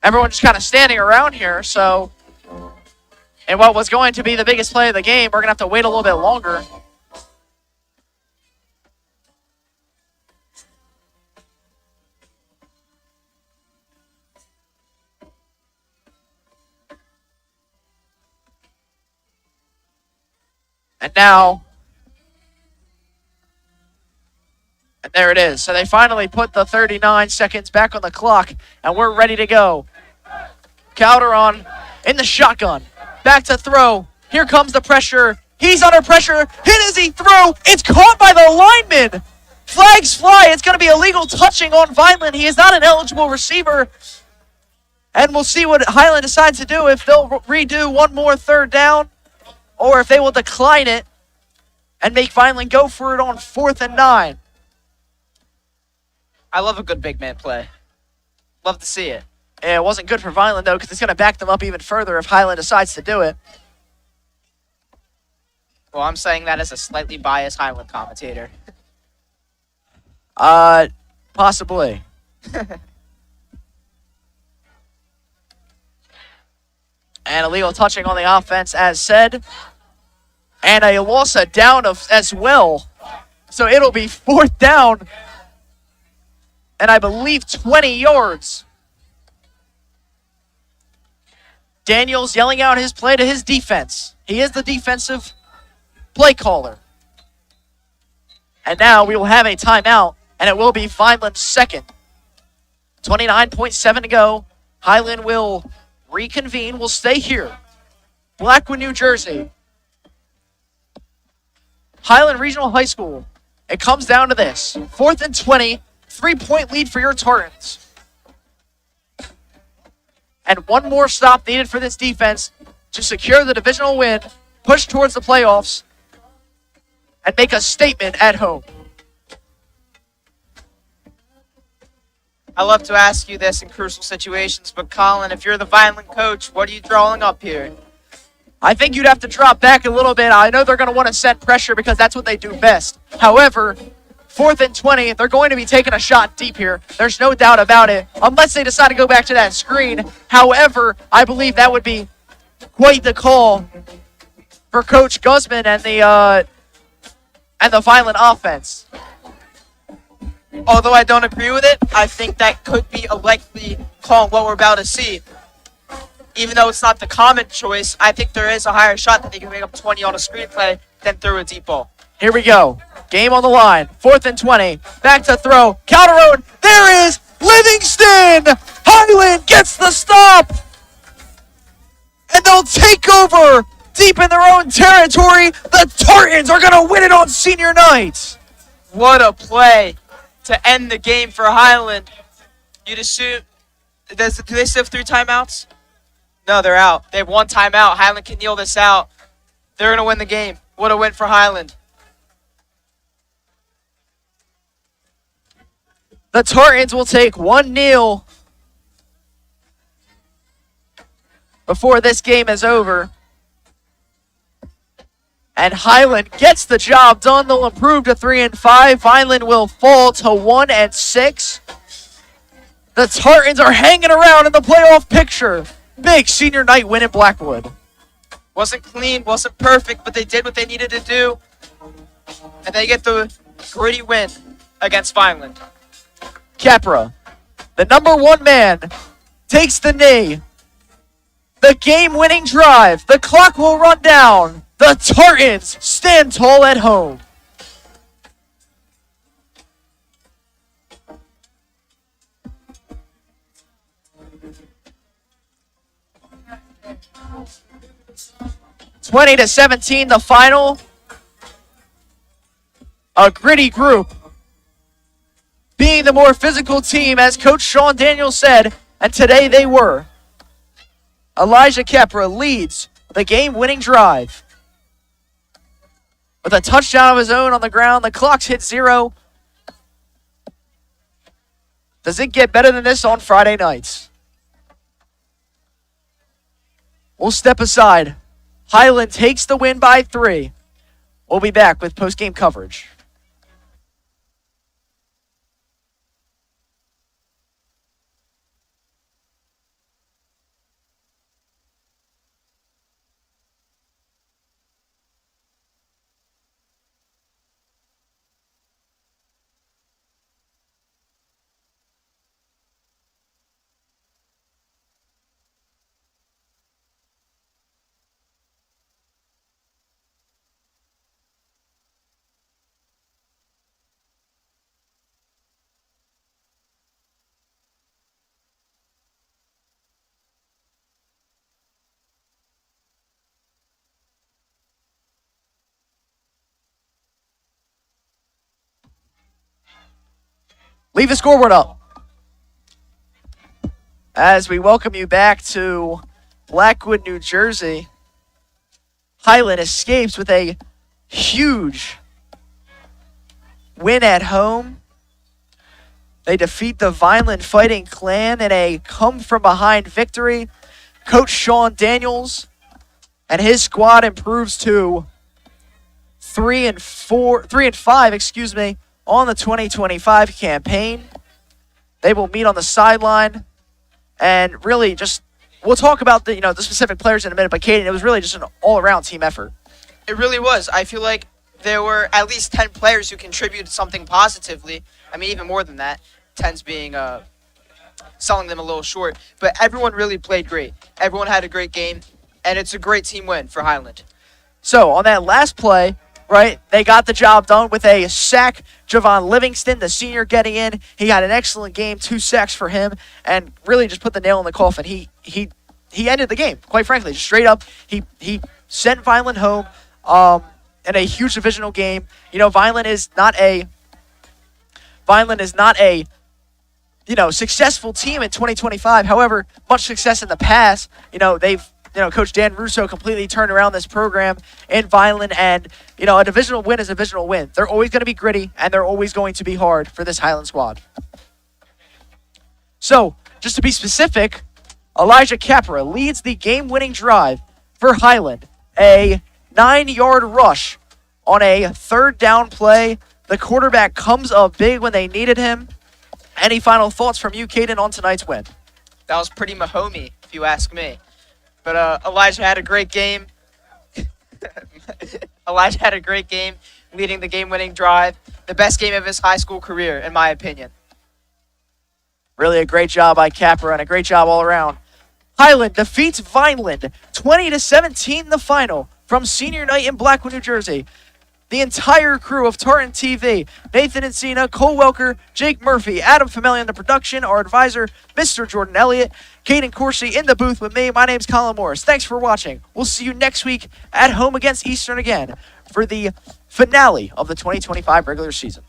Everyone just kind of standing around here, so in what was going to be the biggest play of the game, we're going to have to wait a little bit longer. And now, and there it is. So they finally put the 39 seconds back on the clock, and we're ready to go. Calderon in the shotgun. Back to throw. Here comes the pressure. He's under pressure. Hit as he throw. It's caught by the lineman. Flags fly. It's going to be illegal touching on Vineland. He is not an eligible receiver. And we'll see what Highland decides to do, if they'll redo one more 3rd down or if they will decline it and make Vineland go for it on 4th and 9. I love a good big man play. Love to see it. Yeah, it wasn't good for Vineland, though, because it's going to back them up even further if Highland decides to do it. Well, I'm saying that as a slightly biased Highland commentator. Possibly. And illegal touching on the offense, as said. And a loss of down as well. So it'll be 4th down. And I believe 20 yards. Daniels yelling out his play to his defense. He is the defensive play caller. And now we will have a timeout, and it will be Vineland's 2nd. 29.7 to go. Highland will reconvene. We'll stay here. Blackwood, New Jersey. Highland Regional High School. It comes down to this. 4th and 20. 3-point lead for your Tartans. And one more stop needed for this defense to secure the divisional win, push towards the playoffs, and make a statement at home. I love to ask you this in crucial situations, but Colin, if you're the Vineland coach, what are you drawing up here? I think you'd have to drop back a little bit. I know they're going to want to set pressure because that's what they do best. However, 4th and 20, they're going to be taking a shot deep here. There's no doubt about it, unless they decide to go back to that screen. However, I believe that would be quite the call for Coach Guzman and the Vineland offense. Although I don't agree with it, I think that could be a likely call on what we're about to see. Even though it's not the common choice, I think there is a higher shot that they can make up 20 on a screen play than through a deep ball. Here we go. Game on the line. 4th and 20. Back to throw. Calderon. There is Livingston. Highland gets the stop. And they'll take over deep in their own territory. The Tartans are going to win it on senior night. What a play. to end the game for Highland. You'd assume, do they still have 3 timeouts? No, they're out. They have 1 timeout. Highland can kneel this out. They're going to win the game. What a win for Highland. The Tartans will take 1 kneel before this game is over. And Highland gets the job done. They'll improve to 3-5. Vineland will fall to 1-6. The Tartans are hanging around in the playoff picture. Big senior night win in Blackwood. Wasn't clean, wasn't perfect, but they did what they needed to do. And they get the gritty win against Vineland. Capra, the number 1 man, takes the knee. The game-winning drive. The clock will run down. The Tartans stand tall at home. (20-17) the final. A gritty group, being the more physical team, as Coach Sean Daniels said, and today they were. Elijah Capra leads the game-winning drive with a touchdown of his own on the ground. The clock's hit 0. Does it get better than this on Friday nights? We'll step aside. Highland takes the win by 3. We'll be back with post-game coverage. Leave the scoreboard up as we welcome you back to Blackwood, New Jersey. Highland escapes with a huge win at home. They defeat the Vineland Fighting Clan in a come-from-behind victory. Coach Sean Daniels and his squad improves to 3-5, on the 2025 campaign. They will meet on the sideline and really just, we'll talk about the specific players in a minute, but Caden, it was really just an all-around team effort. It really was. I feel like there were at least 10 players who contributed something positively. I mean, even more than that. 10's being selling them a little short. But everyone really played great. Everyone had a great game, and it's a great team win for Highland. So, on that last play, right, they got the job done with a sack. Javon Livingston, the senior, getting in. He had an excellent game, 2 sacks for him, and really just put the nail in the coffin. He ended the game, quite frankly, just straight up. He sent Vineland home in a huge divisional game. Vineland is not a successful team in 2025. However, much success in the past. Coach Dan Russo completely turned around this program in Vineland, and, a divisional win is a divisional win. They're always going to be gritty, and they're always going to be hard for this Highland squad. So, just to be specific, Elijah Capra leads the game-winning drive for Highland. A 9-yard rush on a 3rd down play. The quarterback comes up big when they needed him. Any final thoughts from you, Caden, on tonight's win? That was pretty Mahomey, if you ask me. But Elijah had a great game. Elijah had a great game, leading the game-winning drive. The best game of his high school career, in my opinion. Really a great job by Capra and a great job all around. Highland defeats Vineland 20-17 the final from senior night in Blackwood, New Jersey. The entire crew of Tartan TV, Nathan Encina, Cole Welker, Jake Murphy, Adam Fameli in the production, our advisor, Mr. Jordan Elliott, Caden Corsi in the booth with me. My name's Colin Morris. Thanks for watching. We'll see you next week at home against Eastern again for the finale of the 2025 regular season.